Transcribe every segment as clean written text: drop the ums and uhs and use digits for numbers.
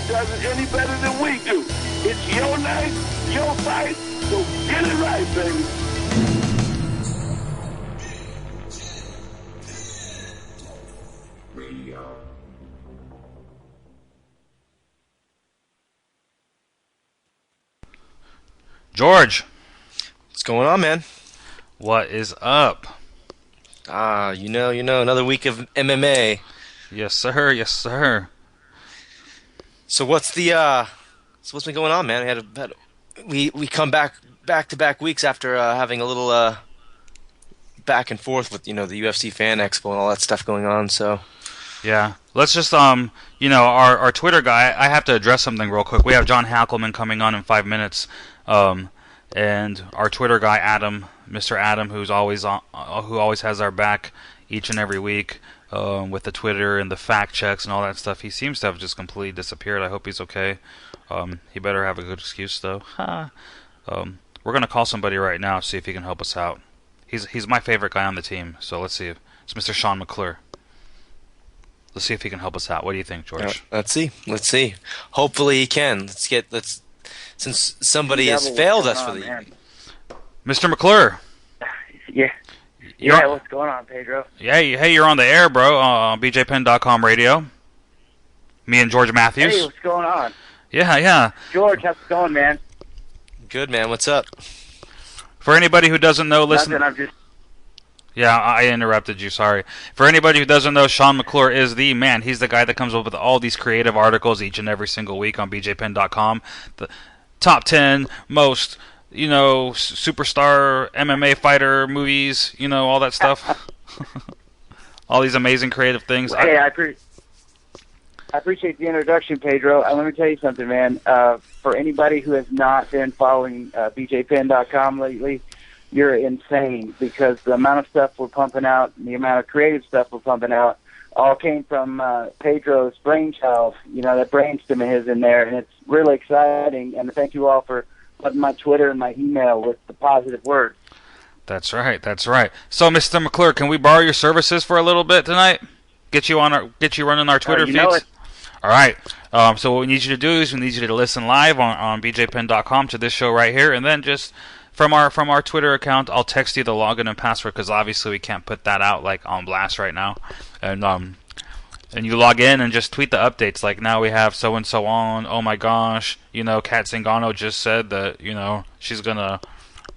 does it any better than we do. It's your night, your fight, so get it right, baby. George, What's going on, man? what is up? You know, another week of MMA. Yes, sir. Yes, sir. So what's been going on, man? We come back to back weeks after having a little back and forth with the UFC Fan Expo and all that stuff going on. So Yeah. Let's just our Twitter guy. I have to address something real quick. We have John Hackleman coming on in 5 minutes, and our Twitter guy Adam, Mr. Adam, who always has our back each and every week. With the Twitter and the fact checks and all that stuff, he seems to have just completely disappeared. I hope he's okay. He better have a good excuse though. We're gonna call somebody right now, see if he can help us out. He's my favorite guy on the team, so let's see. It's Mr. Sean McClure. Let's see if he can help us out. What do you think, George? let's see. Hopefully he can. Since somebody has failed us for the man. Mr. McClure. Yeah. Yeah, what's going on, Pedro? Yeah, hey, you're on the air, bro, on BJPen.com radio. Me and George Matthews. Hey, what's going on? Yeah. George, how's it going, man? Good, man. What's up? For anybody who doesn't know, listen. Nothing, I'm just... Yeah, I interrupted you, sorry. For anybody who doesn't know, Sean McClure is the man. He's the guy that comes up with all these creative articles each and every single week on BJPen.com. The top 10 most... superstar MMA fighter movies, all that stuff. All these amazing creative things. Hey, I appreciate the introduction, Pedro. Let me tell you something, man. For anybody who has not been following BJPen.com lately, you're insane, because the amount of stuff we're pumping out and the amount of creative stuff we're pumping out all came from Pedro's brainchild. That brainstem of his in there, and it's really exciting. And thank you all for putting my Twitter and my email with the positive words. That's right. So, Mr. McClure, can we borrow your services for a little bit tonight? Get you running our Twitter feeds? Know it. All right. So what we need you to do is we need you to listen live on BJPen.com to this show right here, and then just from our Twitter account, I'll text you the login and password, because obviously we can't put that out like on blast right now. And you log in and just tweet the updates. Like, now we have so and so on. Oh my gosh, Kat Zingano just said that she's gonna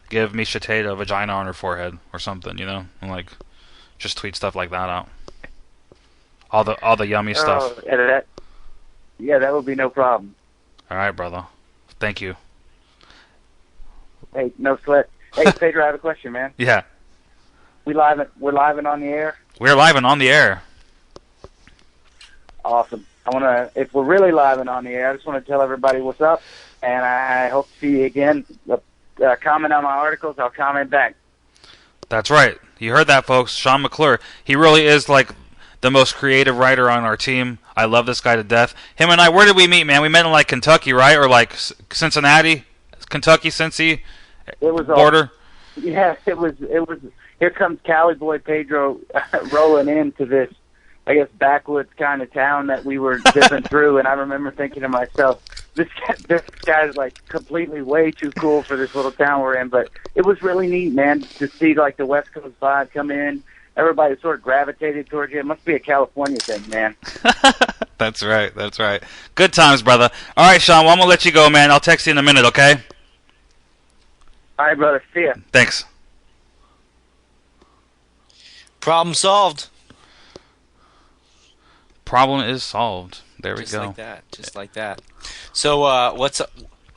give Misha Tate a vagina on her forehead or something. And like, just tweet stuff like that out. All the yummy stuff. Yeah, that would be no problem. All right, brother. Thank you. Hey, no sweat. Hey, Pedro, I have a question, man. Yeah. We're live and on the air. We're live and on the air. Awesome. If we're really live and on the air, I just want to tell everybody what's up, and I hope to see you again. Comment on my articles, I'll comment back. That's right. You heard that, folks. Sean McClure. He really is like the most creative writer on our team. I love this guy to death. Him and I, where did we meet, man? We met in like Kentucky, right? Or like Cincinnati, Kentucky, Cincy border. It was. Here comes Cali boy Pedro rolling into this, I guess, backwoods kind of town that we were dipping through, and I remember thinking to myself, this guy's like completely way too cool for this little town we're in. But it was really neat, man, to see like the West Coast vibe come in. Everybody sort of gravitated towards you. It must be a California thing, man. That's right. Good times, brother. All right, Sean, well, I'm going to let you go, man. I'll text you in a minute, okay? All right, brother. See ya. Thanks. Problem solved. Problem is solved. There we go. Just like that. So,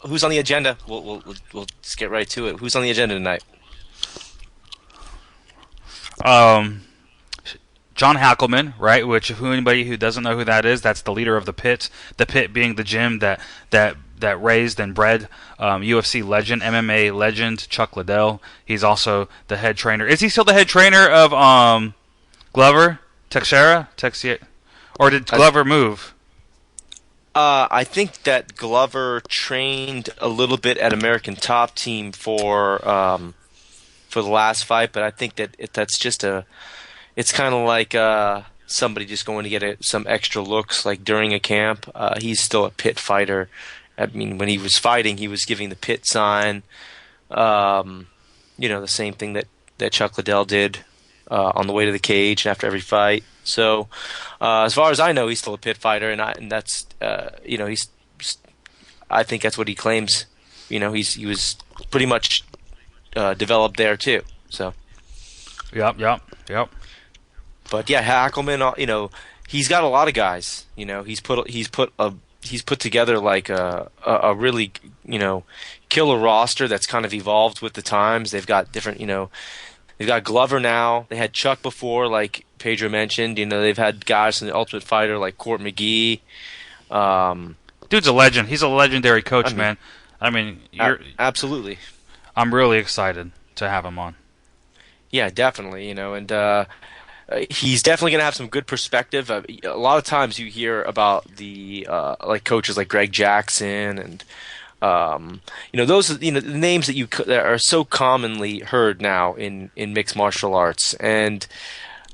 who's on the agenda? We'll just get right to it. Who's on the agenda tonight? John Hackleman, right? Which, if anybody who doesn't know who that is, that's the leader of the Pit. The Pit being the gym that raised and bred UFC legend, MMA legend Chuck Liddell. He's also the head trainer. Is he still the head trainer of Glover Teixeira? Or did Glover move? I think that Glover trained a little bit at American Top Team for the last fight, but I think that that's just it's kind of like somebody just going to get some extra looks like during a camp. He's still a pit fighter. I mean, when he was fighting, he was giving the pit sign. The same thing that Chuck Liddell did on the way to the cage after every fight. So, as far as I know, he's still a pit fighter, and that's he's. I think that's what he claims. He was pretty much developed there too. So. Yep. But yeah, Hackleman, he's got a lot of guys. He's put together like a really killer roster that's kind of evolved with the times. They've got different they've got Glover now. They had Chuck before, like Pedro mentioned. They've had guys from the Ultimate Fighter like Court McGee. Dude's a legend. He's a legendary coach, man. I mean, absolutely. I'm really excited to have him on. Yeah, definitely. And he's definitely going to have some good perspective. A lot of times you hear about the like coaches like Greg Jackson and those the names that are so commonly heard now in mixed martial arts. And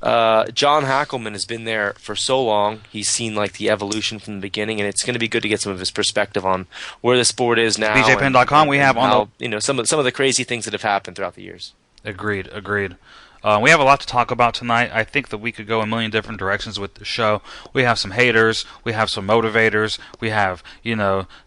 John Hackleman has been there for so long. He's seen like the evolution from the beginning, and it's going to be good to get some of his perspective on where the sport is now. BJPen.com. We have on some of the crazy things that have happened throughout the years. Agreed. We have a lot to talk about tonight. I think that we could go a million different directions with the show. We have some haters, we have some motivators, we have,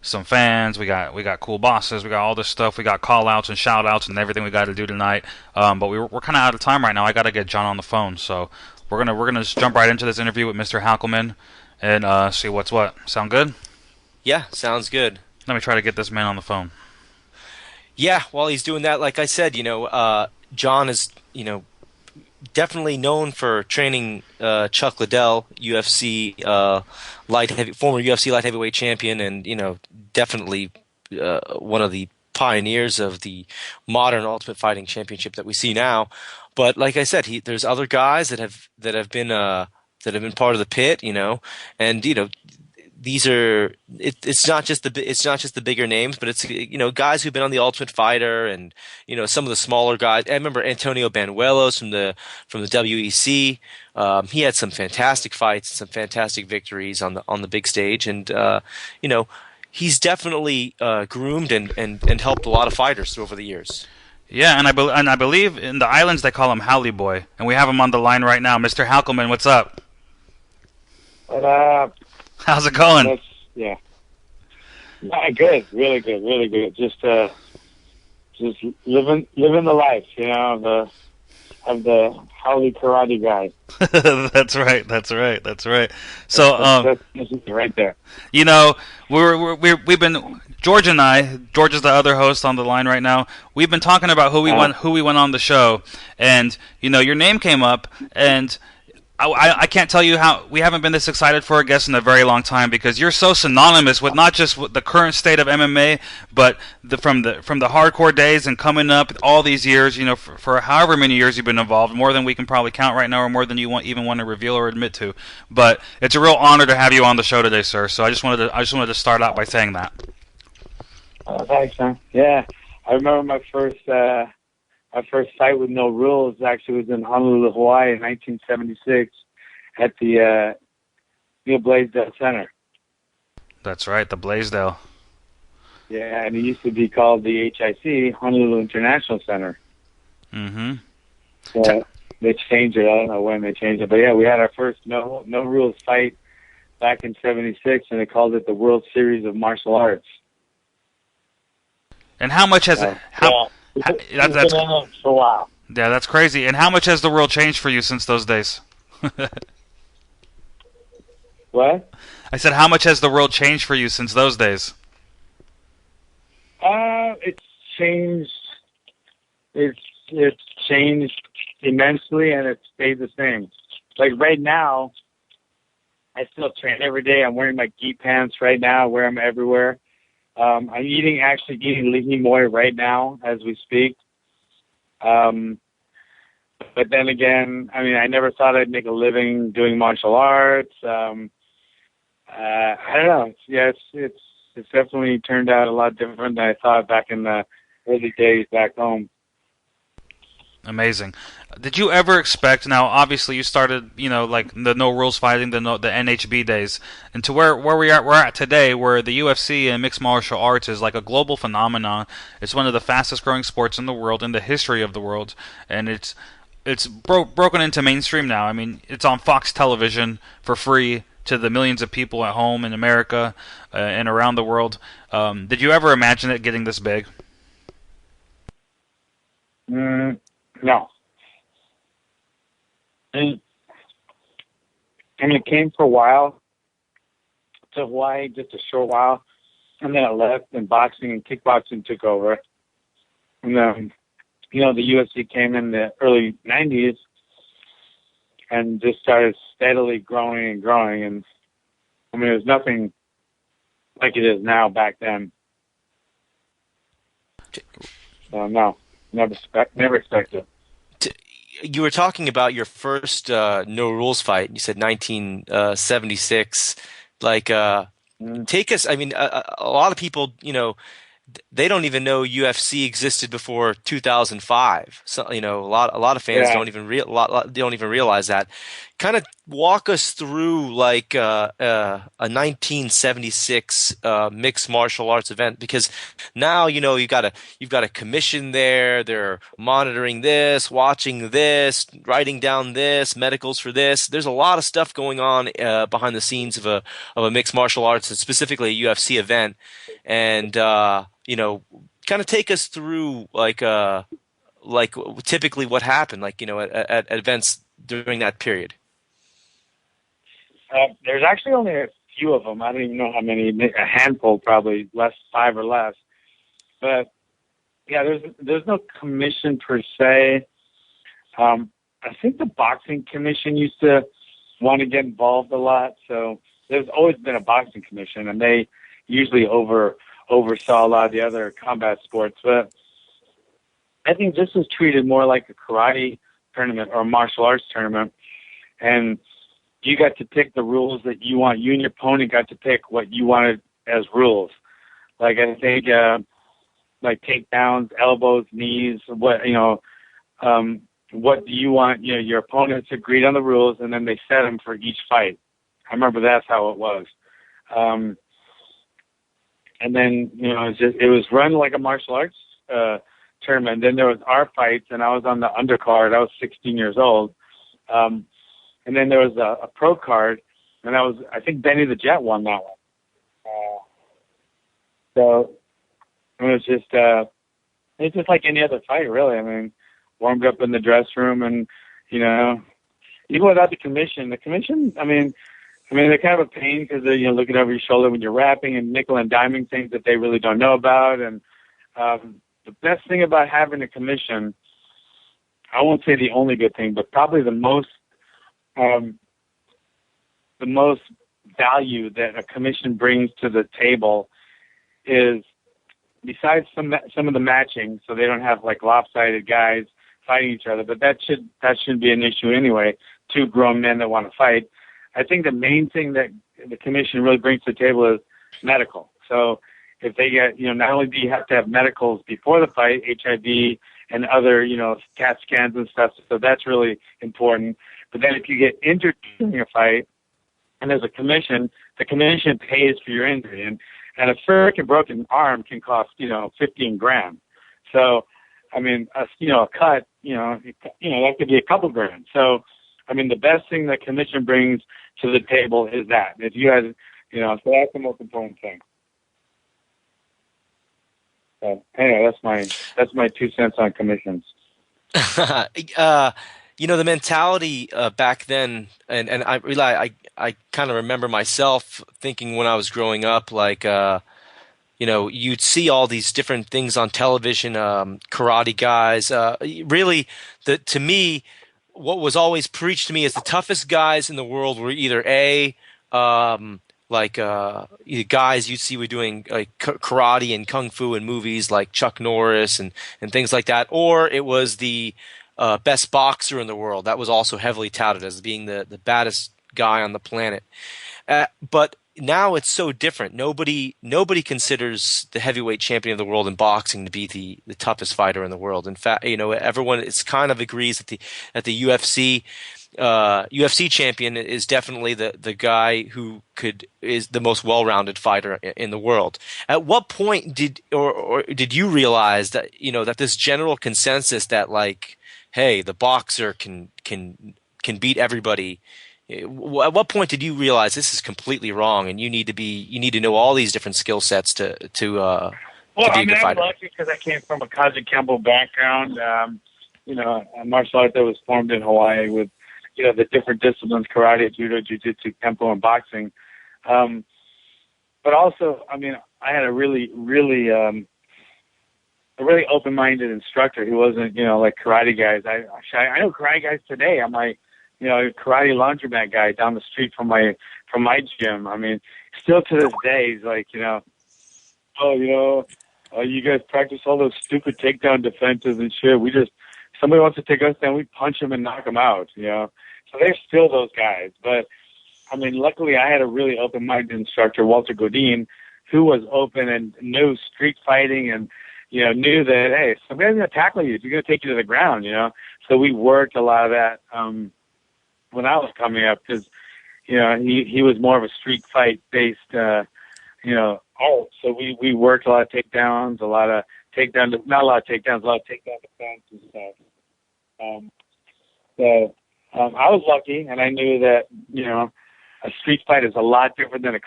some fans, we got cool bosses, we got all this stuff, we got call-outs and shout-outs and everything we got to do tonight. But we're kind of out of time right now. I got to get John on the phone, so we're gonna just jump right into this interview with Mr. Hackleman and see what's what. Sound good? Yeah, sounds good. Let me try to get this man on the phone. Yeah, while he's doing that, like I said, John is, definitely known for training Chuck Liddell, UFC former UFC light heavyweight champion, and definitely one of the pioneers of the modern Ultimate Fighting Championship that we see now. But like I said, there's other guys that have been part of the pit, and these are it's not just the bigger names, but it's guys who've been on the Ultimate Fighter and some of the smaller guys. I remember Antonio Banuelos from the WEC. He had some fantastic fights, some fantastic victories on the big stage, and he's definitely groomed and helped a lot of fighters over the years. Yeah, and I believe in the islands they call him Halle Boy, and we have him on the line right now. Mr. Hackleman, what's up? What up? How's it going? Yeah, good, really good. Just living the life, of the Howley karate guy. That's right. So that's right there. We've been George and I. George is the other host on the line right now. We've been talking about who we went on the show, and your name came up, and I can't tell you how we haven't been this excited for a guest in a very long time, because you're so synonymous with not just with the current state of MMA, but from the hardcore days and coming up all these years. For however many years you've been involved, more than we can probably count right now, or more than you even want to reveal or admit to. But it's a real honor to have you on the show today, sir. So I just wanted to start out by saying that. Thanks, man. Yeah, I remember my first fight with no rules actually was in Honolulu, Hawaii in 1976 at the Neil Blaisdell Center. That's right, the Blaisdell. Yeah, and it used to be called the HIC, Honolulu International Center. Mm-hmm. So they changed it. I don't know when they changed it. But yeah, we had our first no rules fight back in 76, and they called it the World Series of Martial Arts. And how much has it... That's been on for a while. Yeah, that's crazy. And how much has the world changed for you since those days? What? I said, how much has the world changed for you since those days? It's changed. It's changed immensely, and it's stayed the same. Like right now, I still train every day. I'm wearing my gi pants right now. I wear them everywhere. I'm actually eating Lihi Moi right now as we speak. But then again, I never thought I'd make a living doing martial arts. I don't know. It's definitely turned out a lot different than I thought back in the early days back home. Amazing. Did you ever expect? Now, obviously, you started, like the no rules fighting, the NHB days, and to where we're at today, where the UFC and mixed martial arts is like a global phenomenon. It's one of the fastest growing sports in the world, in the history of the world, and it's broken into mainstream now. I mean, it's on Fox television for free to the millions of people at home in America and around the world. Did you ever imagine it getting this big? No. And it came for a while to Hawaii, just a short while, and then it left, and boxing and kickboxing took over. And then, the UFC came in the early 90s and just started steadily growing and growing. And, I mean, there's nothing like it is now back then. So, no, never expected. You were talking about your first no rules fight. You said 1976. Take us. I mean, a lot of people, they don't even know UFC existed before 2005. So, a lot of fans don't even realize that. Kind of walk us through like a 1976 mixed martial arts event, because now you've got a commission there. They're monitoring this, watching this, writing down this, medicals for this. There's a lot of stuff going on behind the scenes of a mixed martial arts, and specifically a UFC event, and kind of take us through like typically what happened, at events during that period. There's actually only a few of them. I don't even know how many. A handful, probably less, 5 or less. But yeah, there's no commission per se. I think the boxing commission used to want to get involved a lot. So there's always been a boxing commission, and they usually oversaw a lot of the other combat sports. But I think this was treated more like a karate tournament or a martial arts tournament, and you got to pick the rules that you want. You and your opponent got to pick what you wanted as rules. Like, I think, like takedowns, elbows, knees, what do you want? Your opponents agreed on the rules, and then they set them for each fight. I remember that's how it was. And then, it was run like a martial arts tournament. Then there was our fights, and I was on the undercard. I was 16 years old. And then there was a pro card, and I think Benny the Jet won that one. So it was just like any other fight, really. I mean, warmed up in the dress room, and even without the commission, I mean, they're kind of a pain because they're looking over your shoulder when you're rapping and nickel and diming things that they really don't know about. And the best thing about having a commission, I won't say the only good thing, but probably the most value that a commission brings to the table is, besides some of the matching, so they don't have like lopsided guys fighting each other, but that shouldn't be an issue anyway. 2 grown men that want to fight. I think the main thing that the commission really brings to the table is medical. So if they get, not only do you have to have medicals before the fight, HIV and other, CAT scans and stuff, so that's really important. But then if you get injured during a fight and there's a commission, the commission pays for your injury. And a freaking broken arm can cost, $15,000. So, I mean, a cut, that could be a couple grand. So, I mean, the best thing that commission brings to the table is that. If you had, so that's the most important thing. So, anyway, that's my 2 cents on commissions. The mentality back then, and I realize I kind of remember myself thinking when I was growing up, like, you'd see all these different things on television, karate guys. Really, to me, what was always preached to me is the toughest guys in the world were either guys you'd see were doing like karate and kung fu in movies like Chuck Norris and things like that, or it was the best boxer in the world. That was also heavily touted as being the baddest guy on the planet. But now it's so different. Nobody considers the heavyweight champion of the world in boxing to be the toughest fighter in the world. In fact, everyone it's kind of agrees that the UFC champion is definitely the guy who is the most well-rounded fighter in the world. At what point did you realize that that this general consensus that like, hey, the boxer can beat everybody? At what point did you realize this is completely wrong, and you need to know all these different skill sets to Well, be a I good mean, I'm fighter? lucky because I came from a Kaji Kempo background. A martial art that was formed in Hawaii with, the different disciplines: karate, judo, jiu-jitsu, kempo, and boxing. But also, I mean, I had a really open-minded instructor. He wasn't, like karate guys. I know karate guys today. I'm like, karate laundromat guy down the street from my gym. I mean, still to this day, he's like, you guys practice all those stupid takedown defenses and shit. Somebody wants to take us down, we punch them and knock them out, So there's still those guys. But, I mean, luckily I had a really open-minded instructor, Walter Godin, who was open and knew street fighting and, knew that, hey, somebody's going to tackle you. You're going to take you to the ground, So we worked a lot of that when I was coming up because, he was more of a street fight-based, so we worked a lot of takedowns, not a lot of takedowns, a lot of takedown defense and stuff. I was lucky, and I knew that, a street fight is a lot different than a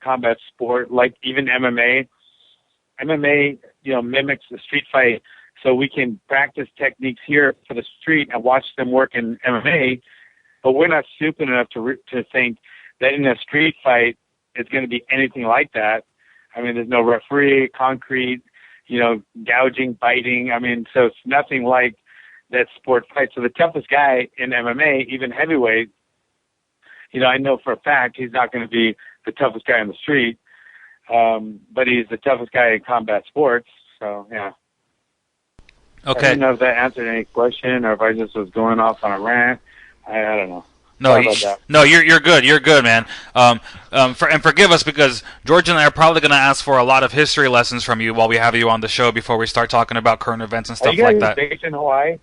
combat sport, like even MMA. MMA, mimics the street fight, so we can practice techniques here for the street and watch them work in MMA, but we're not stupid enough to think that in a street fight it's going to be anything like that. I mean, there's no referee, concrete, gouging, biting. I mean, so it's nothing like that sport fight. So the toughest guy in MMA, even heavyweight, I know for a fact he's not going to be the toughest guy on the street, but he's the toughest guy in combat sports. So, yeah. Okay. I don't know if that answered any question or if I just was going off on a rant. I don't know. No, you're good. You're good, man. And forgive us because George and I are probably going to ask for a lot of history lessons from you while we have you on the show before we start talking about current events and stuff like that. Are you guys based in Hawaii?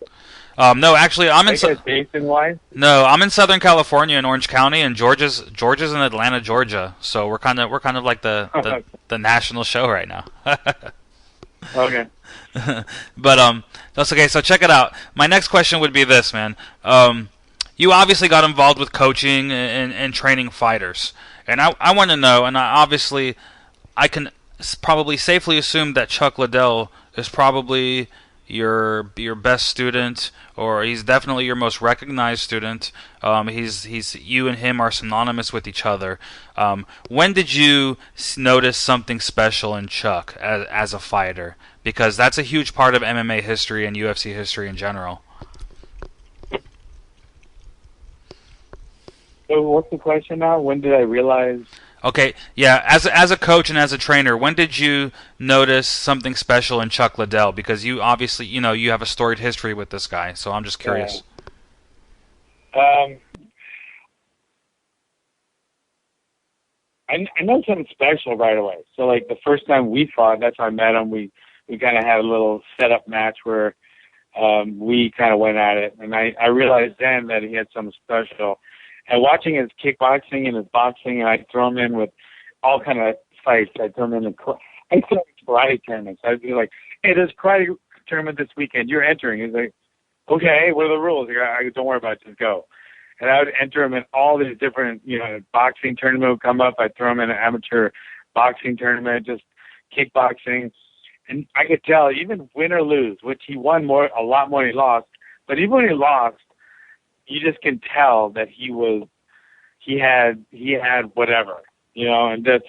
No, actually, I'm in. Are you guys based in Hawaii? No, I'm in Southern California in Orange County, and Georgia's in Atlanta, Georgia. So we're kind of like the national show right now. Okay. But that's okay. So check it out. My next question would be this, man. You obviously got involved with coaching and training fighters, and I want to know. And obviously, I can probably safely assume that Chuck Liddell is probably your best student, or he's definitely your most recognized student. He's you and him are synonymous with each other. When did you notice something special in Chuck as a fighter? Because that's a huge part of MMA history and UFC history in general. So what's the question now? When did I realize? Okay, yeah. As a coach and as a trainer, when did you notice something special in Chuck Liddell? Because you obviously, you have a storied history with this guy. So I'm just curious. I know something special right away. So like the first time we fought, that's how I met him. We kind of had a little setup match where we kind of went at it, and I realized then that he had something special. And watching his kickboxing and his boxing, and I'd throw him in with all kind of fights. I'd throw him in karate tournaments. I'd be like, hey, there's a karate tournament this weekend. You're entering. He's like, okay, what are the rules? I go, don't worry about it. Just go. And I would enter him in all these different, boxing tournament would come up. I'd throw him in an amateur boxing tournament, just kickboxing. And I could tell, even win or lose, which he won a lot more than he lost. But even when he lost, you just can tell that he had whatever, and that's,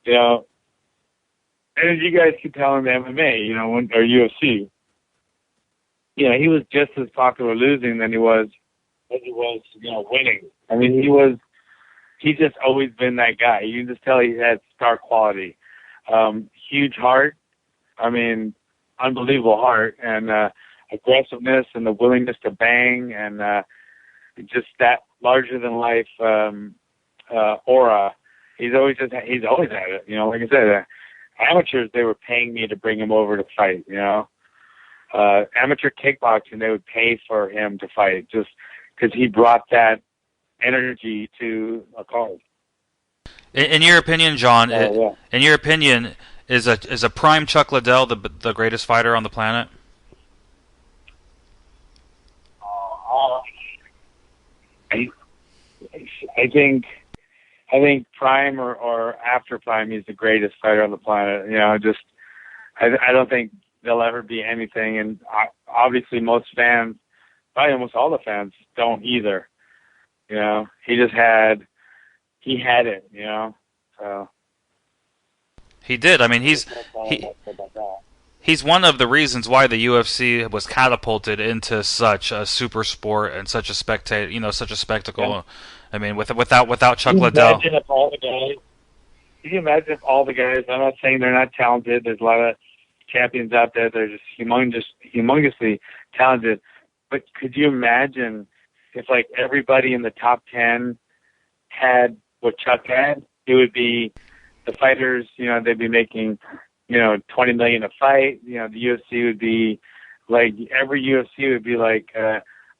and you guys can tell in the MMA, or UFC, he was just as popular losing than he was winning. I mean, he's just always been that guy. You can just tell he had star quality, huge heart. I mean, unbelievable heart and aggressiveness and the willingness to bang and just that larger than life aura. he's always had it. You know, like I said, amateurs, they were paying me to bring him over to fight. You know, amateur kickboxing, they would pay for him to fight just because he brought that energy to a card. In your opinion, John, Yeah. in your opinion, is a prime Chuck Liddell the greatest fighter on the planet? I think prime or after prime, he's the greatest fighter on the planet. You know, just I don't think there'll ever be anything, and obviously most fans, probably almost all the fans, don't either. You know, he had it. You know, so He did. I mean, he's one of the reasons why the UFC was catapulted into such a super sport and such a such a spectacle. Yeah. I mean, without Chuck Liddell. Can you imagine if all the guys? I'm not saying they're not talented. There's a lot of champions out there. They're just humongously talented. But could you imagine if like everybody in the top 10 had what Chuck had? It would be the fighters. You know, they'd be making, you know, $20 million a fight. You know, the UFC would be like every UFC would be like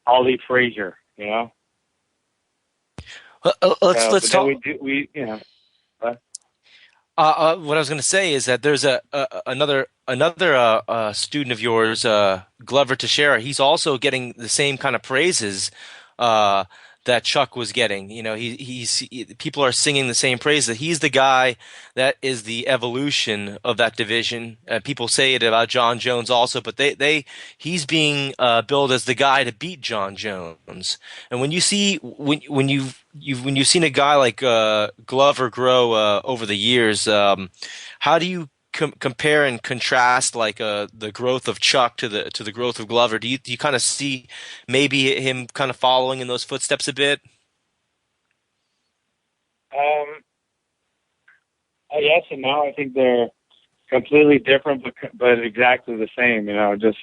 Ali Frazier. You know. Let's talk. We you know. What I was going to say is that there's another student of yours, Glover Teixeira. He's also getting the same kind of praises that Chuck was getting. You know, people are singing the same praise that he's the guy that is the evolution of that division. People say it about John Jones also, but he's being billed as the guy to beat John Jones. And when you see when you've seen a guy like Glover grow over the years, how do you compare and contrast like the growth of Chuck to the growth of Glover? Do you kind of see maybe him kind of following in those footsteps a bit? Yes and no. I think they're completely different, but exactly the same. You know, just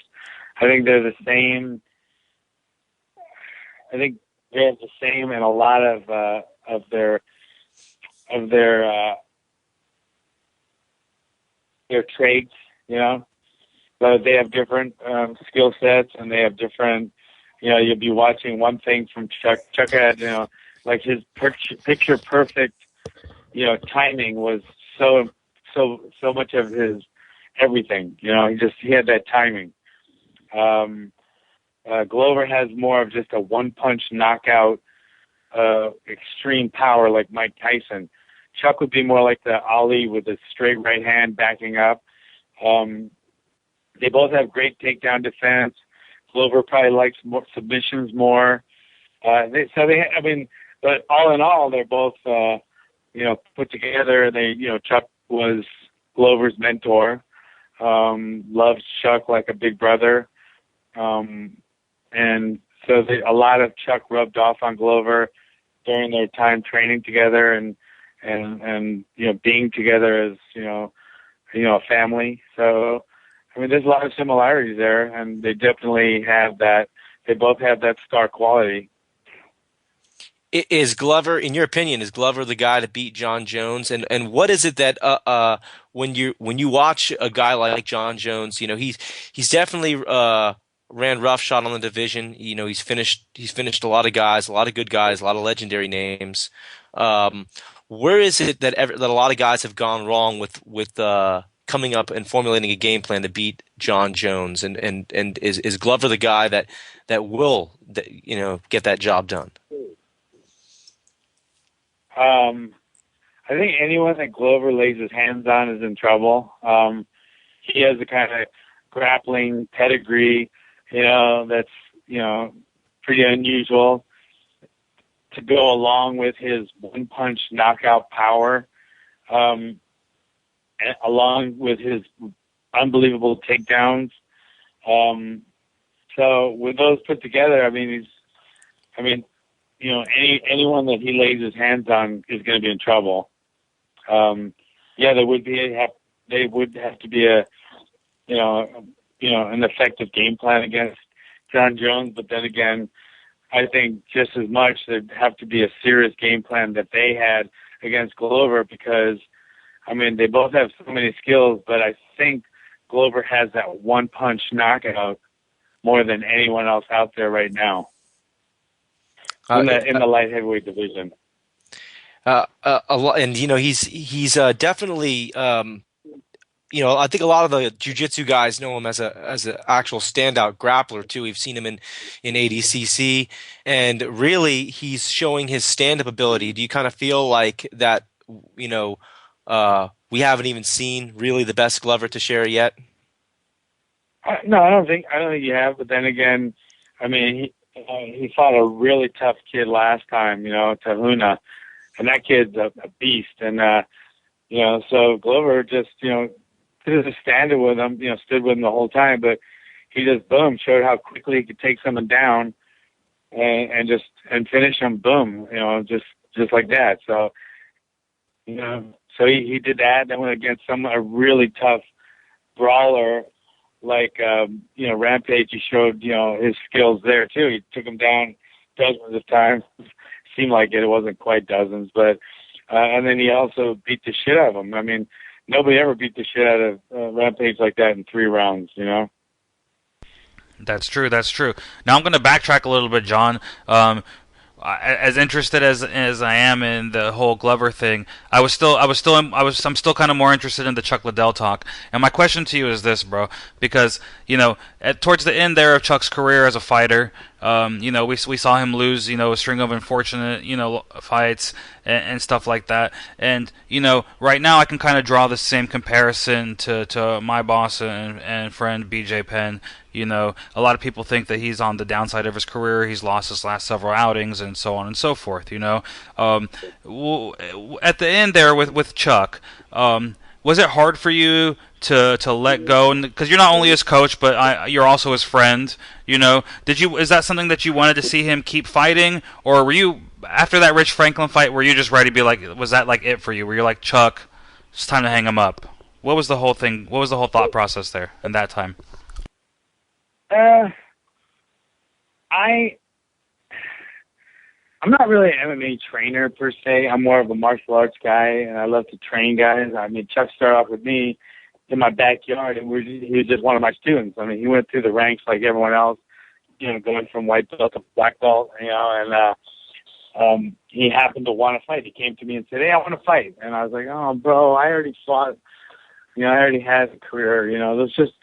I think they're the same. I think they're the same in a lot of their traits, you know, but they have different skill sets and they have different, you know, you'll be watching one thing from Chuck. Chuck had, you know, like his picture perfect, you know, timing was so much of his everything, you know, he had that timing. Glover has more of just a one-punch knockout, extreme power like Mike Tyson. Chuck would be more like the Ali with a straight right hand backing up. They both have great takedown defense. Glover probably likes more submissions more. But all in all, they're both, you know, put together. Chuck was Glover's mentor. Loves Chuck like a big brother. And so a lot of Chuck rubbed off on Glover during their time training together and you know, being together as, you know, a family. So, I mean, there's a lot of similarities there, and they definitely have that. They both have that star quality. Is Glover, in your opinion, is Glover the guy to beat John Jones? And what is it that when you watch a guy like John Jones, you know, he's definitely ran roughshod on the division. You know, he's finished a lot of guys, a lot of good guys, a lot of legendary names. Where is it that a lot of guys have gone wrong with coming up and formulating a game plan to beat John Jones? And is Glover the guy that will you know, get that job done? I think anyone that Glover lays his hands on is in trouble. He has the kind of grappling pedigree, you know, that's, you know, pretty unusual to go along with his one-punch knockout power, along with his unbelievable takedowns. So with those put together, anyone that he lays his hands on is going to be in trouble. There would have to be an effective game plan against John Jones, but then again, I think just as much there'd have to be a serious game plan that they had against Glover because, I mean, they both have so many skills, but I think Glover has that one-punch knockout more than anyone else out there right now in the light heavyweight division. A lot, and he's definitely. I think a lot of the jiu-jitsu guys know him as an actual standout grappler too. We've seen him in ADCC, and really he's showing his stand-up ability. Do you kind of feel like that? We haven't even seen really the best Glover Teixeira yet. No, I don't think you have. But then again, I mean, he fought a really tough kid last time, Tahuna, and that kid's a beast. And so Glover just just standing with him, stood with him the whole time, but he just boom showed how quickly he could take someone down and finish him, boom, just like that. So so he did that. Then went against a really tough brawler like Rampage. He showed his skills there too. He took him down dozens of times. Seemed like it wasn't quite dozens, but and then he also beat the shit out of him. I mean, nobody ever beat the shit out of Rampage like that in 3 rounds, That's true. Now I'm going to backtrack a little bit, John. As interested as I am in the whole Glover thing, I'm still kind of more interested in the Chuck Liddell talk. And my question to you is this, bro, because towards the end there of Chuck's career as a fighter, we saw him lose a string of unfortunate fights and stuff like that. And right now I can kind of draw the same comparison to my boss and friend BJ Penn. A lot of people think that he's on the downside of his career. He's lost his last several outings and so on and so forth. At the end there with Chuck, was it hard for you to let go? Because you're not only his coach, but you're also his friend. Is that something that you wanted to see him keep fighting, or were you after that Rich Franklin fight? Were you just ready to be like? Was that like it for you? Were you like, Chuck, it's time to hang him up? What was the whole thing? What was the whole thought process there in that time? I'm not really an MMA trainer per se. I'm more of a martial arts guy, and I love to train guys. I mean, Chuck started off with me in my backyard, and he was just one of my students. I mean, he went through the ranks like everyone else, going from white belt to black belt, and he happened to want to fight. He came to me and said, "Hey, I want to fight," and I was like, "Oh, bro, I already fought. I already had a career. Let's just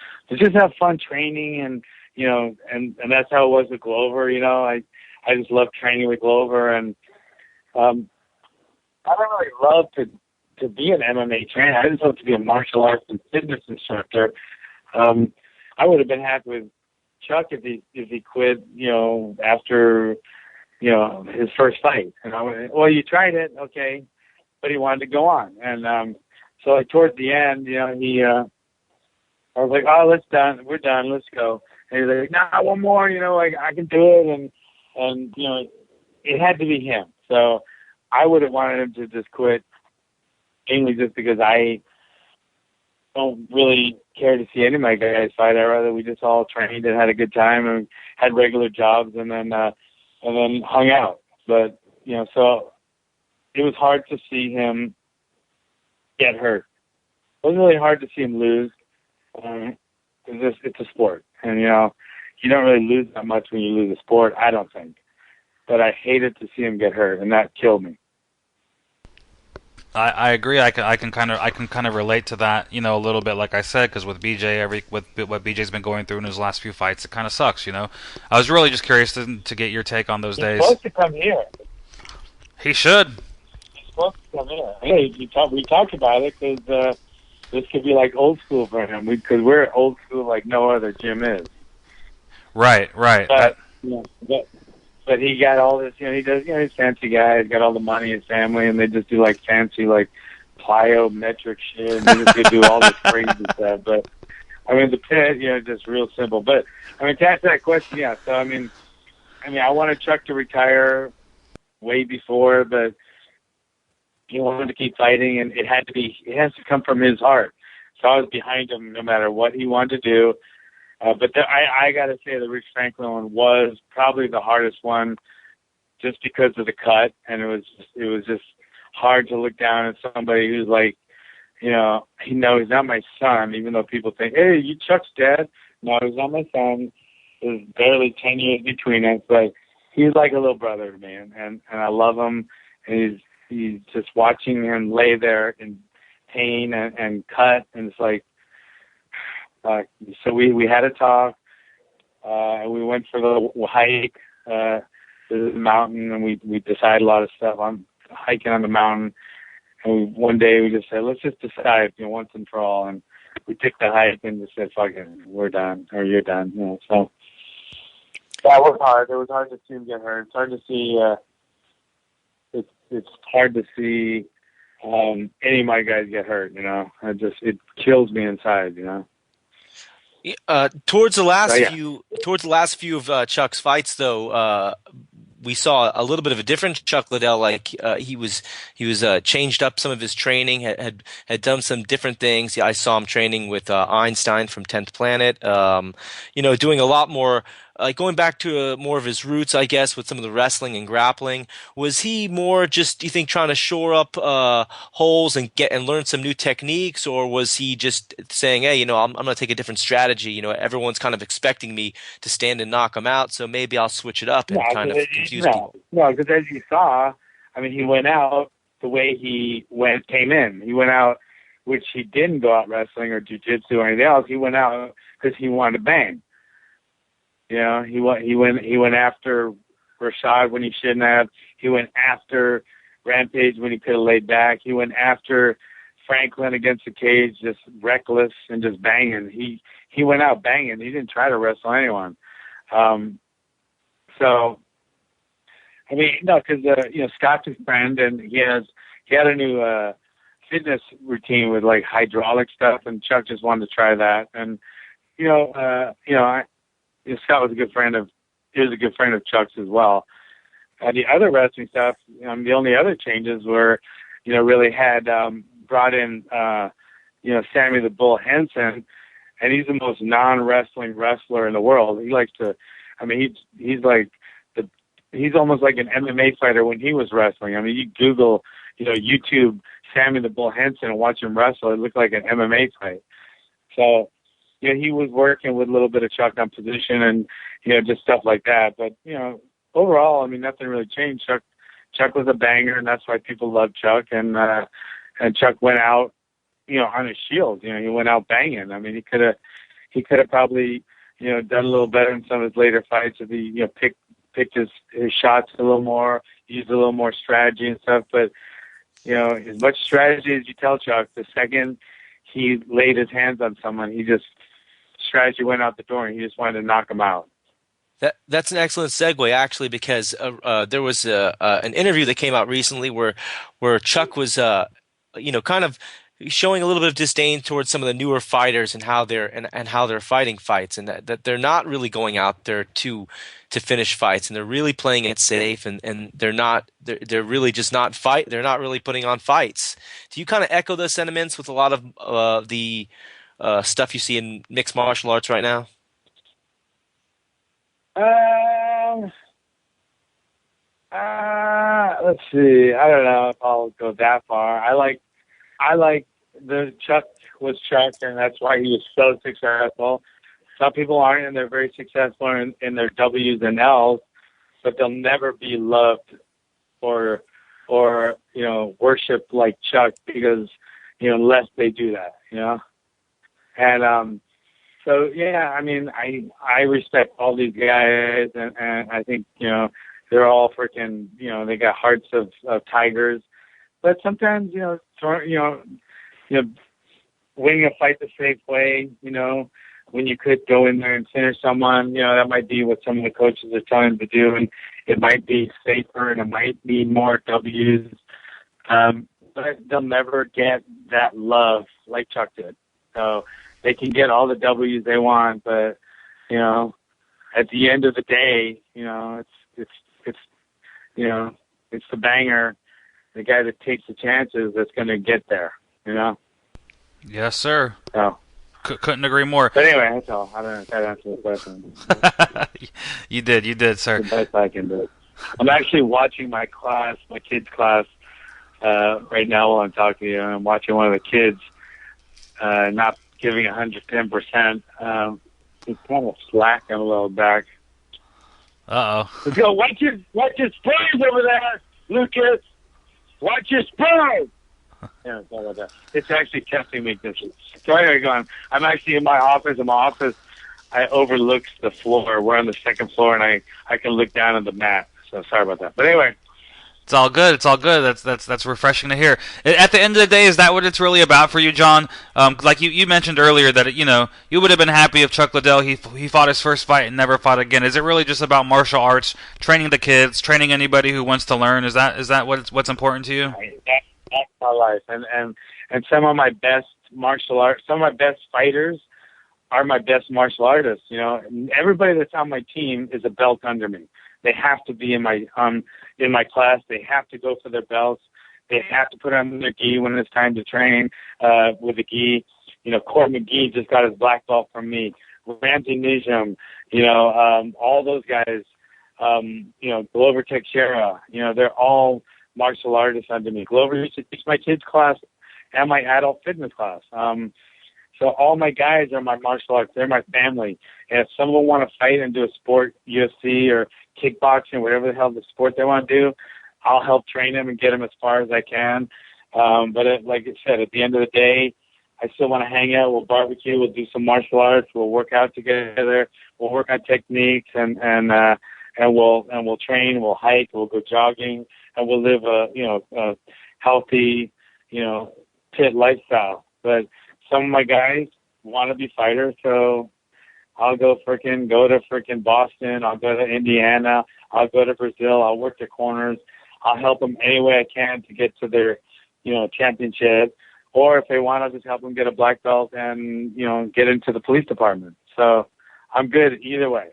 have fun training." And and that's how it was with Glover. I just love training with Glover, and I don't really love to be an MMA trainer. I just love to be a martial arts and fitness instructor. I would have been happy with Chuck if he quit, after his first fight. And I went, well, you tried it, okay, but he wanted to go on, and so like towards the end, I was like, oh, we're done, let's go. And he's like, nah, one more, I can do it, and it had to be him. So I would have wanted him to just quit, mainly just because I don't really care to see any of my guys fight. I'd rather we just all trained and had a good time and had regular jobs and then hung out. But so it was hard to see him get hurt. It was really hard to see him lose. It's a sport, and you don't really lose that much when you lose a sport, I don't think. But I hated to see him get hurt, and that killed me. I agree. I can kind of relate to that, a little bit, like I said, because with BJ, with what BJ's been going through in his last few fights, it kind of sucks. I was really just curious to get your take on those days. He's supposed to come here. He should. He's supposed to come here. Hey, we talked about it because this could be like old school for him, because we're old school like no other gym is. Right. But he got all this, he does, he's a fancy guy. He's got all the money, his family, and they just do like fancy, like plyometric shit. And they just do all this crazy stuff. But I mean, the pit, just real simple. But I mean, to answer that question, yeah. So I mean, I wanted Chuck to retire way before, but he wanted to keep fighting, and it has to come from his heart. So I was behind him no matter what he wanted to do. But I got to say the Rich Franklin one was probably the hardest one, just because of the cut, and it was just hard to look down at somebody who's like, you know, he's not my son, even though people think, hey, you Chuck's dad. No, he's not my son. There's barely 10 years between us, but he's like a little brother to me, and I love him. And he's just watching him lay there in pain and cut, and it's like, so we had a talk, and we went for the hike to the mountain, and we decided a lot of stuff on hiking on the mountain. And one day we just said, let's just decide, once and for all. And we took the hike and just said, fuck it, we're done, or you're done. So that was hard. It was hard to see him get hurt. It's hard to see. It's hard to see any of my guys get hurt. It kills me inside. Towards the last few of Chuck's fights, though, we saw a little bit of a different Chuck Liddell. Like he was changed up some of his training, had done some different things. I saw him training with Einstein from 10th Planet. Doing a lot more, like going back to more of his roots, I guess, with some of the wrestling and grappling. Was he more just, do you think, trying to shore up holes and learn some new techniques, or was he just saying, hey, I'm going to take a different strategy? Everyone's kind of expecting me to stand and knock him out, so maybe I'll switch it up and kind of confuse people. No, because as you saw, he went out the way he came in. He went out, which he didn't go out wrestling or jiu-jitsu or anything else. He went out because he wanted to bang. He went after Rashad when he shouldn't have. He went after Rampage when he could have laid back. He went after Franklin against the cage, just reckless and just banging. He went out banging. He didn't try to wrestle anyone. Because Scott's his friend, and he had a new fitness routine with like hydraulic stuff, and Chuck just wanted to try that. And Scott was a good friend of Chuck's as well. The other wrestling stuff, the only other changes were, really had brought in, Sammy the Bull Henson, and he's the most non-wrestling wrestler in the world. He likes to, he's almost like an MMA fighter when he was wrestling. You Google, YouTube Sammy the Bull Henson and watch him wrestle. It looked like an MMA fight. So, he was working with a little bit of Chuck on position and, just stuff like that. But, overall, nothing really changed. Chuck was a banger, and that's why people love Chuck. And Chuck went out, on his shield. He went out banging. He could have probably, done a little better in some of his later fights if he, picked his shots a little more, used a little more strategy and stuff. But, as much strategy as you tell Chuck, the second he laid his hands on someone, strategy went out the door, and he just wanted to knock him out. That's an excellent segue, actually, because there was an interview that came out recently where Chuck was, kind of showing a little bit of disdain towards some of the newer fighters and how they're fighting fights, and that they're not really going out there to finish fights, and they're really playing it safe, and they're really just not fight. They're not really putting on fights. Do you kind of echo those sentiments with a lot of the stuff you see in mixed martial arts right now? Let's see. I don't know if I'll go that far. I like the Chuck was Chuck, and that's why he was so successful. Some people aren't, and they're very successful in their W's and L's, but they'll never be loved or worshipped like Chuck because unless they do that, And so yeah, I respect all these guys, and I think they're all freaking they got hearts of tigers. But sometimes winning a fight the safe way, when you could go in there and finish someone, that might be what some of the coaches are telling them to do, and it might be safer and it might be more W's. But they'll never get that love like Chuck did. So they can get all the W's they want, but at the end of the day, it's the banger, the guy that takes the chances that's going to get there. Yes, sir. So. Couldn't agree more. But anyway, that's all. I don't know if that answers the question. You did, sir. The best I can do. I'm actually watching my kids' class, right now while I'm talking to you. I'm watching one of the kids not giving 110%. He's kind of slacking a little back. Let's go. Watch your spoons over there, Lucas. Watch your spoons. Yeah, sorry about that. It's actually testing me. Sorry, I'm actually in my office. In my office, I overlook the floor. We're on the second floor, and I can look down at the mat. So sorry about that. But anyway. It's all good. It's all good. That's refreshing to hear. At the end of the day, is that what it's really about for you, John? Like you mentioned earlier that you would have been happy if Chuck Liddell he fought his first fight and never fought again. Is it really just about martial arts, training the kids, training anybody who wants to learn? Is that what's important to you? That's my life, and some of my best martial art, some of my best fighters are my best martial artists. Everybody that's on my team is a belt under me. They have to be in my class. They have to go for their belts. They have to put on their gi when it's time to train with the gi. Court McGee just got his black belt from me. Ramsey Nijam, all those guys, Glover Teixeira, they're all martial artists under me. Glover used to teach my kids class and my adult fitness class. So all my guys are my martial arts. They're my family. And if someone want to fight and do a sport, UFC or kickboxing, whatever the hell the sport they want to do, I'll help train them and get them as far as I can. But like I said, at the end of the day, I still want to hang out. We'll barbecue. We'll do some martial arts. We'll work out together. We'll work on techniques and we'll train. We'll hike. We'll go jogging, and we'll live a healthy, pit lifestyle. But some of my guys want to be fighters, so I'll go to Boston. I'll go to Indiana. I'll go to Brazil. I'll work the corners. I'll help them any way I can to get to their, championship. Or if they want, I'll just help them get a black belt and, get into the police department. So I'm good either way.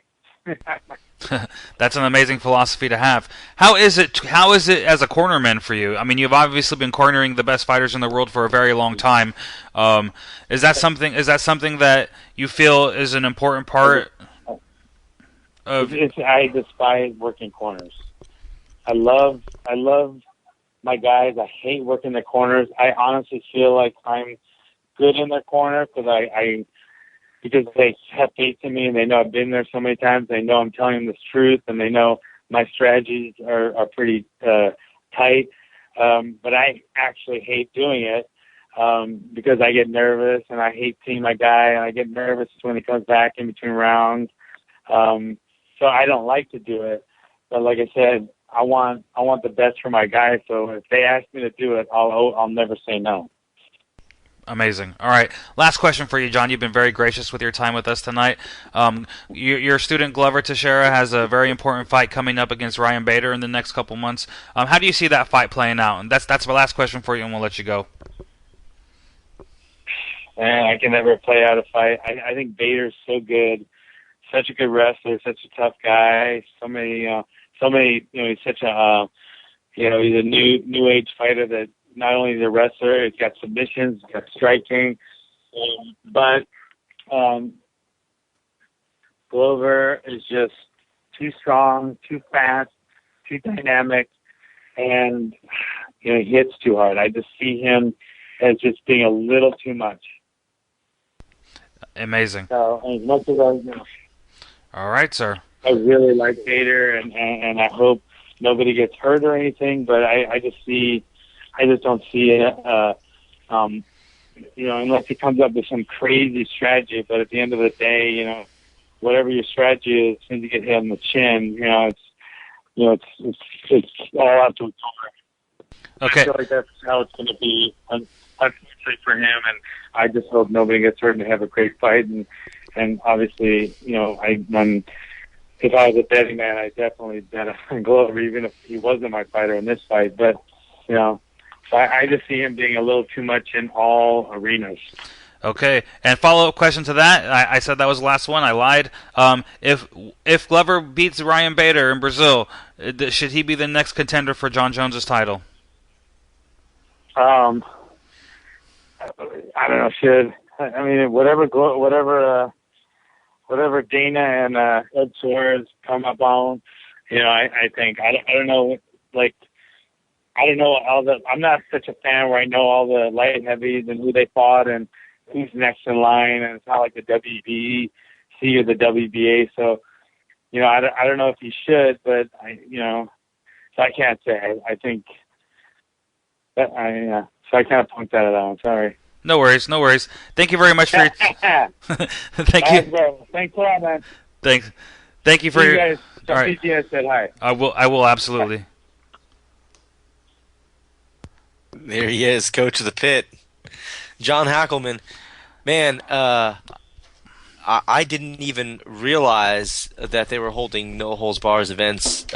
That's an amazing philosophy to have. How is it as a cornerman for you? I mean, you've obviously been cornering the best fighters in the world for a very long time. Is that something that you feel is an important part of? I despise working corners. I love my guys. I hate working the corners. I honestly feel like I'm good in their corner because they have faith in me and they know I've been there so many times. They know I'm telling them the truth and they know my strategies are pretty tight. But I actually hate doing it because I get nervous and I hate seeing my guy and I get nervous when he comes back in between rounds. So I don't like to do it. But like I said, I want the best for my guys. So if they ask me to do it, I'll never say no. Amazing. All right. Last question for you, John. You've been very gracious with your time with us tonight. Your student Glover Teixeira has a very important fight coming up against Ryan Bader in the next couple months. How do you see that fight playing out? And that's my last question for you, and we'll let you go. Man, I can never play out a fight. I think Bader's so good, such a good wrestler, such a tough guy. So many. He's such a. He's a new age fighter that. Not only is a wrestler, he's got submissions, he's got striking, but Glover is just too strong, too fast, too dynamic, and he hits too hard. I just see him as just being a little too much. Amazing. So as much as all right, sir. I really like Bader, and I hope nobody gets hurt or anything, but I just don't see it, unless he comes up with some crazy strategy. But at the end of the day, whatever your strategy is, as soon as you get hit on the chin, it's all out the door. Okay. I feel like that's how it's going to be, unfortunately for him. And I just hope nobody gets hurt and they have a great fight. And obviously, if I was a betting man, I definitely bet on Glover, even if he wasn't my fighter in this fight. But So I just see him being a little too much in all arenas. Okay, and follow-up question to that. I said that was the last one. I lied. If Glover beats Ryan Bader in Brazil, should he be the next contender for John Jones's title? I don't know. Whatever Dana and Ed Suarez come up on, I think I don't know. Like I don't know I'm not such a fan where I know all the light heavies and who they fought and who's next in line, and it's not like the WBC or the WBA. So, I don't know if he should, but so I can't say. I think that so I kind of punked out of that one. Sorry. No worries, no worries. Thank you very much for your. Thank you. Bro. Thanks a lot, man. Thank you for your. Guys. All right. PGS said hi. I will absolutely. There he is, coach of the pit, John Hackleman. Man, I didn't even realize that they were holding no holds bars events in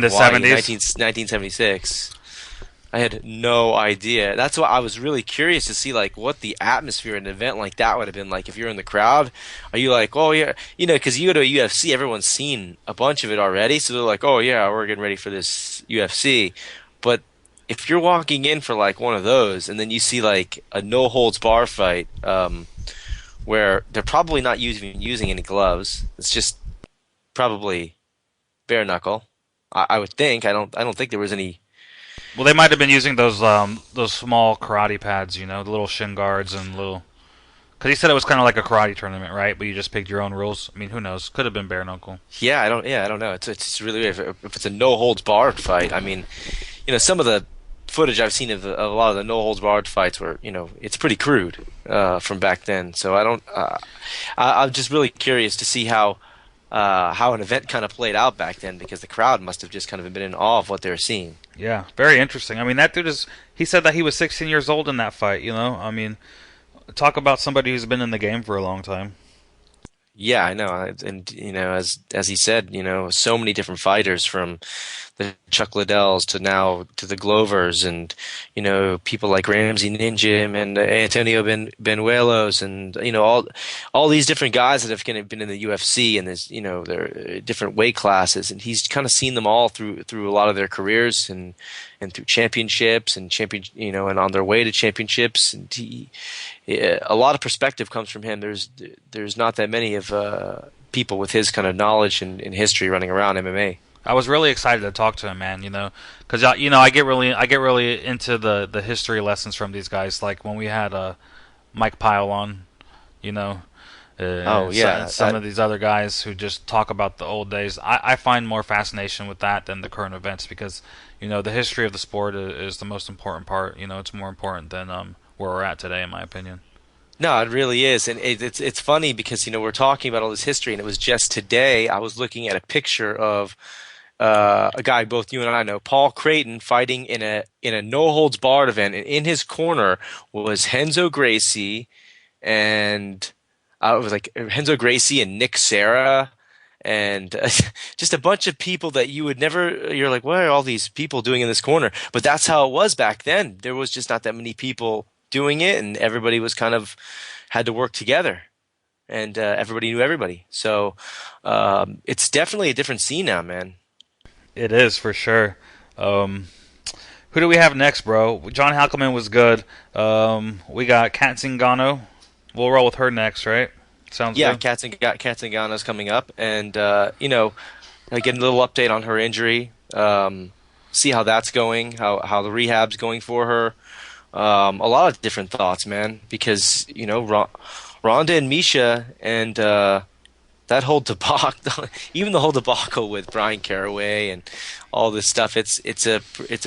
the Hawaii 70s, 1976. I had no idea. That's why I was really curious to see like what the atmosphere in an event like that would have been like if you're in the crowd. Are you like, oh yeah, because you go to a UFC, everyone's seen a bunch of it already, so they're like, oh yeah, we're getting ready for this UFC. But if you're walking in for like one of those, and then you see like a no holds bar fight, where they're probably not using any gloves, it's just probably bare knuckle. I would think. I don't think there was any. Well, they might have been using those small karate pads, the little shin guards and little. Because he said it was kind of like a karate tournament, right? But you just picked your own rules. I mean, who knows? Could have been bare knuckle. Yeah, I don't know. It's really weird. If it's a no holds barred fight. I mean, some of the footage I've seen of a lot of the no holds barred fights were, it's pretty crude from back then. So I'm just really curious to see how an event kind of played out back then, because the crowd must have just kind of been in awe of what they were seeing. Yeah, very interesting. I mean, that dude he said that he was 16 years old in that fight, I mean, talk about somebody who's been in the game for a long time. Yeah, I know. And, as he said, so many different fighters, from the Chuck Liddells to now to the Glovers, and, people like Ramsey Ninja and Antonio Benuelos, and, all these different guys that have kind of been in the UFC, and there's, their different weight classes, and he's kind of seen them all through a lot of their careers, and through championships and and on their way to championships. And a lot of perspective comes from him. There's not that many of people with his kind of knowledge and history running around MMA. I was really excited to talk to him, man. Because I get really into the history lessons from these guys. Like when we had Mike Pyle on, some of these other guys who just talk about the old days. I find more fascination with that than the current events, because the history of the sport is the most important part. It's more important than where we're at today, in my opinion. No, it really is, and it's funny because we're talking about all this history, and it was just today I was looking at a picture of a guy both you and I know, Paul Creighton, fighting in a no holds barred event, and in his corner was Renzo Gracie, and it was like Renzo Gracie and Nick Serra, and just a bunch of people that you would never. You're like, what are all these people doing in this corner? But that's how it was back then. There was just not that many people doing it, and everybody was kind of had to work together, and everybody knew everybody. So it's definitely a different scene now, man. It is, for sure. Who do we have next, bro? John Hackleman was good. We got Kat Zingano. We'll roll with her next, right? Sounds good. Kat Zingano's coming up, and I get a little update on her injury. See how that's going, how the rehab's going for her. A lot of different thoughts, man, because Ronda and Misha and that whole debacle, even the whole debacle with Brian Caraway and all this stuff, it's a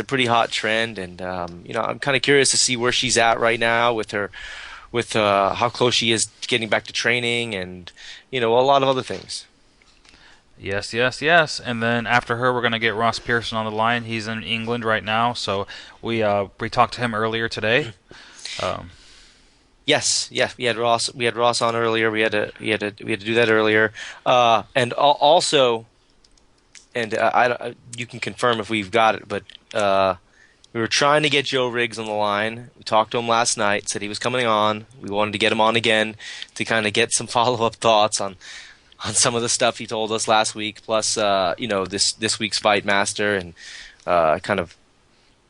pretty hot trend, and I'm kind of curious to see where she's at right now with how close she is getting back to training, and a lot of other things. Yes. And then after her, we're going to get Ross Pearson on the line. He's in England right now, so we talked to him earlier today. Yes, we had Ross on earlier. We had to do that earlier, and also, and you can confirm if we've got it, but we were trying to get Joe Riggs on the line. We talked to him last night. Said he was coming on. We wanted to get him on again to kind of get some follow-up thoughts on some of the stuff he told us last week, plus this week's Fight Master, and kind of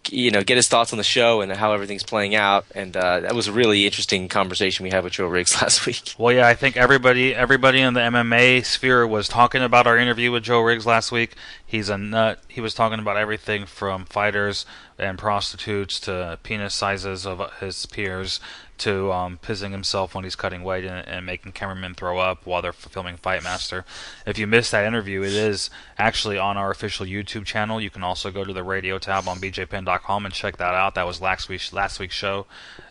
get his thoughts on the show and how everything's playing out. And that was a really interesting conversation we had with Joe Riggs last week. Well, yeah, I think everybody in the MMA sphere was talking about our interview with Joe Riggs last week. He's a nut. He was talking about everything from fighters and prostitutes to penis sizes of his peers to pissing himself when he's cutting weight and making cameramen throw up while they're filming Fight Master. If you missed that interview, it is actually on our official YouTube channel. You can also go to the radio tab on bjpen.com and check that out. That was last week's show.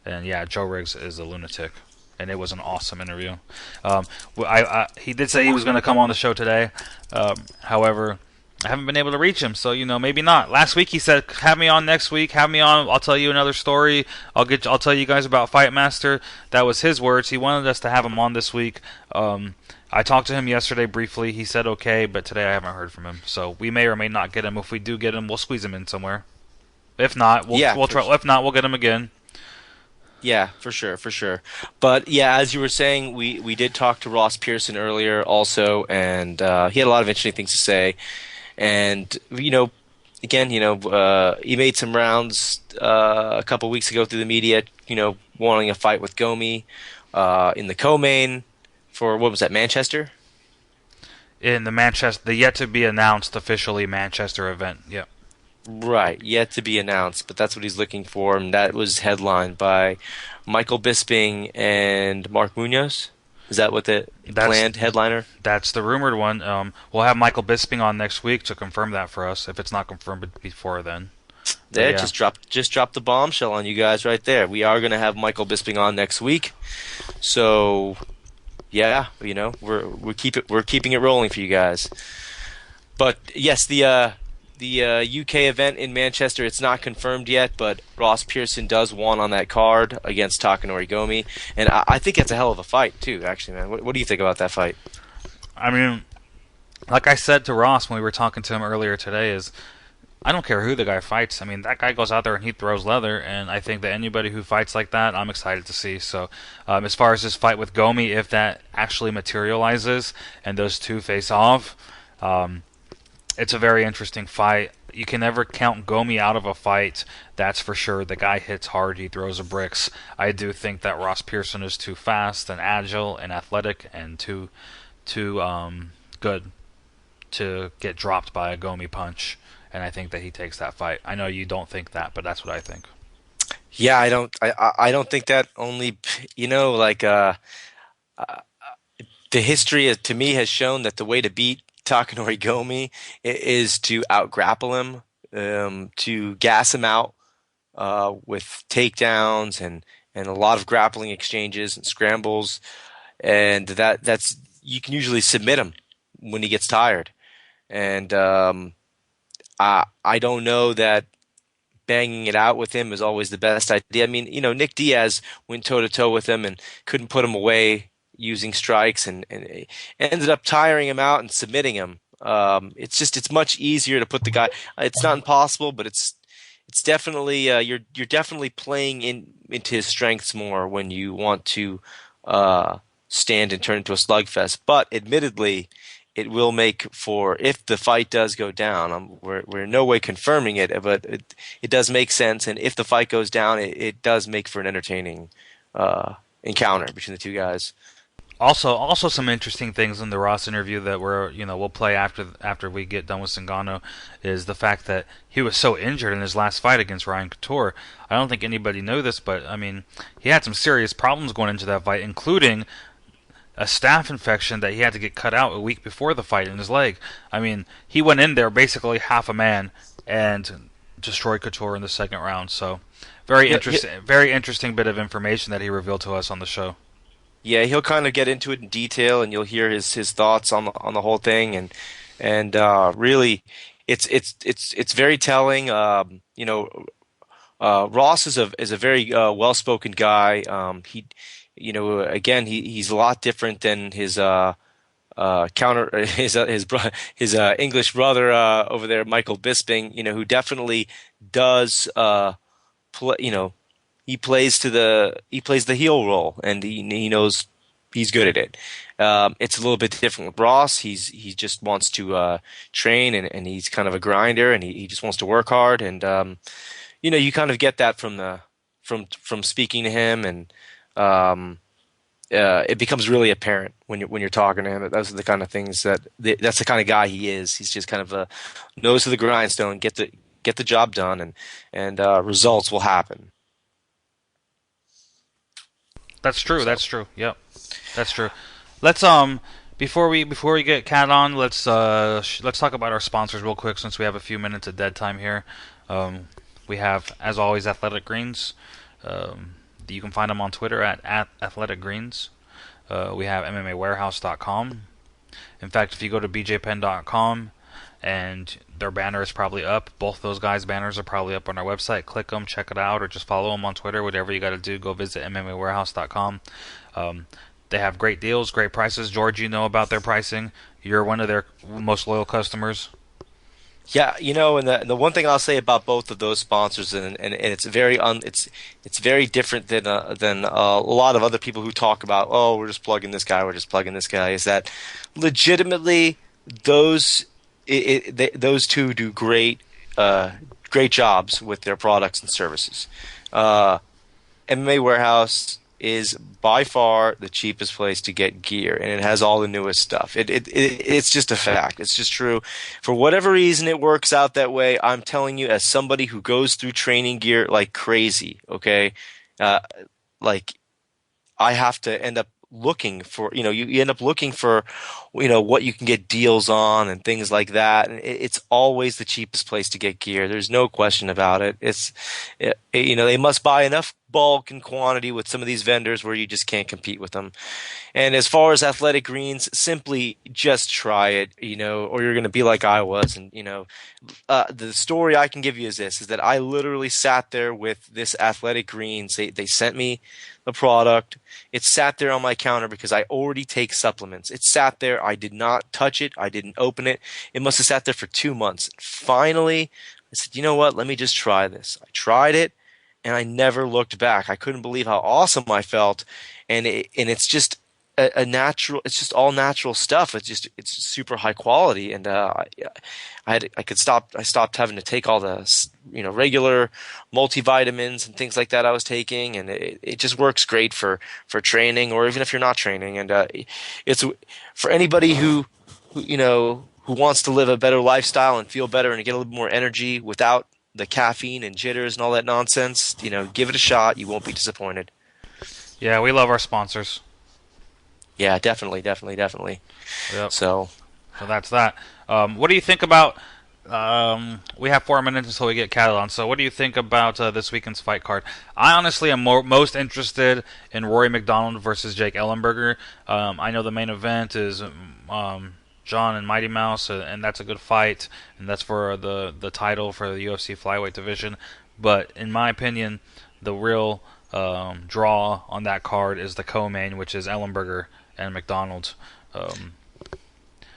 And yeah, Joe Riggs is a lunatic. And it was an awesome interview. He did say he was going to come on the show today. However, I haven't been able to reach him, so maybe not. Last week he said, "Have me on next week. Have me on. I'll tell you another story. I'll tell you guys about Fight Master." That was his words. He wanted us to have him on this week. I talked to him yesterday briefly. He said okay, but today I haven't heard from him. So we may or may not get him. If we do get him, we'll squeeze him in somewhere. If not, we'll try. If not, we'll get him again. Yeah, for sure. But yeah, as you were saying, we did talk to Ross Pearson earlier also, and he had a lot of interesting things to say. And again, he made some rounds a couple weeks ago through the media, wanting a fight with Gomi in the co-main for what was that, Manchester? In the yet to be announced officially Manchester event. Yep. Right, yet to be announced, but that's what he's looking for, and that was headlined by Michael Bisping and Mark Munoz. Is that what the planned headliner? That's the rumored one. We'll have Michael Bisping on next week to confirm that for us, if it's not confirmed before then. There, yeah. Just dropped the bombshell on you guys right there. We are going to have Michael Bisping on next week, so yeah, we're keeping it rolling for you guys. But yes, the UK event in Manchester, it's not confirmed yet, but Ross Pearson does want on that card against Takanori Gomi, and I think it's a hell of a fight too, actually, man. What do you think about that fight? I mean, like I said to Ross when we were talking to him earlier today, is I don't care who the guy fights. I mean, that guy goes out there and he throws leather, and I think that anybody who fights like that, I'm excited to see. So as far as this fight with Gomi, if that actually materializes and those two face off, it's a very interesting fight. You can never count Gomi out of a fight, that's for sure. The guy hits hard, he throws the bricks. I do think that Ross Pearson is too fast and agile and athletic and too good to get dropped by a Gomi punch. And I think that he takes that fight. I know you don't think that, but that's what I think. Yeah, I don't think that. Only the history to me has shown that the way to beat Takanori Gomi is to out-grapple him, to gas him out with takedowns and a lot of grappling exchanges and scrambles, and that's you can usually submit him when he gets tired. And I don't know that banging it out with him is always the best idea. I mean, Nick Diaz went toe-to-toe with him and couldn't put him away using strikes and ended up tiring him out and submitting him. It's much easier to put the guy. It's not impossible, but it's definitely you're definitely playing into his strengths more when you want to stand and turn into a slugfest. But admittedly, it will make for, if the fight does go down, we're in no way confirming it, but it does make sense. And if the fight goes down, it does make for an entertaining encounter between the two guys. Also, some interesting things in the Ross interview that we'll play after we get done with Zingano is the fact that he was so injured in his last fight against Ryan Couture. I don't think anybody knew this, but I mean, he had some serious problems going into that fight, including a staph infection that he had to get cut out a week before the fight in his leg. I mean, he went in there basically half a man and destroyed Couture in the second round. So, very interesting bit of information that he revealed to us on the show. Yeah, he'll kind of get into it in detail, and you'll hear his thoughts on the whole thing, and really, it's very telling. Ross is a very well-spoken guy. He's a lot different than his his English brother over there, Michael Bisping. Who definitely does play. He plays the heel role, and he knows he's good at it. It's a little bit different with Ross. He just wants to train, and he's kind of a grinder, and he just wants to work hard. And you kind of get that from speaking to him, and um, it becomes really apparent when you're talking to him. Those are the kind of things that's the kind of guy he is. He's just kind of a nose to the grindstone, get the job done, and results will happen. That's true. So That's true. Yep, that's true. Let's before we get Cat on, let's talk about our sponsors real quick since we have a few minutes of dead time here. Um, we have, as always, Athletic Greens. Um, you can find them on Twitter at Athletic Greens. We have MMAwarehouse.com. In fact, if you go to BJPenn.com and their banner is probably up, both those guys' banners are probably up on our website. Click them, check it out, or just follow them on Twitter. Whatever you got to do, go visit MMAwarehouse.com. They have great deals, great prices. George, you know about their pricing. You're one of their most loyal customers. yeah, and the one thing I'll say about both of those sponsors, and it's it's very different than a lot of other people who talk about, oh, we're just plugging this guy, we're just plugging this guy. Is that legitimately those those two do great jobs with their products and services. MMA Warehouse is by far the cheapest place to get gear, and it has all the newest stuff. It's just a fact. It's just true. For whatever reason, it works out that way. I'm telling you, as somebody who goes through training gear like crazy, okay, uh, like I have to end up looking for, you end up looking for, what you can get deals on and things like that. And it's always the cheapest place to get gear. There's no question about it. They must buy enough bulk and quantity with some of these vendors where you just can't compete with them. And as far as Athletic Greens, simply just try it, or you're going to be like I was. And, the story I can give you is that I literally sat there with this Athletic Greens. They sent me the product. It sat there on my counter because I already take supplements. It sat there. I did not touch it. I didn't open it. It must have sat there for 2 months. Finally, I said, you know what? Let me just try this. I tried it, and I never looked back. I couldn't believe how awesome I felt, and it's just a natural. It's just all natural stuff. It's super high quality, and I stopped having to take all the regular multivitamins and things like that I was taking, and it just works great for training, or even if you're not training. And it's for anybody who wants to live a better lifestyle and feel better and get a little bit more energy without the caffeine and jitters and all that nonsense. Give it a shot. You won't be disappointed. Yeah, we love our sponsors. Yeah, definitely, definitely, definitely. Yep. So that's that. What do you think about? We have 4 minutes until we get Cattle on. So what do you think about this weekend's fight card? I honestly am most interested in Rory McDonald versus Jake Ellenberger. I know the main event is John and Mighty Mouse, and that's a good fight, and that's for the title for the UFC flyweight division. But in my opinion, the real draw on that card is the co-main, which is Ellenberger and McDonald.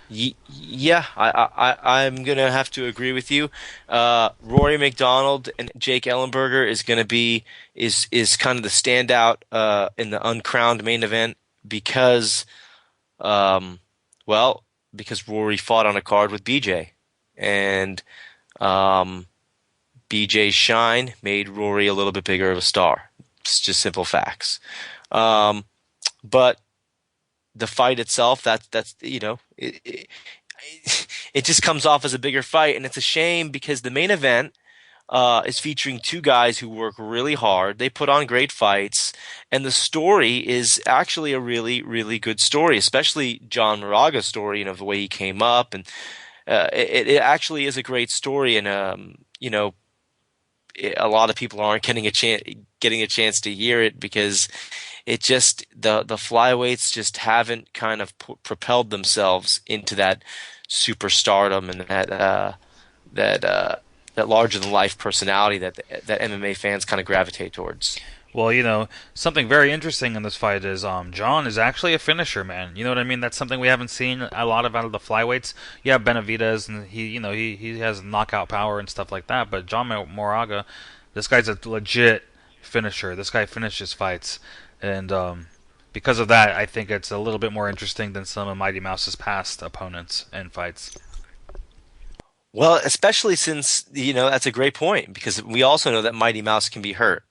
Yeah, I'm gonna have to agree with you. Rory McDonald and Jake Ellenberger is gonna be is kind of the standout in the uncrowned main event because, because Rory fought on a card with BJ, and BJ's shine made Rory a little bit bigger of a star. It's just simple facts. But the fight itself, it just comes off as a bigger fight, and it's a shame because the main event is featuring two guys who work really hard. They put on great fights, and the story is actually a really, really good story, especially John Moraga's story, the way he came up, and it actually is a great story, and a lot of people aren't getting a chance to hear it because it just the flyweights just haven't kind of propelled themselves into that superstardom and that larger than life personality that MMA fans kind of gravitate towards. Well, something very interesting in this fight is John is actually a finisher, man. You know what I mean? That's something we haven't seen a lot of out of the flyweights. Yeah, Benavidez, and he has knockout power and stuff like that. But John Moraga, this guy's a legit finisher. This guy finishes fights, and because of that, I think it's a little bit more interesting than some of Mighty Mouse's past opponents and fights. Well, especially since, that's a great point because we also know that Mighty Mouse can be hurt.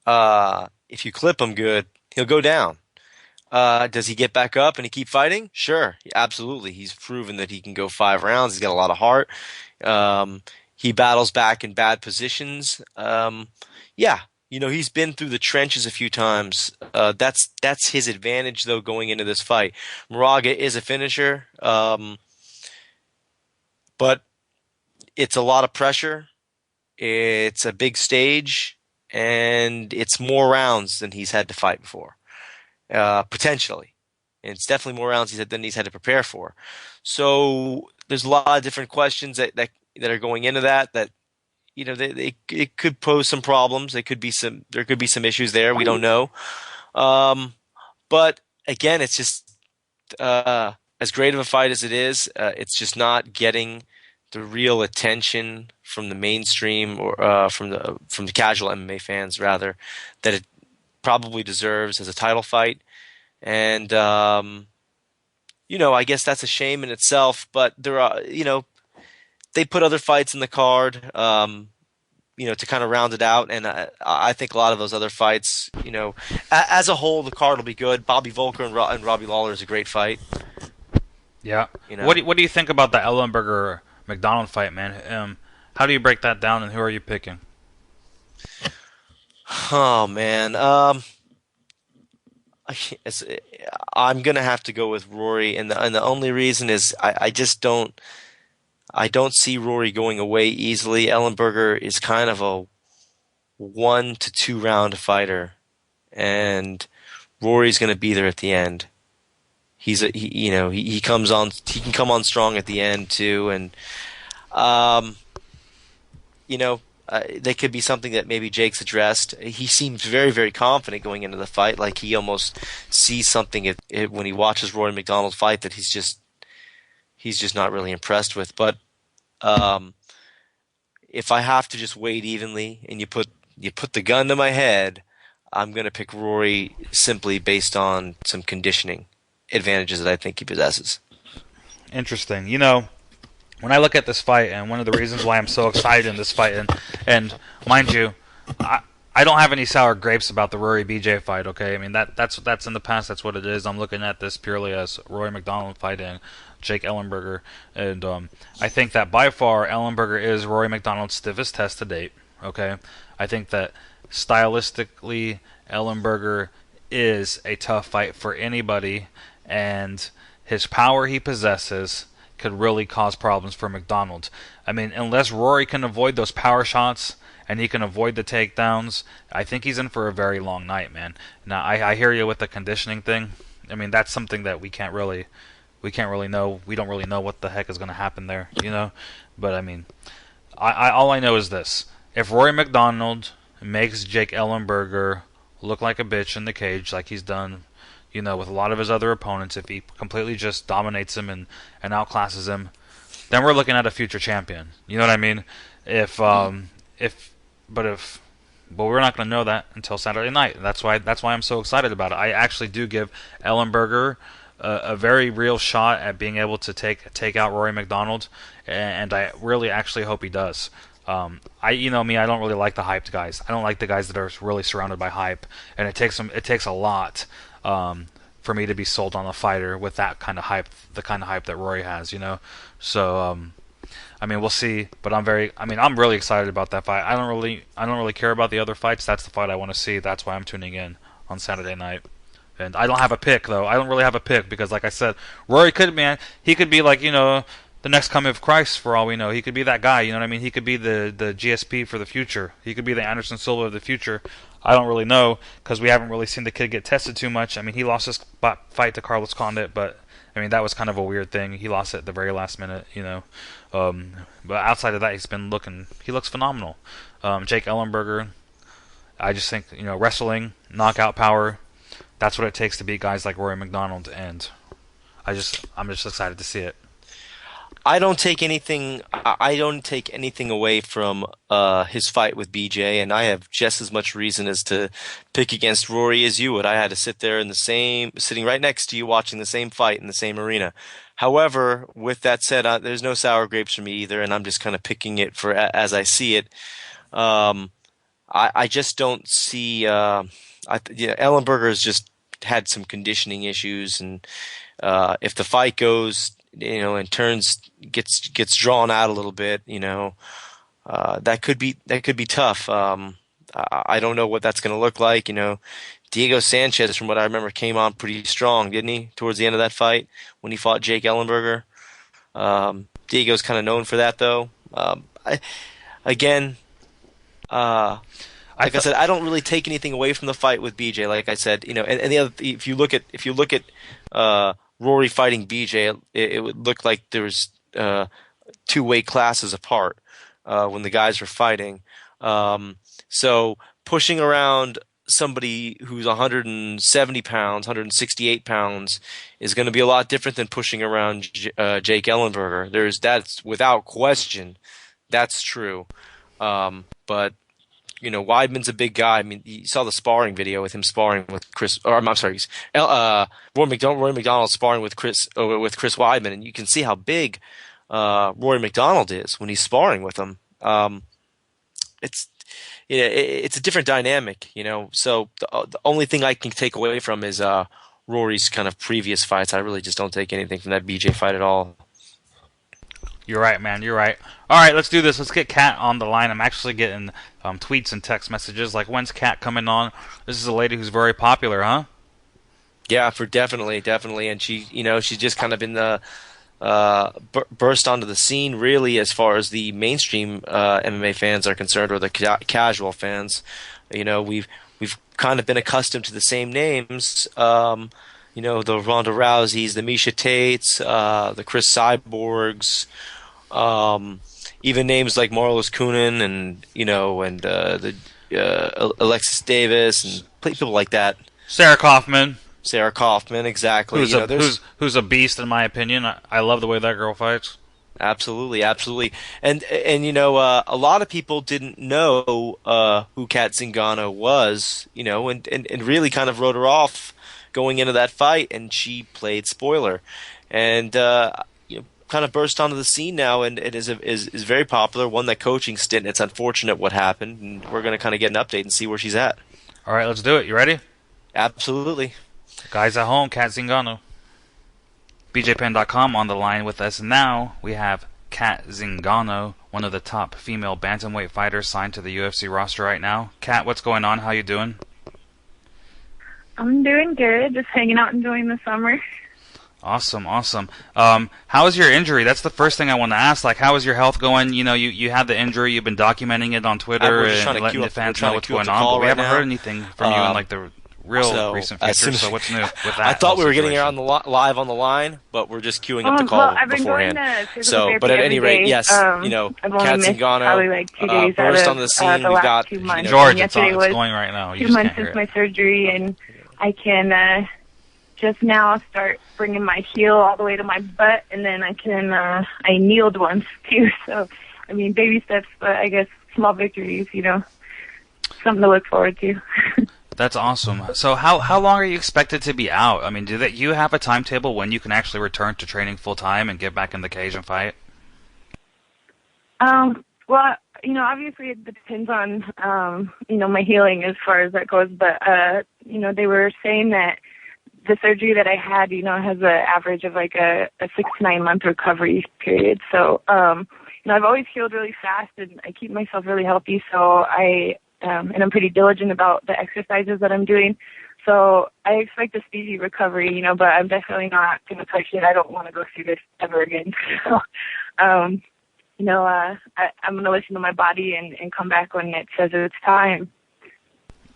If you clip him good, he'll go down. Does he get back up and he keep fighting? Sure, absolutely. He's proven that he can go 5 rounds. He's got a lot of heart. Um, he battles back in bad positions. Yeah, he's been through the trenches a few times. That's his advantage though going into this fight. Moraga is a finisher, but it's a lot of pressure. It's a big stage, and it's more rounds than he's had to fight before, potentially. And it's definitely more rounds than he's had to prepare for. So there's a lot of different questions that are going into that. It could pose some problems. There could be some issues there. We don't know. But again, it's just as great of a fight as it is. It's just not getting the real attention from the mainstream or from the casual MMA fans rather that it probably deserves as a title fight. And I guess that's a shame in itself. But there are, they put other fights in the card, to kind of round it out. And I think a lot of those other fights, as a whole, the card will be good. Bobby Volker and Robbie Lawler is a great fight. Yeah. What do you think about the Ellenberger McDonald fight, man? How do you break that down, and who are you picking? Oh man, I'm gonna have to go with Rory, and the only reason is I just don't see Rory going away easily. Ellenberger is kind of a 1 to 2 round fighter, and Rory's gonna be there at the end. He comes on. He can come on strong at the end too, and they could be something that maybe Jake's addressed. He seems very, very confident going into the fight, like he almost sees something when he watches Rory McDonald fight that he's just not really impressed with. But if I have to just weight evenly, and you put the gun to my head, I'm going to pick Rory simply based on some conditioning advantages that I think he possesses. Interesting. When I look at this fight, and one of the reasons why I'm so excited in this fight, and mind you, I don't have any sour grapes about the Rory BJ fight. Okay, I mean that's in the past. That's what it is. I'm looking at this purely as Rory McDonald fighting Jake Ellenberger, and I think that by far Ellenberger is Rory McDonald's stiffest test to date. Okay, I think that stylistically Ellenberger is a tough fight for anybody, and his power he possesses could really cause problems for McDonald. I mean, unless Rory can avoid those power shots and he can avoid the takedowns, I think he's in for a very long night, man. Now, I hear you with the conditioning thing. I mean, that's something that we can't really know. We don't really know what the heck is going to happen there, But I mean, all I know is this: if Rory McDonald makes Jake Ellenberger look like a bitch in the cage, like he's done, with a lot of his other opponents, if he completely just dominates him and outclasses him, then we're looking at a future champion. You know what I mean? But we're not going to know that until Saturday night. That's why I'm so excited about it. I actually do give Ellenberger a very real shot at being able to take out Rory McDonald, and I really actually hope he does. I don't really like the hyped guys. I don't like the guys that are really surrounded by hype, and it takes a lot for me to be sold on a fighter with that kind of hype, the kind of hype that Rory has, So, I mean, we'll see. But I'm really excited about that fight. I don't really care about the other fights. That's the fight I want to see. That's why I'm tuning in on Saturday night. And I don't have a pick though. I don't really have a pick because, like I said, Rory he could be like the next coming of Christ for all we know. He could be that guy. You know what I mean? He could be the GSP for the future. He could be the Anderson Silva of the future. I don't really know because we haven't really seen the kid get tested too much. I mean, he lost his fight to Carlos Condit, but I mean that was kind of a weird thing. He lost it at the very last minute, But outside of that, he looks phenomenal. Jake Ellenberger, I just think wrestling, knockout power. That's what it takes to beat guys like Rory McDonald, and I'm just excited to see it. I don't take anything away from his fight with BJ, and I have just as much reason as to pick against Rory as you would. I had to sit there sitting right next to you, watching the same fight in the same arena. However, with that said, there's no sour grapes for me either, and I'm just kind of picking it for as I see it. Um, I just don't see. Ellenberger has just had some conditioning issues, and if the fight goes, and gets drawn out a little bit, that could be tough. I don't know what that's going to look like. Diego Sanchez, from what I remember, came on pretty strong, didn't he? Towards the end of that fight when he fought Jake Ellenberger. Diego's kind of known for that, though. Again, like I said, I don't really take anything away from the fight with BJ. Like I said, and the other, if you look at Rory fighting BJ, it would look like there was two weight classes apart when the guys were fighting. So pushing around somebody who's 170 pounds, 168 pounds is going to be a lot different than pushing around Jake Ellenberger. That's without question, that's true. But Weidman's a big guy. I mean, you saw the sparring video with him sparring with Chris. Or I'm sorry, Roy McDonald sparring with Chris Weidman, and you can see how big Roy McDonald is when he's sparring with him. It's a different dynamic, So the only thing I can take away from is Rory's kind of previous fights. I really just don't take anything from that BJ fight at all. You're right, man. You're right. All right, let's do this. Let's get Kat on the line. I'm actually getting tweets and text messages like, "When's Kat coming on?" This is a lady who's very popular, huh? Yeah, definitely, and she, she's just kind of been the burst onto the scene, really, as far as the mainstream MMA fans are concerned, or the casual fans. We've kind of been accustomed to the same names. The Ronda Rouseys, the Misha Tates, the Chris Cyborgs. Even names like Marlos Kunin and the Alexis Davis and people like that. Sarah Kaufman, exactly. Who's a beast in my opinion. I love the way that girl fights. Absolutely. And a lot of people didn't know who Kat Zingano was, and really kind of wrote her off going into that fight, and she played spoiler. And kind of burst onto the scene now, and is very popular. Won that coaching stint. It's unfortunate what happened, and we're going to kind of get an update and see where she's at. All right, let's do it. You ready? Absolutely. Guys at home, Kat Zingano. BJPen.com on the line with us now. We have Kat Zingano, one of the top female bantamweight fighters signed to the UFC roster right now. Kat, what's going on? How you doing? I'm doing good. Just hanging out, enjoying the summer. Awesome. How is your injury? That's the first thing I want to ask. Like, how is your health going? You had the injury. You've been documenting it on Twitter and letting the fans know what's going on. But we haven't heard anything from you in like the recent future. So what's new with that? I thought we were getting her live on the line, but we're just queuing up the call beforehand. But at any rate, yes, Kat Zingano, probably like 2 days burst on the scene. The We've last got 2 months. George. It's going right now. You 2 months since my surgery, and I can just now start bringing my heel all the way to my butt, and then I kneeled once too. So, I mean, baby steps, but I guess small victories, something to look forward to. That's awesome. So how long are you expected to be out? I mean, do you have a timetable when you can actually return to training full time and get back in the cage and fight? Well, obviously it depends on, my healing as far as that goes. But, they were saying that the surgery that I had, has an average of like a 6 to 9 month recovery period. So, I've always healed really fast, and I keep myself really healthy. So and I'm pretty diligent about the exercises that I'm doing. So I expect a speedy recovery, but I'm definitely not going to touch it. I don't want to go through this ever again. So, I'm going to listen to my body and come back when it says it's time.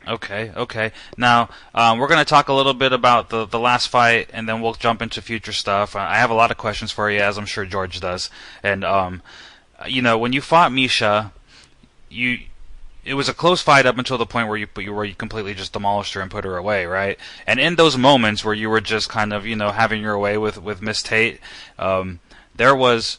Okay. Now, we're going to talk a little bit about the last fight, and then we'll jump into future stuff. I have a lot of questions for you, as I'm sure George does. And, when you fought Misha, it was a close fight up until the point where you completely just demolished her and put her away, right? And in those moments where you were just kind of, having your way with Miss Tate, there was,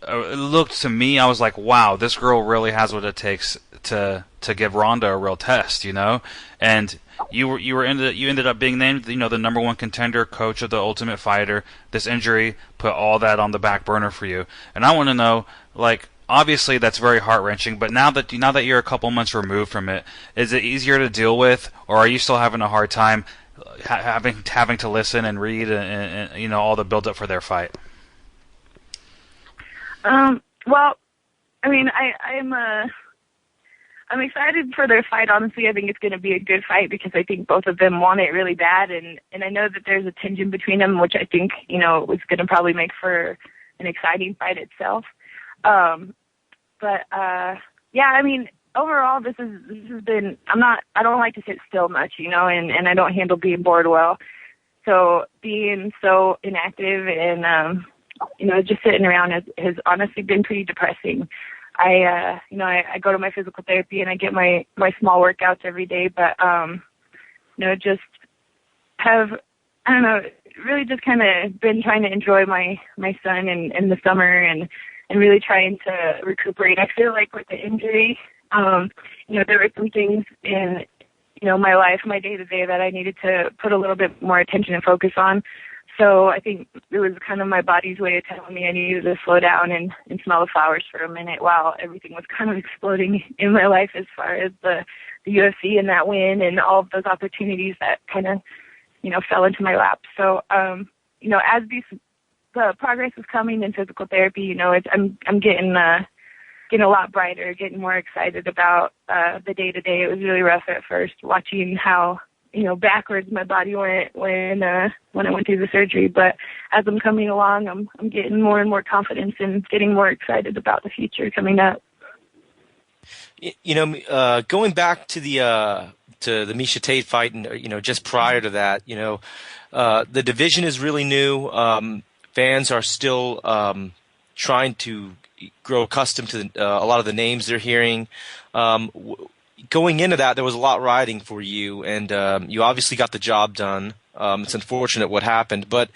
it looked to me, I was like, wow, this girl really has what it takes to give Ronda a real test, And you ended up being named, the number one contender, coach of the Ultimate Fighter. This injury put all that on the back burner for you, and I want to know, like, obviously that's very heart wrenching. But now that you're a couple months removed from it, is it easier to deal with, or are you still having a hard time having to listen and read and all the build up for their fight? Well, I mean, I'm excited for their fight. Honestly, I think it's going to be a good fight because I think both of them want it really bad, and I know that there's a tension between them, which I think is going to probably make for an exciting fight itself. Yeah, I mean, overall, this has been. I don't like to sit still much, and I don't handle being bored well. So being so inactive and just sitting around has honestly been pretty depressing. I go to my physical therapy and I get my small workouts every day, but just have, I don't know, really just kind of been trying to enjoy my son in the summer and really trying to recuperate. I feel like with the injury, there were some things in my life, my day to day that I needed to put a little bit more attention and focus on. So I think it was kind of my body's way of telling me I needed to slow down and smell the flowers for a minute while everything was kind of exploding in my life as far as the UFC and that win and all of those opportunities that kind of, fell into my lap. So, as the progress is coming in physical therapy, I'm getting a lot brighter, getting more excited about the day to day. It was really rough at first watching how backwards my body went when I went through the surgery. But as I'm coming along, I'm getting more and more confidence and getting more excited about the future coming up. Going back to the Miesha Tate fight, and just prior to that, the division is really new. Fans are still trying to grow accustomed to a lot of the names they're hearing. Going into that, there was a lot riding for you, and you obviously got the job done. It's unfortunate what happened, but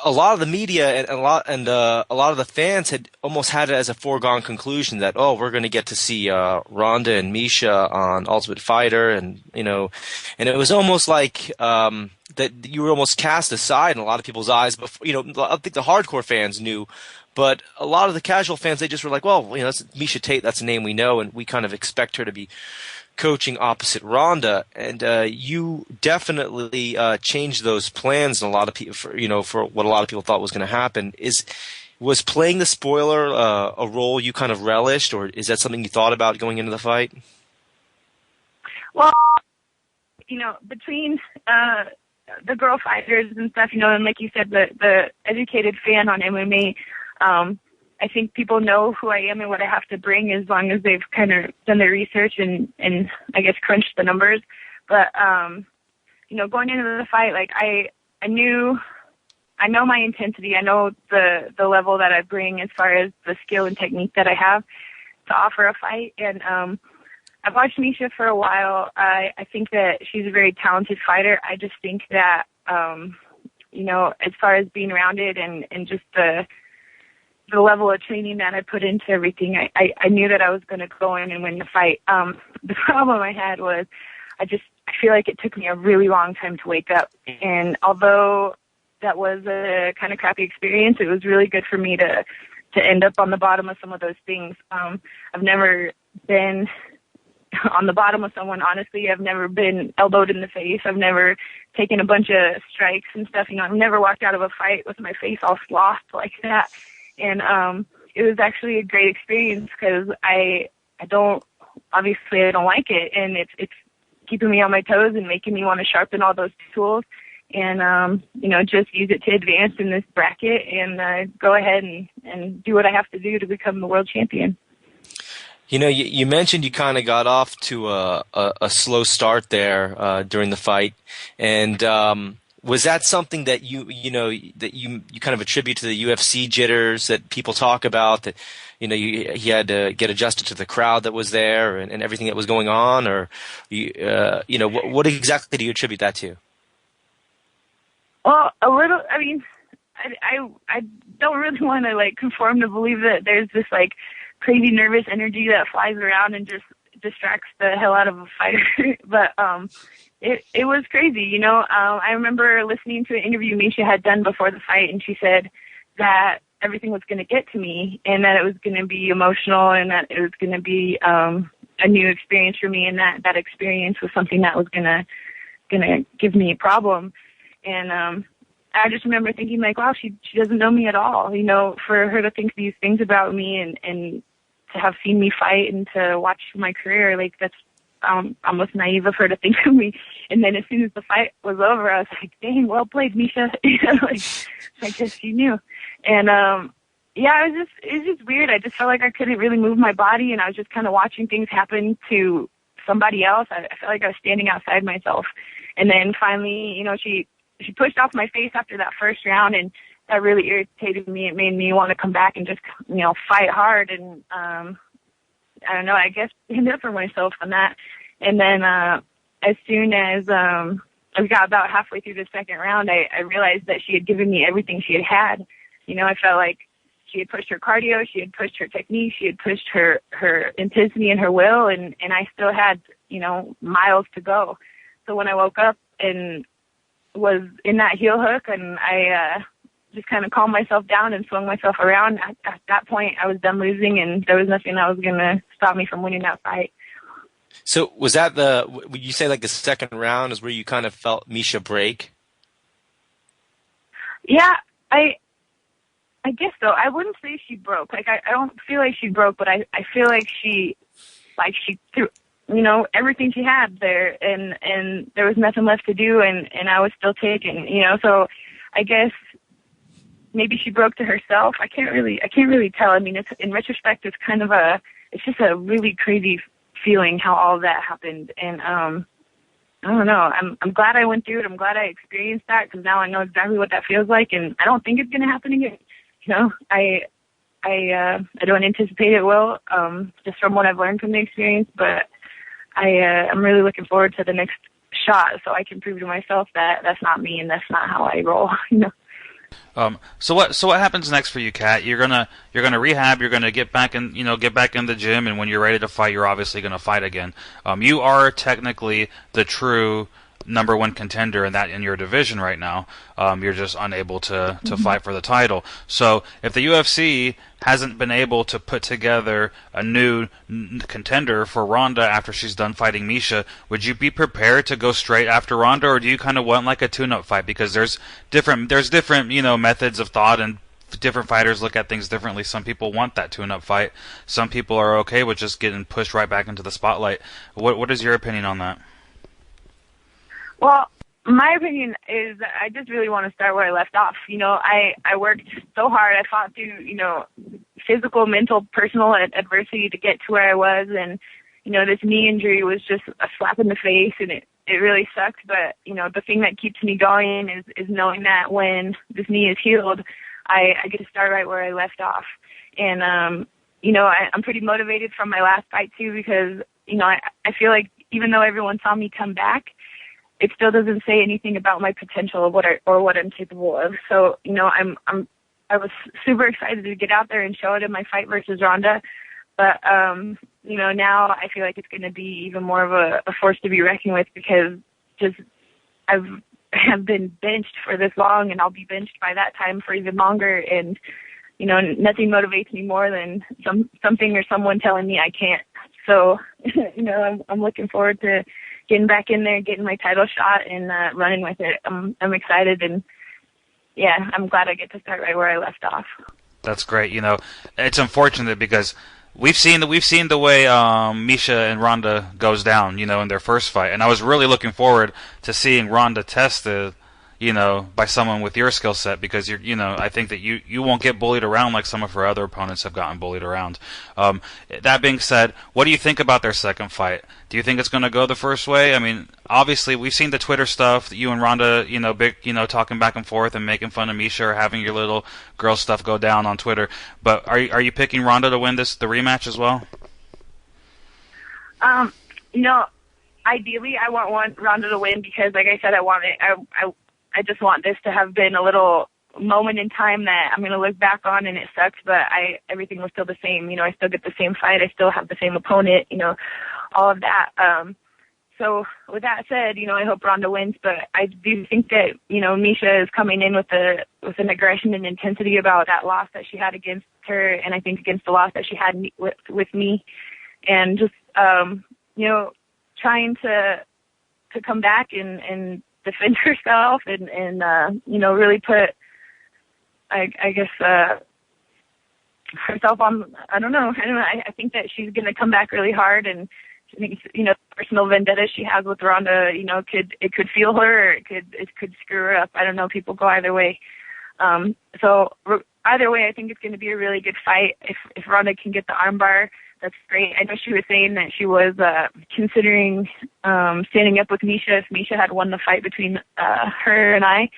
a lot of the media and a lot of the fans had almost had it as a foregone conclusion that we're going to get to see Ronda and Miesha on Ultimate Fighter, and and it was almost like that you were almost cast aside in a lot of people's eyes. Before, I think the hardcore fans knew. But a lot of the casual fans, they just were like, that's Miesha Tate, that's a name we know, and we kind of expect her to be coaching opposite Ronda. And you definitely changed those plans, and a lot of people, for what a lot of people thought was going to happen. Was playing the spoiler a role you kind of relished, or is that something you thought about going into the fight? Well, between the girl fighters and stuff, and like you said, the educated fan on MMA. I think people know who I am and what I have to bring as long as they've kind of done their research and I guess crunched the numbers. But, going into the fight, like I know my intensity. I know the level that I bring as far as the skill and technique that I have to offer a fight. And, I've watched Miesha for a while. I think that she's a very talented fighter. I just think that, as far as being rounded and just the level of training that I put into everything, I knew that I was going to go in and win the fight. The problem I had was I feel like it took me a really long time to wake up. And although that was a kind of crappy experience, it was really good for me to end up on the bottom of some of those things. I've never been on the bottom of someone, honestly. I've never been elbowed in the face. I've never taken a bunch of strikes and stuff. I've never walked out of a fight with my face all slothed like that. And it was actually a great experience because I don't like it, and it's keeping me on my toes and making me want to sharpen all those tools and just use it to advance in this bracket and go ahead and do what I have to do to become the world champion. You mentioned you kind of got off to a slow start there during the fight, and was that something that you kind of attribute to the UFC jitters that people talk about, that he had to get adjusted to the crowd that was there and everything that was going on, or what exactly do you attribute that to? Well, a little. I mean, I don't really want to conform to believe that there's this crazy nervous energy that flies around and just distracts the hell out of a fighter. But it was crazy, you know. I remember listening to an interview Misha had done before the fight, and she said that everything was going to get to me, and that it was going to be emotional, and that it was going to be a new experience for me, and that experience was something that was gonna give me a problem. And I just remember thinking, like, wow, she doesn't know me at all, you know, for her to think these things about me and to have seen me fight and to watch my career, like, that's almost naive of her to think of me. And then as soon as the fight was over, I was like, dang, well played, Misha. You know, like, I guess she knew. And yeah, it was just weird. I just felt like I couldn't really move my body, and I was just kind of watching things happen to somebody else. I felt like I was standing outside myself. And then finally, you know, she pushed off my face after that first round, and that really irritated me. It made me want to come back and just, you know, fight hard. And I don't know, I guess stand up for myself on that. And then as soon as I got about halfway through the second round, I realized that she had given me everything she had. You know, I felt like she had pushed her cardio, she had pushed her technique, she had pushed her intensity and her will, and I still had, you know, miles to go. So when I woke up and was in that heel hook, and I just kind of calmed myself down and swung myself around, at that point I was done losing, and there was nothing that was going to stop me from winning that fight. So was that would you say like the second round is where you kind of felt Misha break? Yeah, I guess so. I wouldn't say she broke. Like, I don't feel like she broke, but I feel like she threw, you know, everything she had there, and there was nothing left to do, and I was still taken, you know. So I guess maybe she broke to herself. I can't really tell. I mean, it's, in retrospect, it's just a really crazy feeling how all of that happened. And I don't know. I'm glad I went through it. I'm glad I experienced that, because now I know exactly what that feels like, and I don't think it's going to happen again. You know, I don't anticipate it will, just from what I've learned from the experience, but I'm really looking forward to the next shot, so I can prove to myself that that's not me and that's not how I roll. You know. So what happens next for you, Kat? You're gonna rehab. You're gonna get back in the gym, and when you're ready to fight, you're obviously gonna fight again. You are technically the true number one contender in your division right now. You're just unable to fight for the title. So if the UFC hasn't been able to put together a new contender for Ronda after she's done fighting Misha, would you be prepared to go straight after Ronda, or do you kind of want like a tune-up fight? Because there's different you know, methods of thought, and different fighters look at things differently. Some people want that tune-up fight. Some people are okay with just getting pushed right back into the spotlight. What is your opinion on that? Well, my opinion is that I just really want to start where I left off. You know, I worked so hard. I fought through, you know, physical, mental, personal adversity to get to where I was. And, you know, this knee injury was just a slap in the face, and it really sucked. But, you know, the thing that keeps me going is knowing that when this knee is healed, I get to start right where I left off. And, you know, I'm pretty motivated from my last fight, too, because, you know, I feel like even though everyone saw me come back, it still doesn't say anything about my potential of what I'm capable of. So, you know, I was super excited to get out there and show it in my fight versus Ronda. But, you know, now I feel like it's going to be even more of a force to be reckoned with, because just I have been benched for this long, and I'll be benched by that time for even longer. And, you know, nothing motivates me more than something or someone telling me I can't. So, you know, I'm looking forward to getting back in there, getting my title shot, and running with it. I'm excited, and yeah, I'm glad I get to start right where I left off. That's great. You know, it's unfortunate because we've seen the way Misha and Ronda goes down, you know, in their first fight, and I was really looking forward to seeing Ronda tested, you know, by someone with your skill set, because you know, I think that you won't get bullied around like some of her other opponents have gotten bullied around. That being said, what do you think about their second fight? Do you think it's going to go the first way? I mean, obviously we've seen the Twitter stuff, you and Ronda, you know, big, you know, talking back and forth and making fun of Misha, or having your little girl stuff go down on Twitter. But are you picking Ronda to win the rematch as well? You know, ideally I want Ronda to win, because, like I said, I just want this to have been a little moment in time that I'm going to look back on, and it sucks, but everything was still the same. You know, I still get the same fight. I still have the same opponent. You know, all of that. So with that said, I hope Ronda wins, but I do think that, Misha is coming in with an aggression and intensity about that loss that she had against her, and I think against the loss that she had with me, and just, trying to come back and defend herself and really put, I guess, herself on, I don't know. I think that she's going to come back really hard, and I think, the personal vendetta she has with Ronda, it could fuel her, or it could screw her up. I don't know. People go either way. So either way, I think it's going to be a really good fight. If Ronda can get the armbar, that's great. I know she was saying that she was considering standing up with Misha if Misha had won the fight between her and I.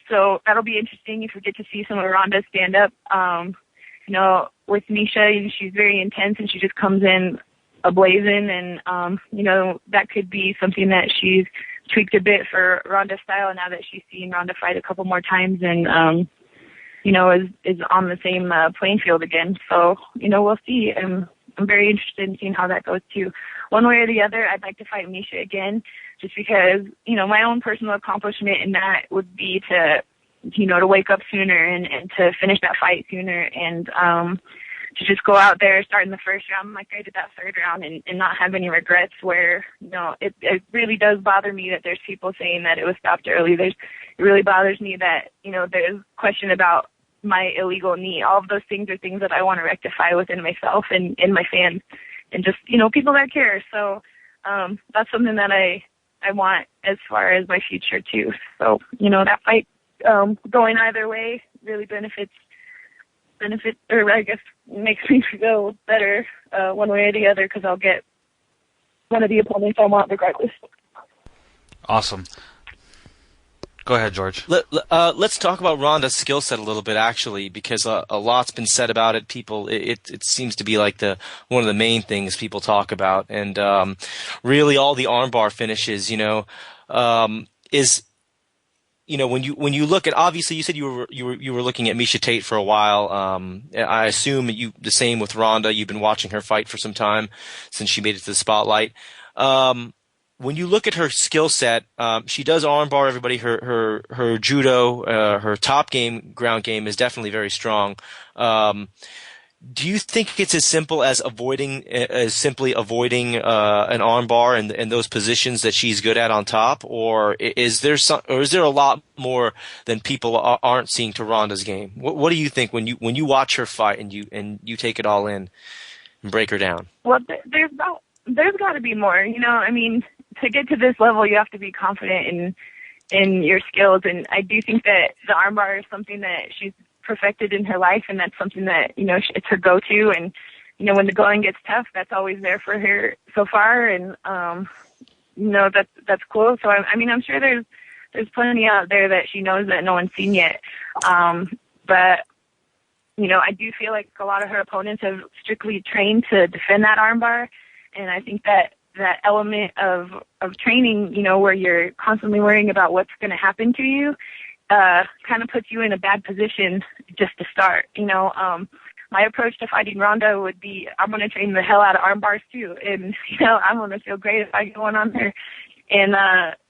So that'll be interesting if we get to see some of Ronda stand up. With Misha, she's very intense and she just comes in ablazing, and that could be something that she's tweaked a bit for Ronda's style now that she's seen Ronda fight a couple more times and is on the same playing field again. So we'll see. I'm very interested in seeing how that goes too. One way or the other, I'd like to fight Misha again, just because my own personal accomplishment in that would be to wake up sooner and to finish that fight sooner, and to just go out there, start in the first round like I did that third round, and not have any regrets where, it really does bother me that there's people saying that it was stopped early. It really bothers me that, there's question about my illegal knee. All of those things are things that I want to rectify within myself and my fans and just, people that care. So that's something that I want as far as my future too. So, that fight going either way really benefit, or I guess makes me feel better one way or the other, because I'll get one of the opponents I want regardless. Awesome. Go ahead, George. Let's talk about Ronda's skill set a little bit, actually, because a lot's been said about it. People, it seems to be like one of the main things people talk about, and really all the armbar finishes, is. When you look at, obviously you said you were looking at Misha Tate for a while. I assume the same with Ronda. You've been watching her fight for some time since she made it to the spotlight. When you look at her skill set, she does armbar everybody. Her judo, her top game, ground game is definitely very strong. Do you think it's as simple as simply avoiding an armbar and those positions that she's good at on top, or is there a lot more than people aren't seeing to Ronda's game? What do you think when you watch her fight and you take it all in and break her down? Well, there's got to be more. To get to this level, you have to be confident in your skills, and I do think that the armbar is something that she's perfected in her life, and that's something that it's her go-to, and when the going gets tough, that's always there for her so far, and that's cool. So I'm sure there's plenty out there that she knows that no one's seen yet, but I do feel like a lot of her opponents have strictly trained to defend that armbar, and I think that element of training, where you're constantly worrying about what's going to happen to you, kind of puts you in a bad position just to start. My approach to fighting Ronda would be, I'm going to train the hell out of arm bars too, and I'm going to feel great if I get one on her. And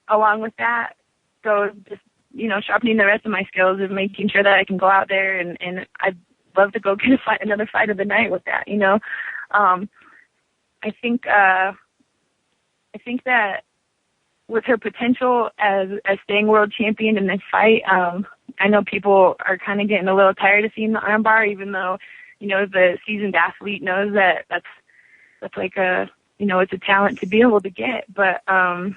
along with that goes just sharpening the rest of my skills and making sure that I can go out there and I'd love to go get another fight of the night with that. I think that with her potential as staying world champion in this fight, I know people are kind of getting a little tired of seeing the armbar, even though, the seasoned athlete knows that that's like it's a talent to be able to get. But, I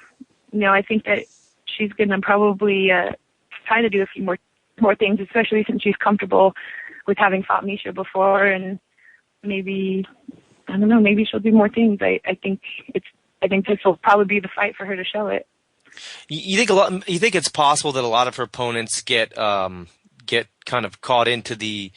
think that she's going to probably try to do a few more things, especially since she's comfortable with having fought Misha before, and maybe she'll do more things. I think this will probably be the fight for her to show it. You think it's possible that a lot of her opponents get kind of caught into the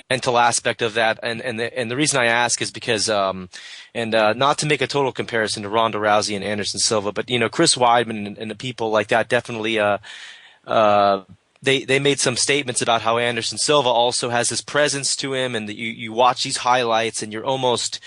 mental aspect of that, and the reason I ask is because not to make a total comparison to Ronda Rousey and Anderson Silva, but Chris Weidman and the people like that definitely they made some statements about how Anderson Silva also has his presence to him, and that you watch these highlights and you're almost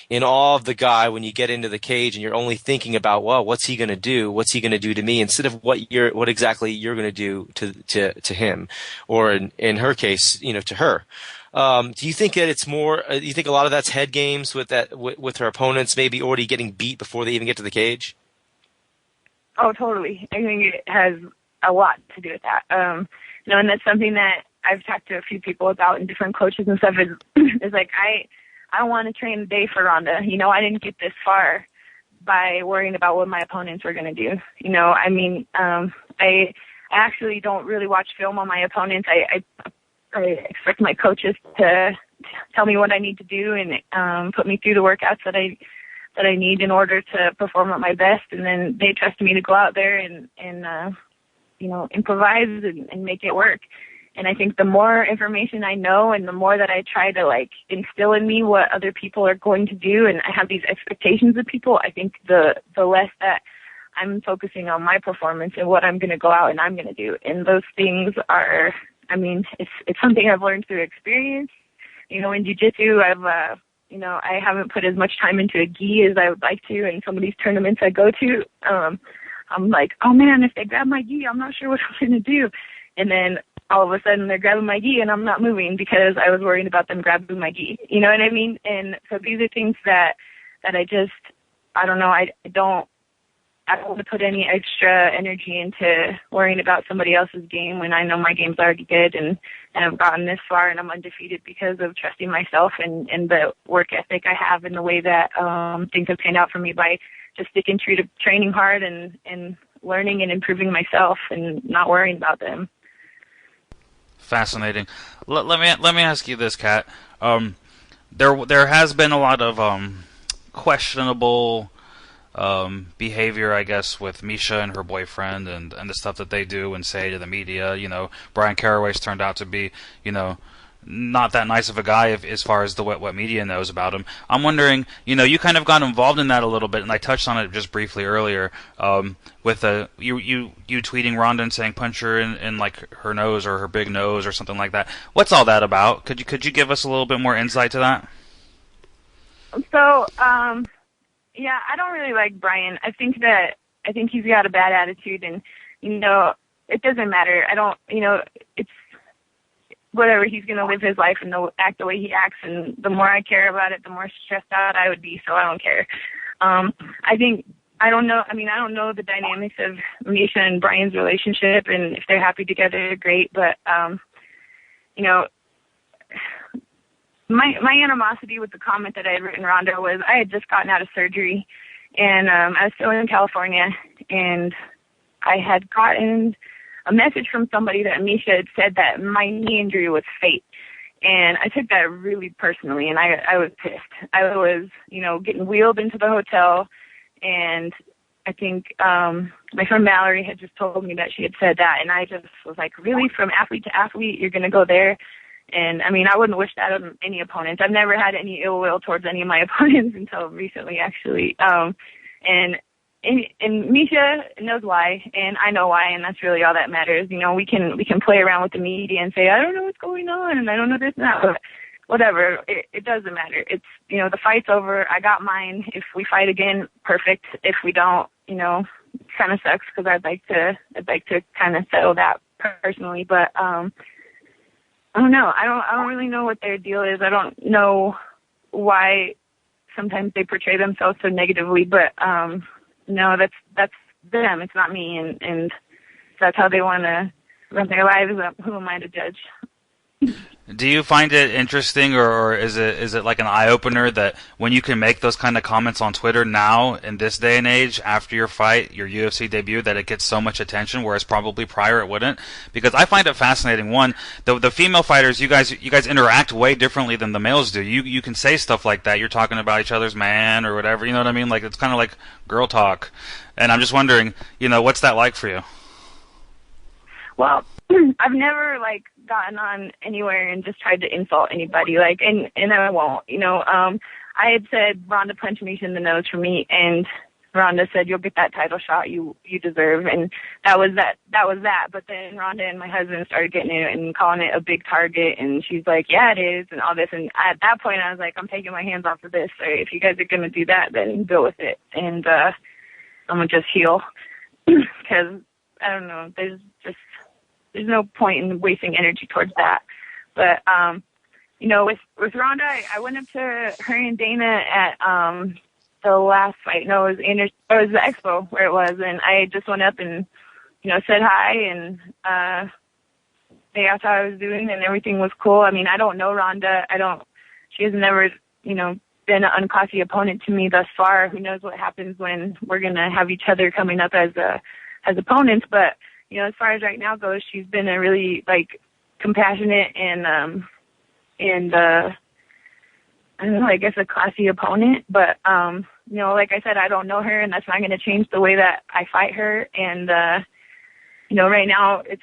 in awe of the guy when you get into the cage, and you're only thinking about, well, what's he going to do? What's he going to do to me? Instead of what exactly you're going to do to him, or in her case, to her. Do you think that it's more? Do you think a lot of that's head games with her opponents maybe already getting beat before they even get to the cage? Oh, totally. I think it has a lot to do with that. And that's something that I've talked to a few people about, and different coaches and stuff. Is like I don't want to train the day for Ronda. I didn't get this far by worrying about what my opponents were going to do. I actually don't really watch film on my opponents. I expect my coaches to tell me what I need to do and put me through the workouts that I need in order to perform at my best, and then they trust me to go out there and improvise and make it work. And I think the more information I know, and the more that I try to instill in me what other people are going to do, and I have these expectations of people, I think the less that I'm focusing on my performance and what I'm going to go out and I'm going to do. And those things are, it's something I've learned through experience. In jiu-jitsu, I haven't put as much time into a gi as I would like to, and some of these tournaments I go to, I'm like, oh man, if they grab my gi, I'm not sure what I'm going to do. And then all of a sudden they're grabbing my gi and I'm not moving because I was worried about them grabbing my gi. You know what I mean? And so these are things that I don't know, I don't want to put any extra energy into worrying about somebody else's game when I know my game's already good and I've gotten this far and I'm undefeated because of trusting myself and the work ethic I have and the way that things have panned out for me by just sticking true to training hard and learning and improving myself and not worrying about them. Fascinating. Let me ask you this, Kat. There has been a lot of questionable behavior, I guess, with Misha and her boyfriend and the stuff that they do and say to the media. Brian Caraway's turned out to be, not that nice of a guy as far as what media knows about him. I'm wondering, you kind of got involved in that a little bit, and I touched on it just briefly earlier, with you tweeting Ronda and saying punch her in her nose or her big nose or something like that. What's all that about? Could you give us a little bit more insight to that? So, yeah, I don't really like Brian. I think he's got a bad attitude, and it doesn't matter. It's whatever. He's going to live his life and act the way he acts, and the more I care about it, the more stressed out I would be, so I don't care. I don't know the dynamics of Misha and Brian's relationship, and if they're happy together, great, but, my animosity with the comment that I had written Ronda was I had just gotten out of surgery, and I was still in California, and I had gotten a message from somebody that Misha had said that my knee injury was fate. And I took that really personally, and I was pissed. I was, getting wheeled into the hotel, and I think my friend Mallory had just told me that she had said that, and I just was like, really, from athlete to athlete, you're going to go there? And, I wouldn't wish that on any opponents. I've never had any ill will towards any of my opponents until recently, actually. And Misha knows why, and I know why, and that's really all that matters. We can play around with the media and say, I don't know what's going on, and I don't know this and that, but whatever, it doesn't matter. It's, the fight's over. I got mine. If we fight again, perfect. If we don't, kind of sucks because I'd like to kind of settle that personally, but, I don't know. I don't really know what their deal is. I don't know why sometimes they portray themselves so negatively, but, no, that's them. It's not me, and that's how they want to run their lives. Who am I to judge? Do you find it interesting, or is it like an eye opener that when you can make those kind of comments on Twitter now in this day and age after your fight, your UFC debut, that it gets so much attention, whereas probably prior it wouldn't? Because I find it fascinating. One, the female fighters, you guys interact way differently than the males do. You can say stuff like that. You're talking about each other's man or whatever. You know what I mean? Like it's kind of like girl talk. And I'm just wondering, what's that like for you? Well, I've never gotten on anywhere and just tried to insult anybody, and I won't. I had said Ronda punched Misha in the nose for me, and Ronda said, "You'll get that title shot you deserve," and that was that. But then Ronda and my husband started getting it and calling it a big target, and she's like, "Yeah, it is," and all this. And at that point, I was like, "I'm taking my hands off of this. So if you guys are gonna do that, then go with it." And I'm gonna just heal because I don't know. There's no point in wasting energy towards that. But with Ronda, I went up to her and Dana at the last fight. No, it was the expo where it was, and I just went up and said hi, and they asked how I was doing, and everything was cool. I mean, I don't know Ronda. She has never been an unclassy opponent to me thus far. Who knows what happens when we're gonna have each other coming up as opponents? But as far as right now goes, she's been a really compassionate and I don't know, I guess a classy opponent, but, like I said, I don't know her, and that's not going to change the way that I fight her. And, right now it's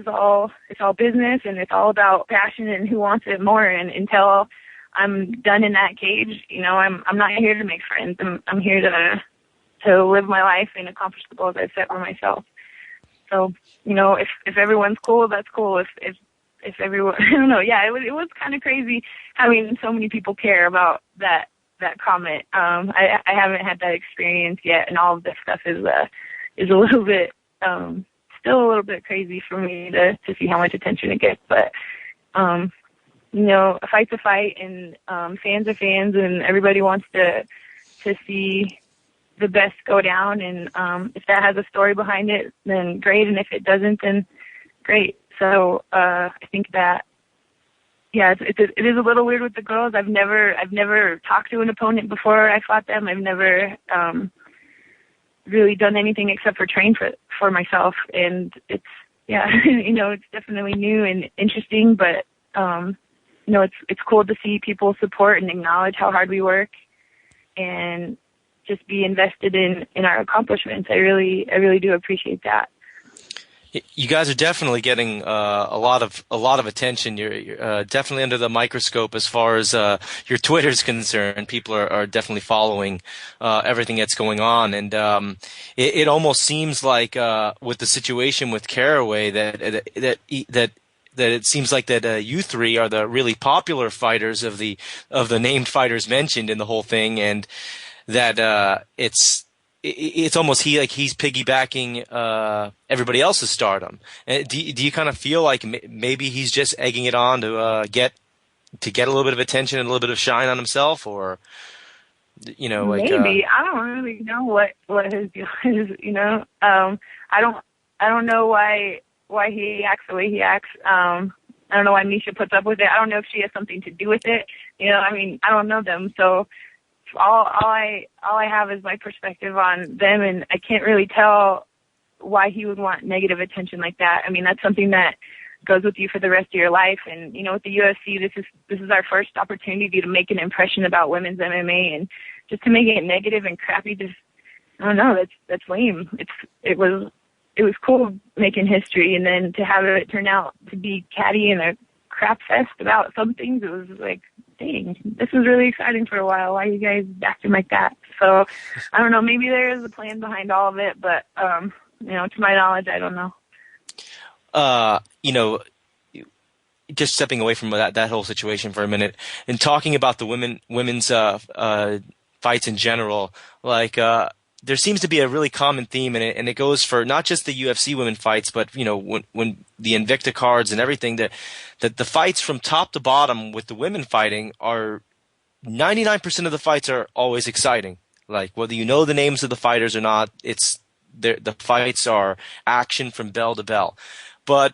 all business, and it's all about passion and who wants it more. And until I'm done in that cage, I'm not here to make friends. I'm here to live my life and accomplish the goals I've set for myself. So, if everyone's cool, that's cool. If everyone, I don't know. Yeah, it was kind of crazy having so many people care about that comment. I haven't had that experience yet, and all of this stuff is a little bit, still a little bit crazy for me to see how much attention it gets. But, a fight's a fight, and fans are fans, and everybody wants to see the best go down. And if that has a story behind it, then great. And if it doesn't, then great. So I think that, yeah, it is a little weird with the girls. I've never talked to an opponent before I fought them. I've never really done anything except for train for myself. And it's it's definitely new and interesting. But it's cool to see people support and acknowledge how hard we work, and just be invested in our accomplishments. I really do appreciate that. You guys are definitely getting a lot of attention. You're definitely under the microscope as far as your Twitter's concerned. People are definitely following everything that's going on, and it almost seems like with the situation with Caraway that it seems like that you three are the really popular fighters of the named fighters mentioned in the whole thing, and that it's almost he's piggybacking everybody else's stardom. Do you kind of feel like maybe he's just egging it on to get a little bit of attention and a little bit of shine on himself, or maybe I don't really know what his deal is. I don't know why he acts the way he acts. I don't know why Misha puts up with it. I don't know if she has something to do with it. I don't know them, so. All I have is my perspective on them, and I can't really tell why he would want negative attention like that. I mean, that's something that goes with you for the rest of your life. And with the UFC, this is our first opportunity to make an impression about women's MMA, and just to make it negative and crappy, just I don't know. That's lame. It was cool making history, and then to have it turn out to be catty and a crap fest about some things, it was like, dang, this was really exciting for a while. Why are you guys acting like that? So, I don't know. Maybe there is a plan behind all of it, but, to my knowledge, I don't know. Just stepping away from that whole situation for a minute and talking about the women's fights in general, there seems to be a really common theme in it, and it goes for not just the UFC women fights, but when the Invicta cards and everything, that the fights from top to bottom with the women fighting are 99% of the fights are always exciting. Like whether you know the names of the fighters or not, the fights are action from bell to bell. But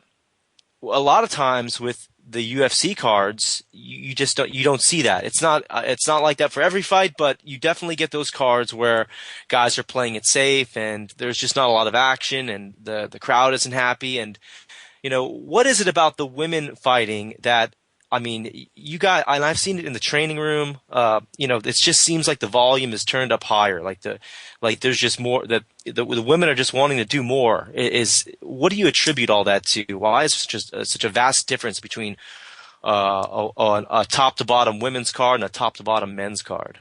a lot of times with the UFC cards, you just don't see that. It's not like that for every fight, but you definitely get those cards where guys are playing it safe and there's just not a lot of action and the crowd isn't happy. And what is it about the women fighting that, I mean, you got, and I've seen it in the training room. It just seems like the volume is turned up higher. Like there's just more that the women are just wanting to do more. What do you attribute all that to? Why is such a vast difference between a top to bottom women's card and a top to bottom men's card?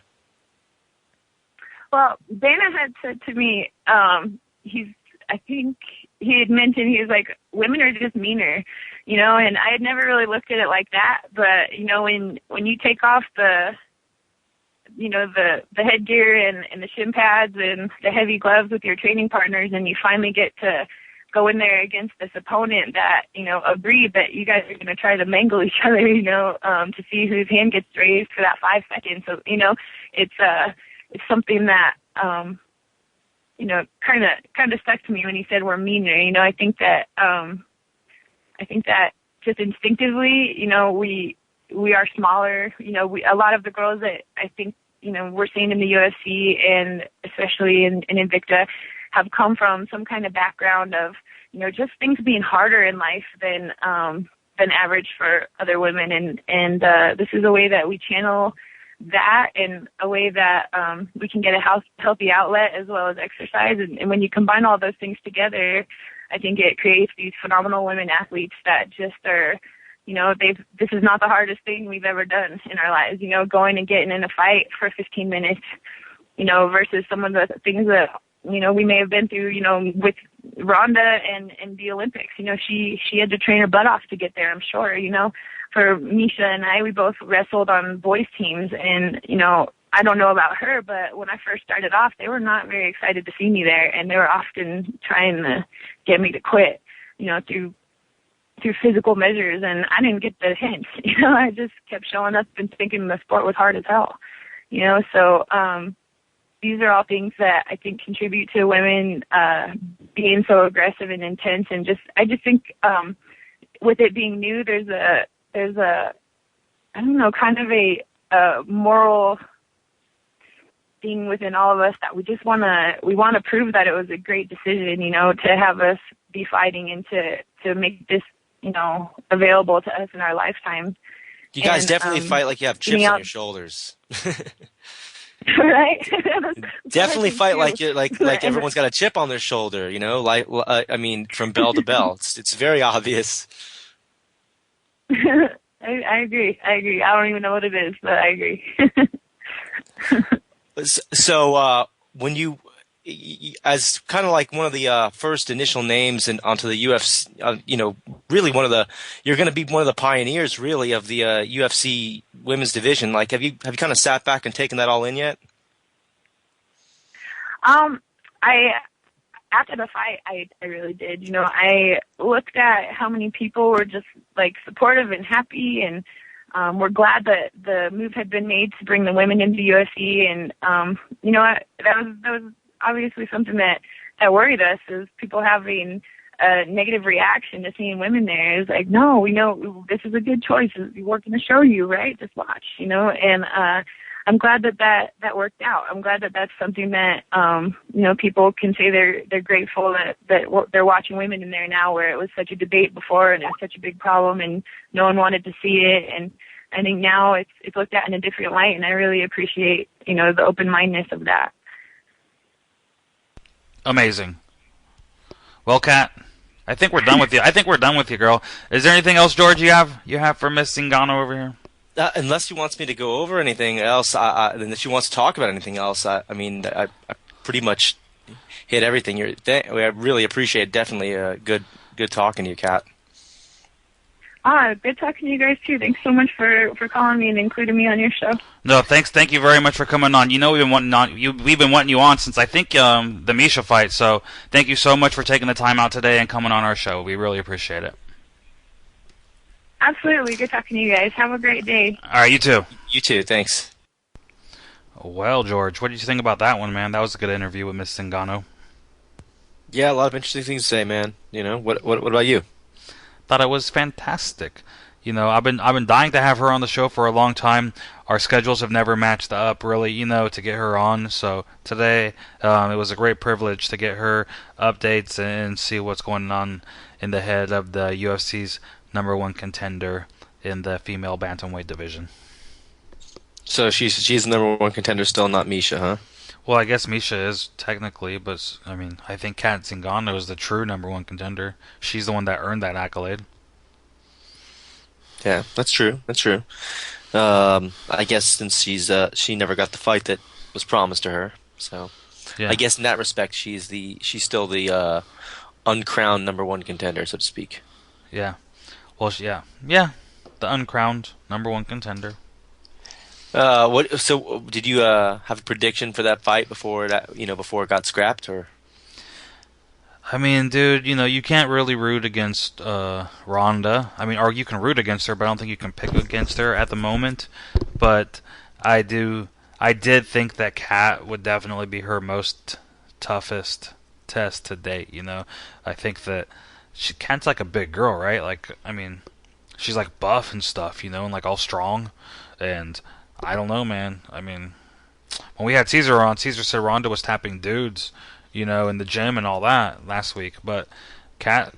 Well, Dana had said to me, I think he had mentioned, he was like, women are just meaner, you know, and I had never really looked at it like that. But, you know, when you take off the headgear and the shin pads and the heavy gloves with your training partners, and you finally get to go in there against this opponent that, you know, agreed that you guys are going to try to mangle each other, you know, to see whose hand gets raised for that 5 seconds. So, you know, it's something that, you know, kind of stuck to me when he said we're meaner. You know, I think that just instinctively, you know, we are smaller. You know, a lot of the girls that I think, you know, we're seeing in the UFC and especially in Invicta have come from some kind of background of, you know, just things being harder in life than average for other women. And this is a way that we channel that in a way that we can get a healthy outlet as well as exercise. And when you combine all those things together, I think it creates these phenomenal women athletes that just are, you know, this is not the hardest thing we've ever done in our lives, you know, going and getting in a fight for 15 minutes, you know, versus some of the things that, you know, we may have been through, you know, with Rhonda and the Olympics. You know, she had to train her butt off to get there, I'm sure, you know. For Misha and I, we both wrestled on boys teams, and, you know, I don't know about her, but when I first started off, they were not very excited to see me there, and they were often trying to get me to quit, you know, through physical measures, and I didn't get the hint. You know, I just kept showing up and thinking the sport was hard as hell, you know. So these are all things that I think contribute to women being so aggressive and intense, and I just think with it being new, there's a I don't know, kind of a moral thing within all of us that we want to prove that it was a great decision, you know, to have us be fighting and to make this, you know, available to us in our lifetime. You guys definitely fight like you have chips on your shoulders. Right? Definitely fight like you're like everyone's got a chip on their shoulder, you know, like I mean, from bell to bell. It's very obvious. I agree. I don't even know what it is, but I agree. So when you, as kind of like one of the first initial names onto the UFC, you know, really you're going to be one of the pioneers, really, of the UFC women's division. Like, have you kind of sat back and taken that all in yet? After the fight, I really did. You know, I looked at how many people were just like supportive and happy, and we're glad that the move had been made to bring the women into the UFC. And you know, that was obviously something that worried us, is people having a negative reaction to seeing women there. It's like, no, we know this is a good choice. We're going to show you, right? Just watch, you know. And I'm glad that worked out. I'm glad that that's something that, you know, people can say they're grateful that they're watching women in there now, where it was such a debate before and it was such a big problem and no one wanted to see it. And I think now it's looked at in a different light, and I really appreciate, you know, the open-mindedness of that. Amazing. Well, Kat, I think we're done with you. Girl. Is there anything else, George, you have for Miss Zingano over here? Unless she wants me to go over anything else, and if she wants to talk about anything else, I mean, I pretty much hit everything. I really appreciate it. Definitely good talking to you, Kat. Good talking to you guys too. Thanks so much for calling me and including me on your show. No, thanks. Thank you very much for coming on. You know, we've been wanting you on since I think the Misha fight. So thank you so much for taking the time out today and coming on our show. We really appreciate it. Absolutely. Good talking to you guys. Have a great day. All right, you too. You too. Thanks. Well, George, what did you think about that one, man? That was a good interview with Miss Zingano. Yeah, a lot of interesting things to say, man. You know, what about you? Thought it was fantastic. You know, I've been dying to have her on the show for a long time. Our schedules have never matched up, really, you know, to get her on. So today, it was a great privilege to get her updates and see what's going on in the head of the UFC's #1 contender in the female bantamweight division. So she's the #1 contender still, not Misha, huh? Well, I guess Misha is technically, but I mean, I think Kat Zingano is the true #1 contender. She's the one that earned that accolade. Yeah, that's true. I guess since she never got the fight that was promised to her, So Yeah. I guess in that respect, she's still the uncrowned number one contender, so to speak. Yeah. Well, yeah. The uncrowned number one contender. What? So did you have a prediction for that fight before before it got scrapped, or? I mean, dude, you can't really root against Ronda. I mean, or you can root against her, but I don't think you can pick against her at the moment. But I did think that Kat would definitely be her most toughest test to date. I think that Kat's like a big girl, right? Like, I mean, she's like buff and stuff, and like all strong. And I don't know, man. I mean, when we had Caesar on, Caesar said Ronda was tapping dudes, in the gym and all that last week. But Kat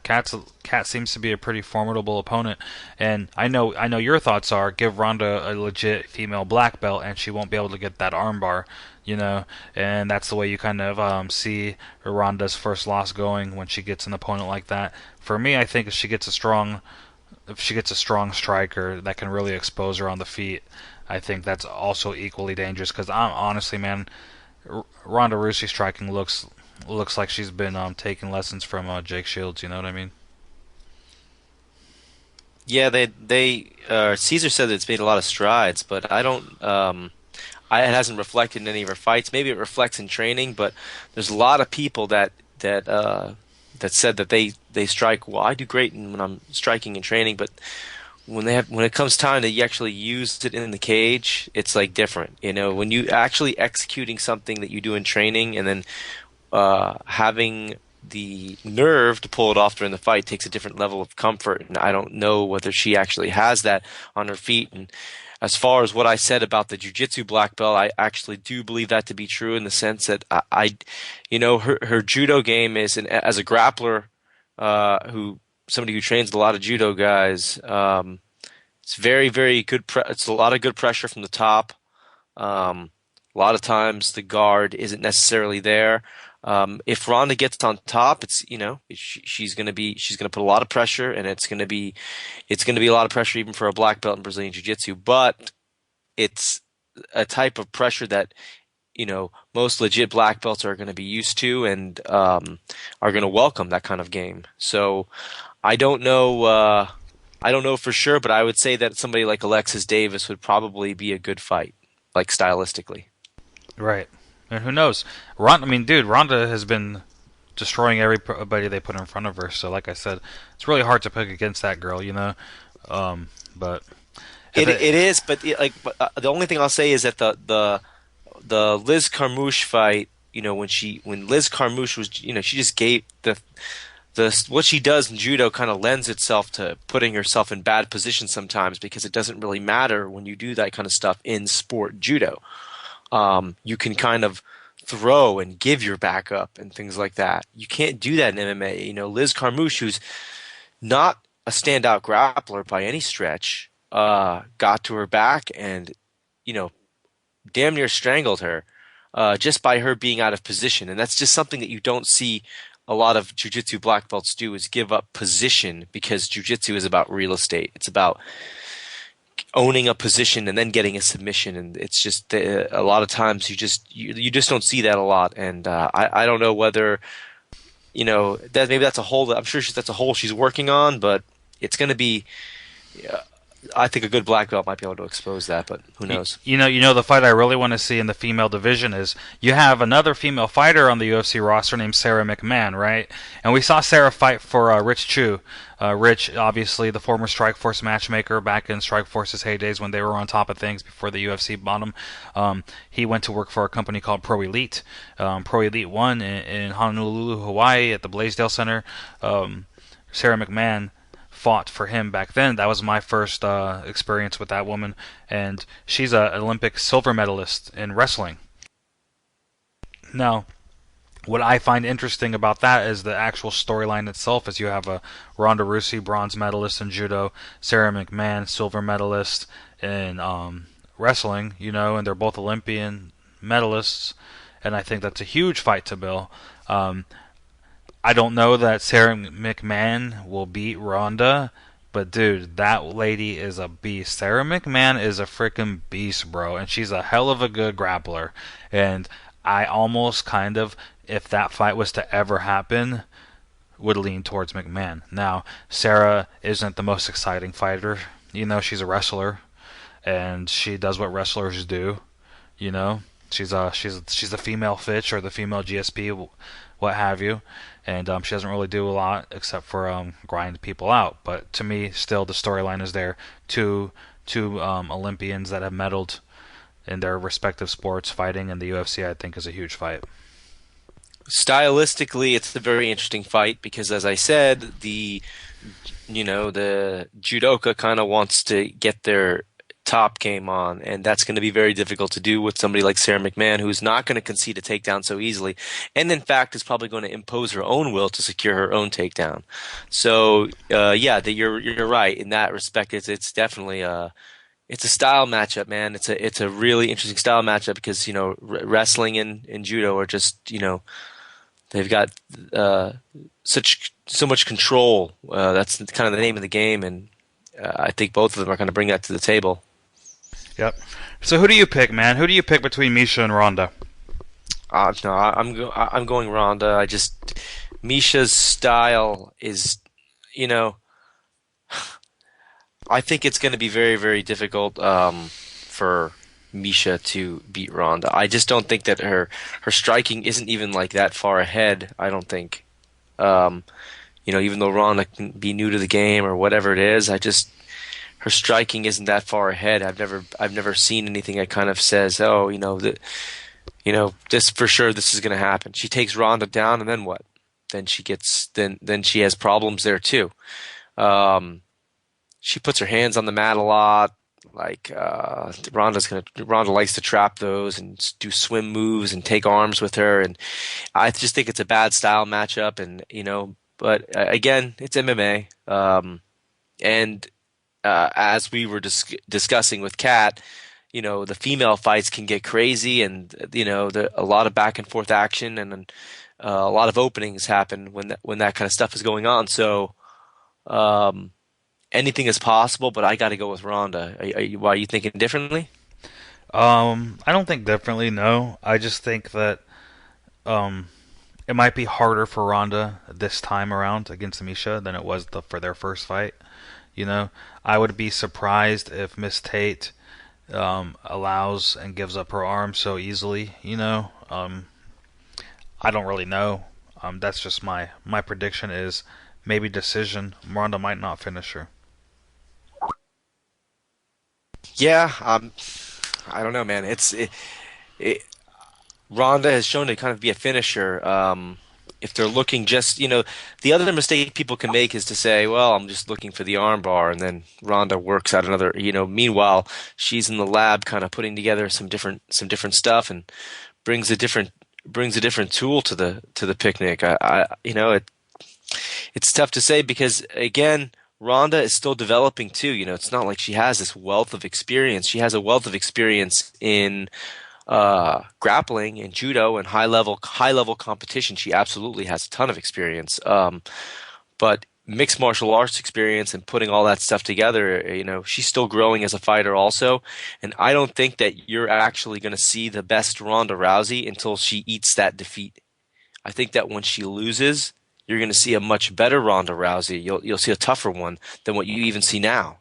seems to be a pretty formidable opponent, and I know your thoughts are give Ronda a legit female black belt, and she won't be able to get that armbar, and that's the way you kind of see Ronda's first loss going when she gets an opponent like that. For me, I think if she gets a strong striker that can really expose her on the feet, I think that's also equally dangerous. Because honestly, man, Ronda Rousey striking looks like she's been taking lessons from Jake Shields. You know what I mean? Yeah, they Caesar said that it's made a lot of strides, but I don't. It hasn't reflected in any of her fights. Maybe it reflects in training, but there's a lot of people that said that they strike. Well, I do great when I'm striking and training, but when it comes time to actually use it in the cage, it's like different. When you actually executing something that you do in training, and then having the nerve to pull it off during the fight takes a different level of comfort. And I don't know whether she actually has that on her feet. And as far as what I said about the jiu-jitsu black belt, I actually do believe that to be true, in the sense that her judo game is, as a grappler, somebody who trains a lot of judo guys, it's very, very good. It's a lot of good pressure from the top. A lot of times the guard isn't necessarily there. If Ronda gets on top, she's going to put a lot of pressure, and it's going to be a lot of pressure even for a black belt in Brazilian Jiu-Jitsu. But it's a type of pressure that most legit black belts are going to be used to, and are going to welcome that kind of game. So I don't know. I don't know for sure, but I would say that somebody like Alexis Davis would probably be a good fight, like stylistically. Right. And who knows? Ronda has been destroying everybody they put in front of her. So, like I said, it's really hard to pick against that girl, But it is. But the only thing I'll say is that the Liz Carmouche fight, when Liz Carmouche was, she just gave what she does in judo kind of lends itself to putting herself in bad positions sometimes, because it doesn't really matter when you do that kind of stuff in sport judo. You can kind of throw and give your back up and things like that. You can't do that in MMA. Liz Carmouche, who's not a standout grappler by any stretch, got to her back and, damn near strangled her, just by her being out of position. And that's just something that you don't see a lot of jiu-jitsu black belts do, is give up position, because jiu-jitsu is about real estate. It's about owning a position and then getting a submission, and it's just a lot of times you just don't see that a lot. And I don't know whether that maybe that's a hole that I'm sure that's a hole she's working on, but it's going to be. I think a good black belt might be able to expose that, but who knows? The fight I really want to see in the female division is you have another female fighter on the UFC roster named Sarah McMahon, right? And we saw Sarah fight for Rich Chu. Rich, obviously, the former Strikeforce matchmaker back in Strikeforce's heydays when they were on top of things before the UFC bought him. He went to work for a company called Pro Elite. Pro Elite won in Honolulu, Hawaii at the Blaisdell Center. Sarah McMahon fought for him back then. That was my first experience with that woman, and she's an Olympic silver medalist in wrestling. Now, what I find interesting about that is the actual storyline itself, is you have a Ronda Rousey, bronze medalist in judo, Sarah McMahon, silver medalist in wrestling, and they're both Olympian medalists, and I think that's a huge fight to bill. I don't know that Sarah McMahon will beat Ronda, but dude, that lady is a beast. Sarah McMahon is a freaking beast, bro, and she's a hell of a good grappler. And I almost kind of, if that fight was to ever happen, would lean towards McMahon. Now, Sarah isn't the most exciting fighter. She's a wrestler, and she does what wrestlers do. She's a female Fitch or the female GSP, what have you, and she doesn't really do a lot except for grind people out. But to me, still the storyline is there. Two Olympians that have medaled in their respective sports fighting in the UFC, I think, is a huge fight. Stylistically, it's a very interesting fight because, as I said, the judoka kind of wants to get their top game on, and that's going to be very difficult to do with somebody like Sarah McMahon, who's not going to concede a takedown so easily, and in fact is probably going to impose her own will to secure her own takedown. So, you're right in that respect. It's definitely it's a style matchup, man. It's a really interesting style matchup because wrestling and judo are just they've got so much control. That's kind of the name of the game, and I think both of them are going to bring that to the table. Yep. So who do you pick, man? Who do you pick between Misha and Ronda? No, I'm going Ronda. Misha's style is, I think it's going to be very, very difficult for Misha to beat Ronda. I just don't think that her striking isn't even like that far ahead. I don't think. Even though Ronda can be new to the game or whatever it is, her striking isn't that far ahead. I've never seen anything that kind of says, this for sure, this is going to happen. She takes Ronda down, and then what? Then she has problems there too. She puts her hands on the mat a lot. Like Ronda likes to trap those and do swim moves and take arms with her, and I just think it's a bad style matchup. And but again, it's MMA, and as we were discussing with Kat, the female fights can get crazy, and a lot of back and forth action, and a lot of openings happen when that kind of stuff is going on. So. Anything is possible, but I got to go with Ronda. Why are you thinking differently? I don't think differently. No, I just think that it might be harder for Ronda this time around against Misha than it was for their first fight. I would be surprised if Miss Tate allows and gives up her arm so easily. I don't really know. That's just my prediction is maybe decision. Ronda might not finish her. Yeah, I don't know, man. Ronda has shown to kind of be a finisher. If they're looking just, the other mistake people can make is to say, well, I'm just looking for the armbar, and then Ronda works out another, meanwhile, she's in the lab kind of putting together some different stuff and brings a different tool to the picnic. It's tough to say because, again, Ronda is still developing too. It's not like she has this wealth of experience. She has a wealth of experience in grappling and judo and high level competition. She absolutely has a ton of experience. But mixed martial arts experience and putting all that stuff together, she's still growing as a fighter also. And I don't think that you're actually going to see the best Ronda Rousey until she eats that defeat. I think that when she loses, you're going to see a much better Ronda Rousey. You'll see a tougher one than what you even see now.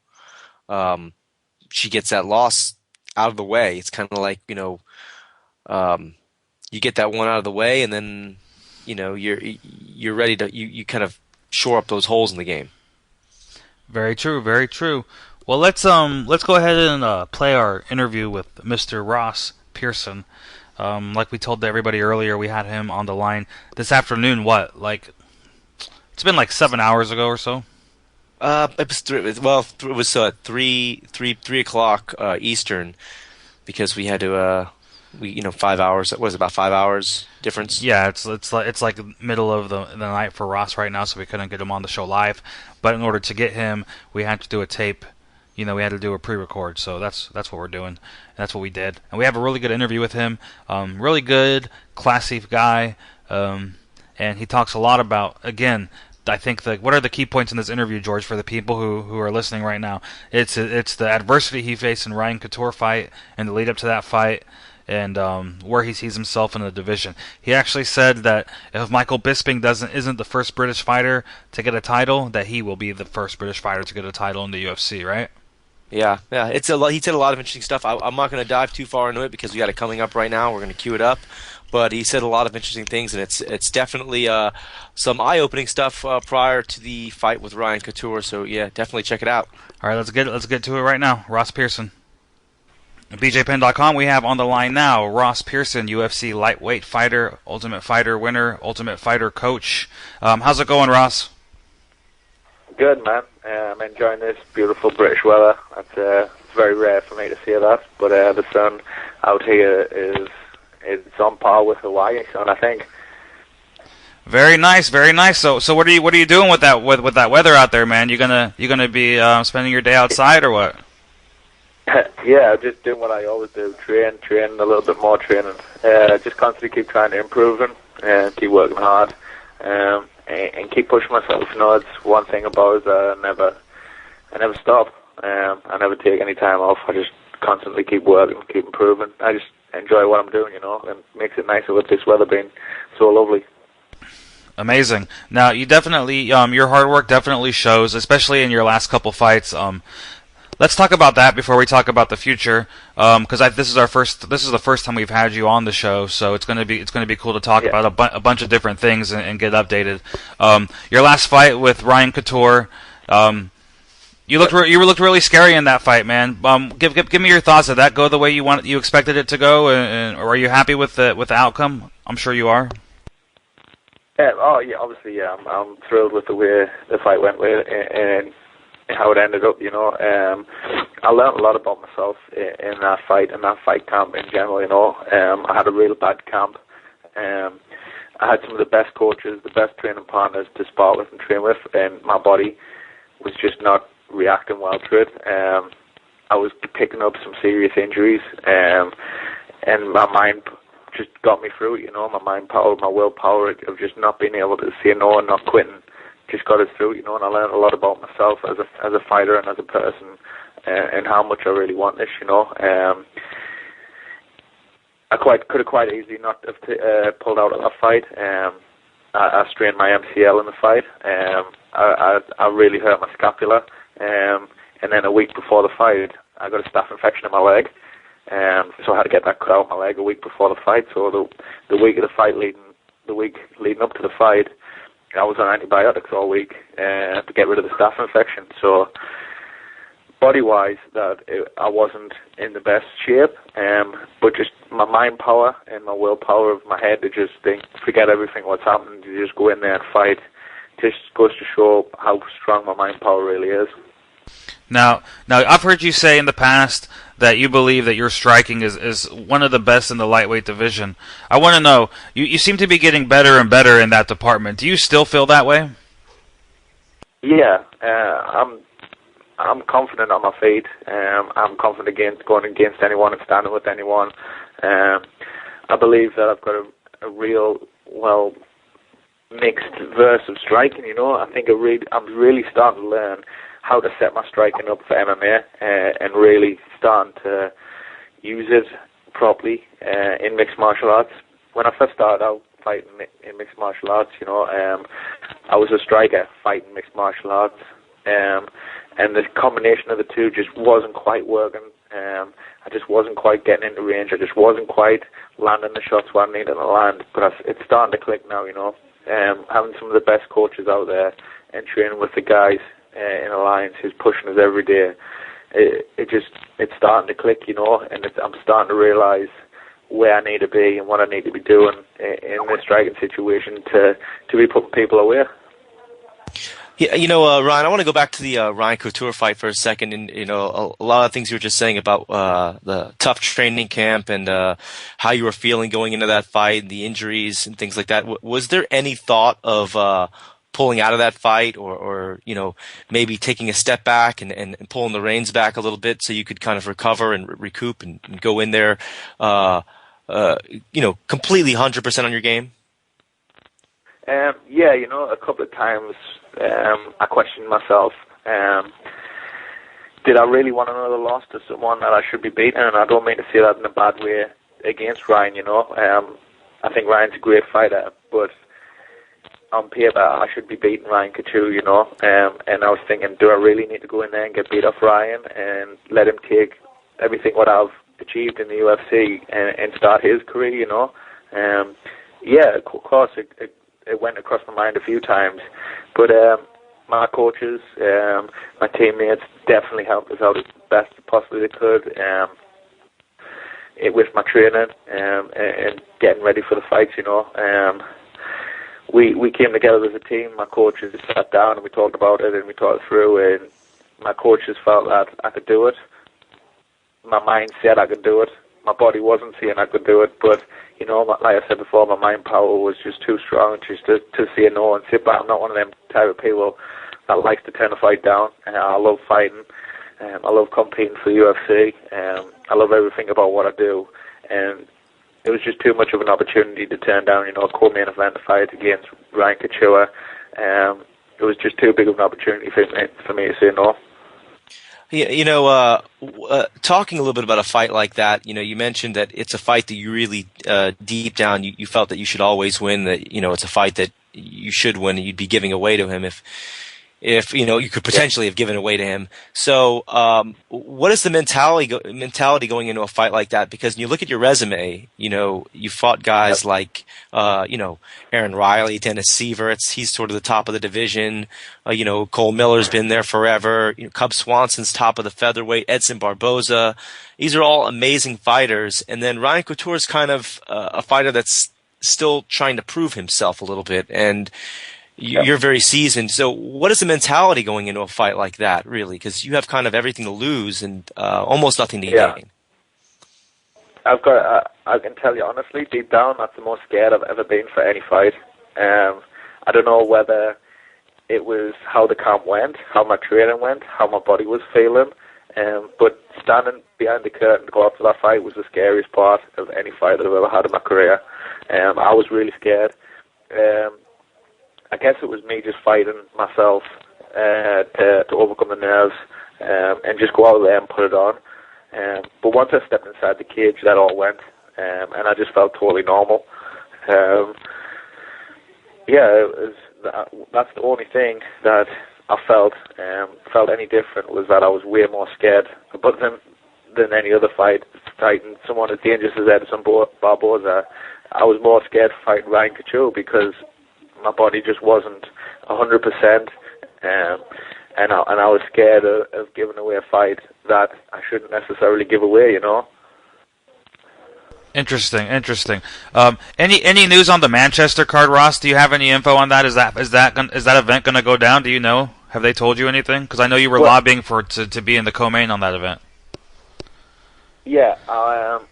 She gets that loss out of the way. It's kind of like you get that one out of the way, and then you're ready to you kind of shore up those holes in the game. Very true. Very true. Well, let's go ahead and play our interview with Mr. Ross Pearson. Like we told everybody earlier, we had him on the line this afternoon. It's been like 7 hours ago or so. It was 3 o'clock Eastern because we had to 5 hours. What was it, about 5 hours difference? Yeah, it's like middle of the night for Ross right now, so we couldn't get him on the show live. But in order to get him, we had to do a tape. We had to do a pre-record, so that's what we're doing. And that's what we did. And we have a really good interview with him. Really good, classy guy. And he talks a lot about, again, I think what are the key points in this interview, George, for the people who are listening right now? It's the adversity he faced in Ryan Couture fight and the lead up to that fight. and where he sees himself in the division. He actually said that if Michael Bisping isn't the first British fighter to get a title, that he will be the first British fighter to get a title in the UFC, right? Yeah. It's a lot. He said a lot of interesting stuff. I'm not going to dive too far into it because we got it coming up right now. We're going to queue it up. But he said a lot of interesting things, and it's definitely some eye-opening stuff prior to the fight with Ryan Couture. So yeah, definitely check it out. All right, let's get to it right now. Ross Pearson. BJPen.com, we have on the line now Ross Pearson, UFC lightweight fighter, Ultimate Fighter winner, Ultimate Fighter coach. How's it going, Ross? Good, man. I'm enjoying this beautiful British weather. It's very rare for me to see that, but the sun out here is on par with Hawaii sun, I think. Very nice, very nice. So what are you doing with that weather out there, man? You gonna be spending your day outside or what? Yeah, just doing what I always do: train a little bit more training. Just constantly keep trying to improve and keep working hard, and keep pushing myself. You know, it's one thing about it, I never stop. I never take any time off. I just constantly keep working, keep improving. I just enjoy what I'm doing, you know, and it makes it nicer with this weather being so lovely. Amazing. Now, you definitely, your hard work definitely shows, especially in your last couple fights. Let's talk about that before we talk about the future, because this is the first time we've had you on the show, so it's gonna be cool to talk about a bunch of different things and get updated. Your last fight with Ryan Couture, you looked really scary in that fight, man. Give me your thoughts. Did that go the way you expected it to go, or are you happy with the outcome? I'm sure you are. Obviously, yeah. I'm thrilled with the way the fight went and how it ended up, you know. I learned a lot about myself in that fight and that fight camp in general, you know. I had a real bad camp. I had some of the best coaches, the best training partners to spar with and train with, and my body was just not reacting well to it. I was picking up some serious injuries, and my mind just got me through it, you know. My mind power, my willpower of just not being able to say no and not quitting just got us through, you know, and I learned a lot about myself as a fighter and as a person, and how much I really want this, you know. I could have quite easily not have pulled out of that fight. I strained my MCL in the fight. I really hurt my scapula, and then a week before the fight, I got a staph infection in my leg, so I had to get that cut out of my leg a week before the fight. So the week of the fight, the week leading up to the fight, I was on antibiotics all week to get rid of the staph infection. So body-wise, I wasn't in the best shape, but just my mind power and my willpower of my head to just forget everything what's happening, to just go in there and fight, just goes to show how strong my mind power really is. Now, I've heard you say in the past that you believe that your striking is one of the best in the lightweight division. I want to know, you seem to be getting better and better in that department. Do you still feel that way? Yeah, I'm confident on my feet. I'm confident going against anyone and standing with anyone. I believe that I've got a real, mixed verse of striking, you know. I think I'm really starting to learn how to set my striking up for MMA, and really starting to use it properly in mixed martial arts. When I first started out fighting in mixed martial arts, you know, I was a striker fighting mixed martial arts, and the combination of the two just wasn't quite working. I just wasn't quite getting into range. I just wasn't quite landing the shots where I needed to land. But it's starting to click now, you know. Having some of the best coaches out there and training with the guys in Alliance who's pushing us every day, it's starting to click, you know, and I'm starting to realise where I need to be and what I need to be doing in this striking situation to be putting people away. Yeah, you know, Ryan, I want to go back to the Ryan Couture fight for a second, and you know, a lot of things you were just saying about the tough training camp and how you were feeling going into that fight, and the injuries and things like that. Was there any thought of pulling out of that fight, or you know, maybe taking a step back and pulling the reins back a little bit so you could kind of recover and recoup and go in there, you know, completely 100% on your game? Yeah, you know, a couple of times I questioned myself. Did I really want another loss to someone that I should be beating? And I don't mean to say that in a bad way. against Ryan, you know. I think Ryan's a great fighter, but on paper I should be beating Ryan Couture, you know. And I was thinking, do I really need to go in there and get beat off Ryan and let him take everything what I've achieved in the UFC and start his career, you know? Yeah, of course, it went across my mind a few times, but my coaches, my teammates definitely helped us out as best as possibly they could. With my training and getting ready for the fights, you know. We came together as a team. My coaches sat down and we talked about it and we talked through, and my coaches felt that I could do it. My mind said I could do it. My body wasn't saying I could do it, but, you know, like I said before, my mind power was just too strong just to say no and sit back. I'm not one of them type of people that likes to turn a fight down. I love fighting. I love competing for the UFC. I love everything about what I do. And it was just too much of an opportunity to turn down, you know, a co-main event fight against Ryan Couture. It was just too big of an opportunity for me to say no. Yeah, you know, talking a little bit about a fight like that, you know, you mentioned that it's a fight that you really, deep down, you felt that you should always win, that, you know, it's a fight that you should win and you'd be giving away to him if you know, you could potentially have given away to him. So what is the mentality going into a fight like that? Because when you look at your resume, you know, you fought guys like, you know, Aaron Riley, Dennis Sieverts, he's sort of the top of the division. You know, Cole Miller's been there forever. You know, Cub Swanson's top of the featherweight, Edson Barboza. These are all amazing fighters. And then Ryan Couture's kind of a fighter that's still trying to prove himself a little bit. And you're very seasoned. So what is the mentality going into a fight like that, really? Because you have kind of everything to lose and almost nothing to gain. I can tell you honestly, deep down, that's the most scared I've ever been for any fight. I don't know whether it was how the camp went, how my training went, how my body was feeling, but standing behind the curtain to go out for that fight was the scariest part of any fight that I've ever had in my career. I was really scared. I guess it was me just fighting myself to overcome the nerves and just go out there and put it on. But once I stepped inside the cage, that all went, and I just felt totally normal. That's the only thing that I felt any different, was that I was way more scared. But than any other fighting someone as dangerous as Edson Barboza, I was more scared fighting Ryan Couture because my body just wasn't 100%, and I was scared of giving away a fight that I shouldn't necessarily give away, you know. Interesting. Any news on the Manchester card, Ross? Do you have any info on that? Is that event going to go down? Do you know? Have they told you anything? Because I know you were lobbying to be in the co-main on that event. Yeah, I've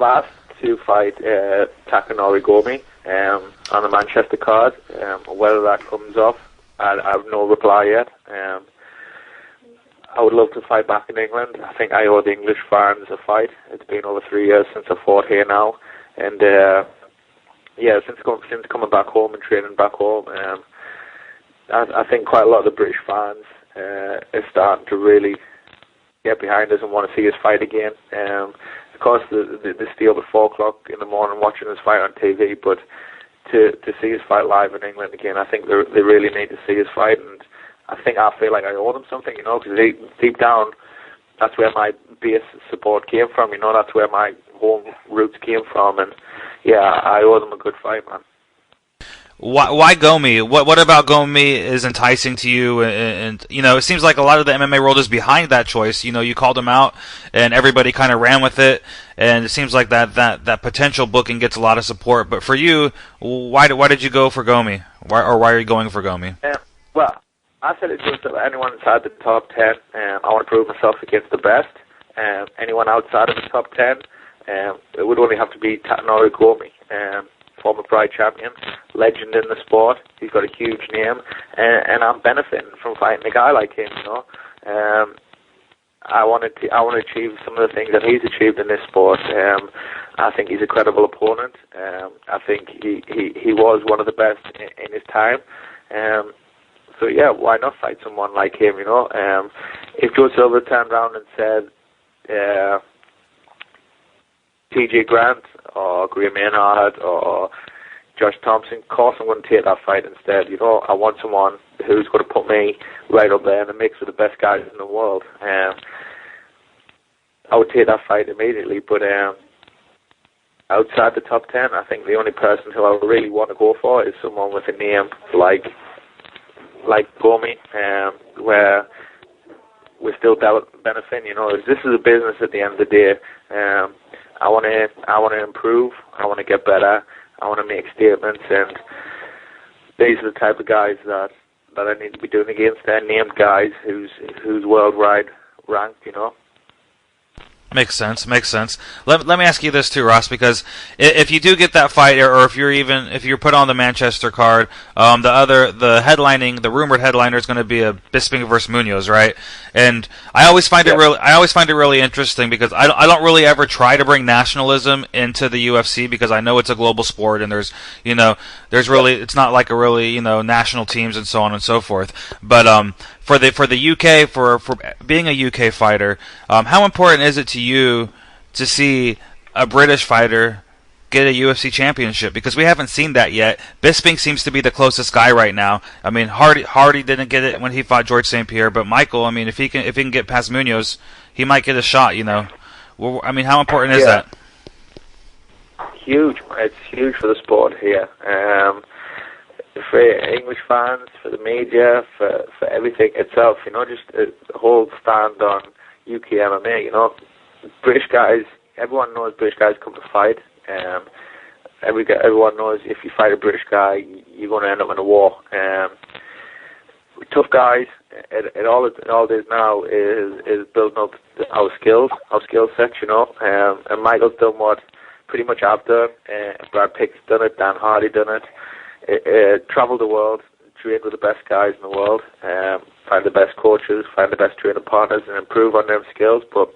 asked to fight Takanori Gomi on the Manchester card. Whether that comes off, I have no reply yet. I would love to fight back in England. I think I owe the English fans a fight. It's been over 3 years since I fought here now, and since coming back home and training back home, I think quite a lot of the British fans are starting to really get behind us and want to see us fight again. Of course, they stay up at 4 o'clock in the morning watching us fight on TV, but to see us fight live in England again, I think they really need to see us fight, and I feel like I owe them something, you know, because deep down, that's where my base support came from, you know, that's where my home roots came from, and yeah, I owe them a good fight, man. Why Gomi? What about Gomi is enticing to you? And you know, it seems like a lot of the MMA world is behind that choice. You know, you called him out, and everybody kind of ran with it. And it seems like that potential booking gets a lot of support. But for you, why did you go for Gomi? Why are you going for Gomi? Well, I said it's just anyone inside the top 10. I want to prove myself against the best. Anyone outside of the top 10, it would only have to be Takanori Gomi. Former Pride champion, legend in the sport. He's got a huge name, and I'm benefiting from fighting a guy like him. You know, I want to achieve some of the things that he's achieved in this sport. I think he's a credible opponent. I think he was one of the best in his time. So yeah, why not fight someone like him? You know, if Joe Silva turned around and said, TJ Grant or Graham Maynard or Josh Thompson, of course I'm going to take that fight instead. You know, I want someone who's going to put me right up there in the mix with the best guys in the world. I would take that fight immediately, but outside the top 10, I think the only person who I really want to go for is someone with a name like Gomi, where we're still benefiting. You know, this is a business at the end of the day. I want to improve. I want to get better. I want to make statements, and these are the type of guys that I need to be doing against. They're named guys who's worldwide ranked. You know. Makes sense. Let me ask you this too, Ross, because if you do get that fight, or if you're put on the Manchester card, the rumored headliner is going to be a Bisping versus Munoz, right? And I always find it really interesting because I don't really ever try to bring nationalism into the UFC because I know it's a global sport and there's really, it's not like a really, national teams and so on and so forth. But for the UK, for being a UK fighter, how important is it to you to see a British fighter get a UFC championship? Because we haven't seen that yet. Bisping seems to be the closest guy right now. I mean, Hardy didn't get it when he fought George St. Pierre, but Michael, I mean, if he can get past Munoz, he might get a shot. Well, I mean, how important is that? Huge. It's huge for the sport here. For English fans, for the media, for everything itself, just a whole stand on UK MMA, British guys, everyone knows British guys come to fight. Everyone knows if you fight a British guy, you're going to end up in a war. Tough guys, all it is now is building up our skill set, and Michael's done what pretty much I've done, Brad Pitt's done it, Dan Hardy done it, travel the world, train with the best guys in the world, find the best coaches, find the best training partners, and improve on them skills. But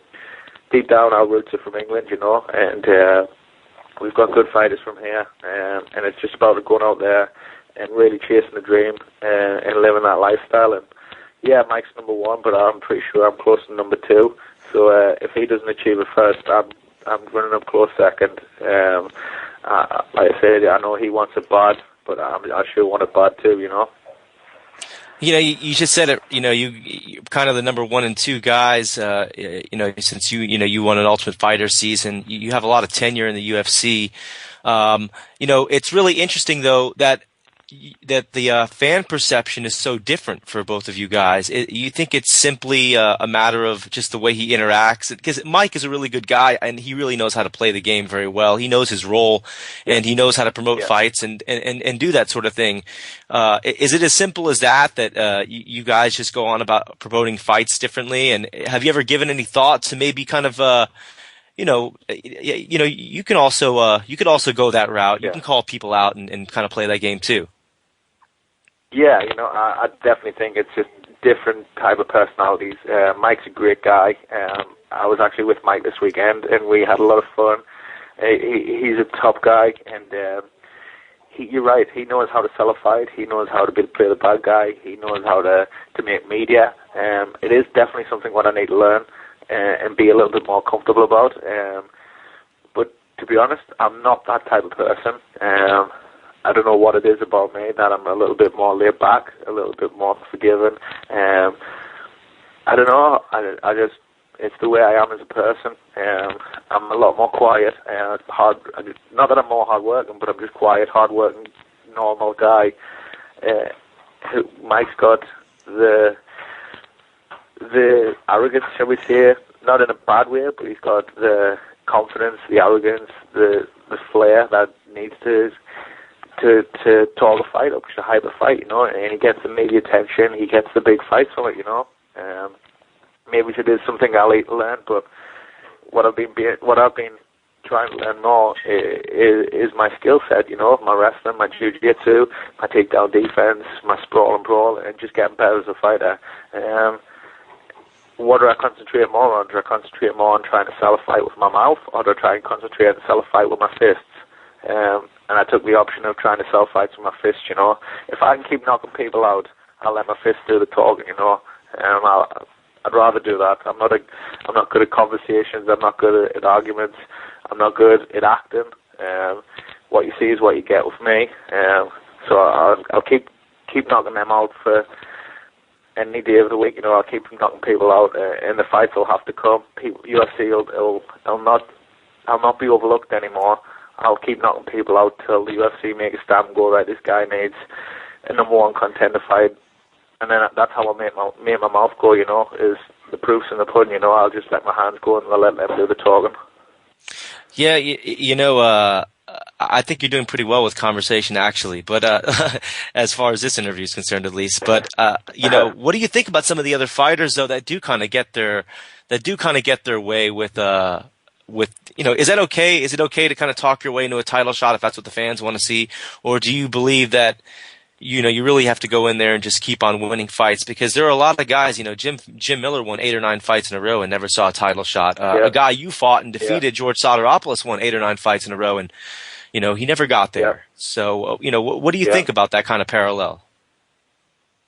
deep down, our roots are from England, and we've got good fighters from here, and it's just about going out there and really chasing the dream and living that lifestyle. And yeah, Mike's number one, but I'm pretty sure I'm close to number two. So if he doesn't achieve it first, I'm running up close second. Like I said, I know he wants it bad, but I sure want it bad too, You just said it. You're kind of the number 1 and 2 guys. Since you won an Ultimate Fighter season, you have a lot of tenure in the UFC. It's really interesting though that the fan perception is so different for both of you guys. You think it's simply a matter of just the way he interacts? Because Mike is a really good guy, and he really knows how to play the game very well. He knows his role, and he knows how to promote fights and do that sort of thing. Is it as simple as that you guys just go on about promoting fights differently? And have you ever given any thought to maybe kind of you could also go that route. You can call people out and kind of play that game too. Yeah, I definitely think it's just different type of personalities. Mike's a great guy. I was actually with Mike this weekend, and we had a lot of fun. He's a top guy, and you're right. He knows how to sell a fight. He knows how to play the bad guy. He knows how to make media. It is definitely something what I need to learn and be a little bit more comfortable about. But to be honest, I'm not that type of person. I don't know what it is about me that I'm a little bit more laid back, a little bit more forgiving. I don't know. I just, it's the way I am as a person. I'm a lot more quiet and hard. Not that I'm more hardworking, but I'm just quiet, hardworking, normal guy. Mike's got the arrogance, shall we say, not in a bad way, but he's got the confidence, the arrogance, the flair that needs to talk a fight up, to hype a fight, and he gets the media attention, he gets the big fights from it, Maybe it is something I'll need to learn, but what I've been trying to learn more is my skill set, my wrestling, my jiu-jitsu, my takedown defense, my sprawl and brawl, and just getting better as a fighter. What do I concentrate more on? Do I concentrate more on trying to sell a fight with my mouth, or do I try and concentrate and sell a fight with my fists? And I took the option of trying to sell fights with my fists, If I can keep knocking people out, I'll let my fists do the talking, I'd rather do that. I'm not good at conversations. I'm not good at arguments. I'm not good at acting. What you see is what you get with me. So I'll keep knocking them out for any day of the week. I'll keep knocking people out, and the fights will have to come. UFC will not be overlooked anymore. I'll keep knocking people out till the UFC make a stand and go, right, this guy needs a number one contender fight. And then that's how I make my mouth go, is the proof's in the pudding, I'll just let my hands go and I'll let them do the talking. Yeah, I think you're doing pretty well with conversation, actually. But as far as this interview is concerned, at least. But what do you think about some of the other fighters, though, that do kind of get their way with is that okay? Is it okay to kind of talk your way into a title shot if that's what the fans want to see, or do you believe that you really have to go in there and just keep on winning fights? Because there are a lot of guys, Jim Miller won 8 or 9 fights in a row and never saw a title shot. A guy you fought and defeated, George Soteropoulos, won 8 or 9 fights in a row and, he never got there. Yeah. So, what do you think about that kind of parallel?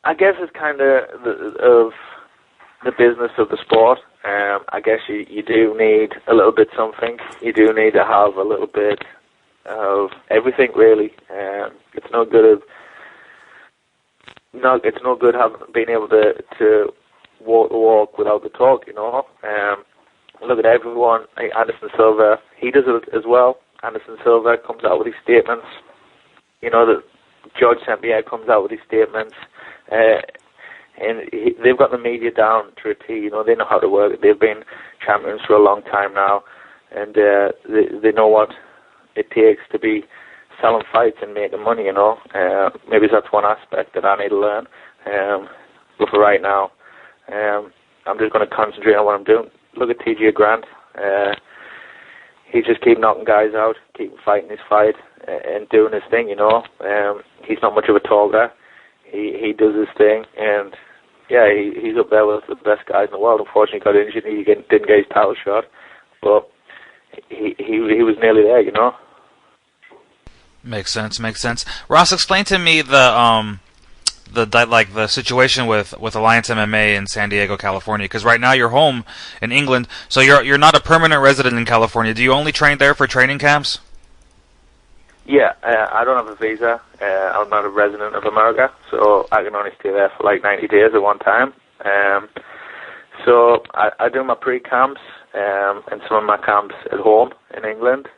I guess it's kind of the business of the sport. I guess you do need a little bit something. You do need to have a little bit of everything, really. It's no good being able to walk the walk without the talk, Look at everyone. Anderson Silva, he does it as well. Anderson Silva comes out with his statements. That George St. Pierre comes out with his statements. And they've got the media down to a T. They know how to work it. They've been champions for a long time now. And they know what it takes to be selling fights and making money, Maybe that's one aspect that I need to learn. But for right now, I'm just going to concentrate on what I'm doing. Look at TJ Grant. He just keep knocking guys out, keep fighting his fight, and doing his thing, He's not much of a talker. He does his thing, and he's up there with the best guys in the world. Unfortunately, got injured. He didn't get his title shot, but he was nearly there, Makes sense. Ross, explain to me the situation with Alliance MMA in San Diego, California. Because right now you're home in England, so you're not a permanent resident in California. Do you only train there for training camps? Yeah, I don't have a visa. I'm not a resident of America, so I can only stay there for like 90 days at one time. So I do my pre-camps and some of my camps at home in England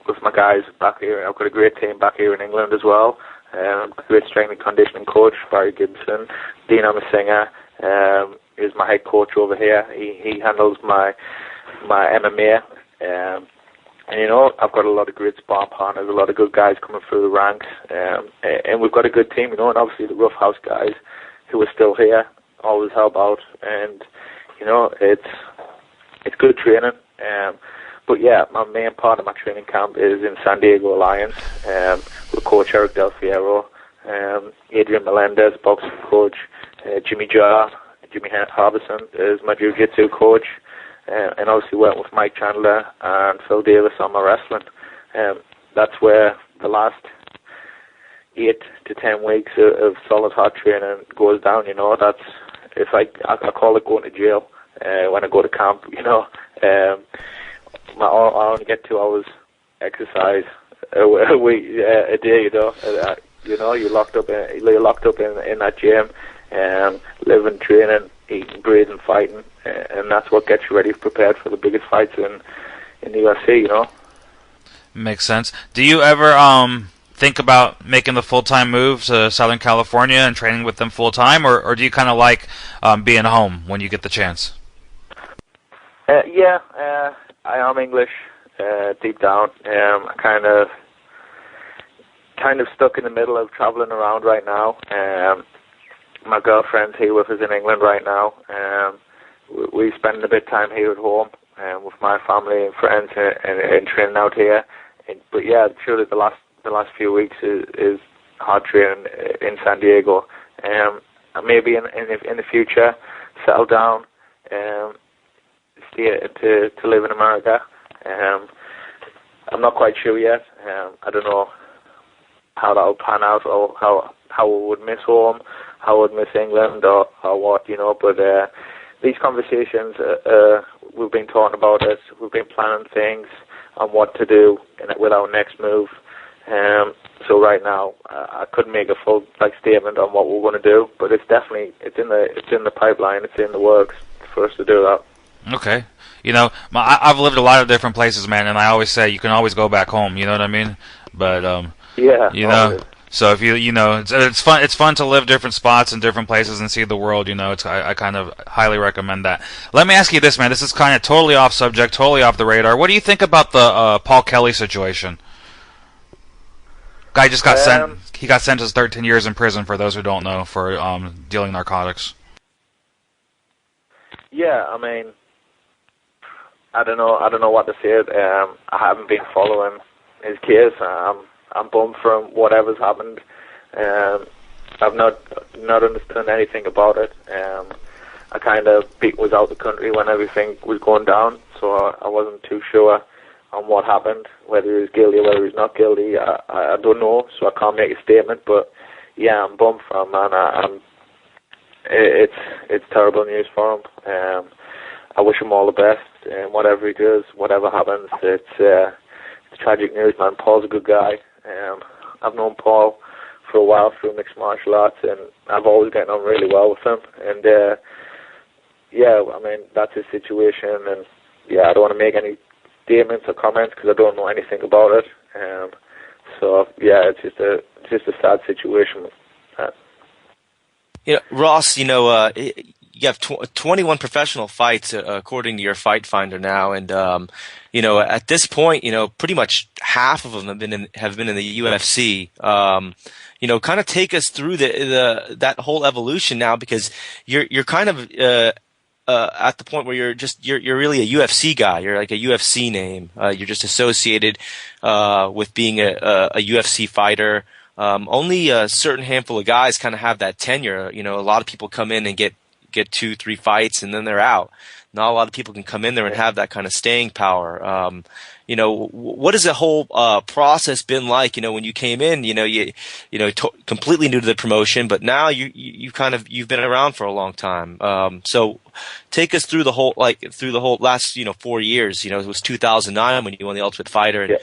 with my guys back here. I've got a great team back here in England as well. Great strength and conditioning coach, Barry Gibson. Dino Messinger is my head coach over here. He handles my MMA. And I've got a lot of great sparring partners, a lot of good guys coming through the ranks, and we've got a good team, and obviously the Rough House guys who are still here always help out, and it's good training. But yeah, my main part of my training camp is in San Diego Alliance with Coach Eric Del Fierro, Adrian Melendez, boxing coach, Jimmy Harbison is my jiu-jitsu coach. And obviously working with Mike Chandler and Phil Davis on my wrestling. That's where the last 8 to 10 weeks of solid hard training goes down. That's I call it going to jail when I go to camp. I only get 2 hours exercise a week, a day. You're locked up in that gym, living, training, eating, breathing, fighting, and that's what gets you ready, prepared for the biggest fights in the UFC. Makes sense. Do you ever think about making the full-time move to Southern California and training with them full-time, or do you kind of like being home when you get the chance? I am English deep down. I'm kind of stuck in the middle of traveling around right now. My girlfriend's here with us in England right now. We spend a bit of time here at home with my family and friends and training out here. But yeah, surely the last few weeks is hard training in San Diego. Maybe in the future, settle down, stay to live in America. I'm not quite sure yet. I don't know how that will pan out, or how I would miss home, how I would miss England, or what, but these conversations, we've been talking about it. We've been planning things on what to do with our next move. So right now, I couldn't make a full statement on what we're going to do, but it's in the pipeline. It's in the works for us to do that. Okay. I've lived a lot of different places, man, and I always say you can always go back home. You know what I mean? But yeah, so if it's fun. It's fun to live different spots and different places and see the world. I kind of highly recommend that. Let me ask you this, man. This is kind of totally off subject, totally off the radar. What do you think about the Paul Kelly situation? Guy just got sent. He got sentenced 13 years in prison, for those who don't know, for dealing narcotics. Yeah, I mean, I don't know what to say. I haven't been following his case. I'm bummed from whatever's happened. I've not understood anything about it. I kind of was out the country when everything was going down, so I wasn't too sure on what happened, whether he was guilty or whether he's not guilty. I don't know, so I can't make a statement. But yeah, I'm bummed for him, man. It's terrible news for him. I wish him all the best, and whatever he does, whatever happens, it's tragic news, man. Paul's a good guy. I've known Paul for a while through mixed martial arts, and I've always gotten on really well with him. And yeah, I mean, that's his situation, and yeah, I don't want to make any statements or comments because I don't know anything about it. So yeah, it's just a sad situation. Ross, you have 21 professional fights according to your Fight Finder now, and at this point, pretty much half of them have been in the UFC. Kind of take us through that whole evolution now, because you're kind of at the point where you're really a UFC guy. You're like a UFC name. You're just associated with being a UFC fighter. Only a certain handful of guys kind of have that tenure. A lot of people come in and get 2-3 fights and then they're out. Not a lot of people can come in there and have that kind of staying power. What has the whole process been like? When you came in, completely new to the promotion, but now you've been around for a long time. So take us through the whole last 4 years. It was 2009 when you won the Ultimate Fighter, and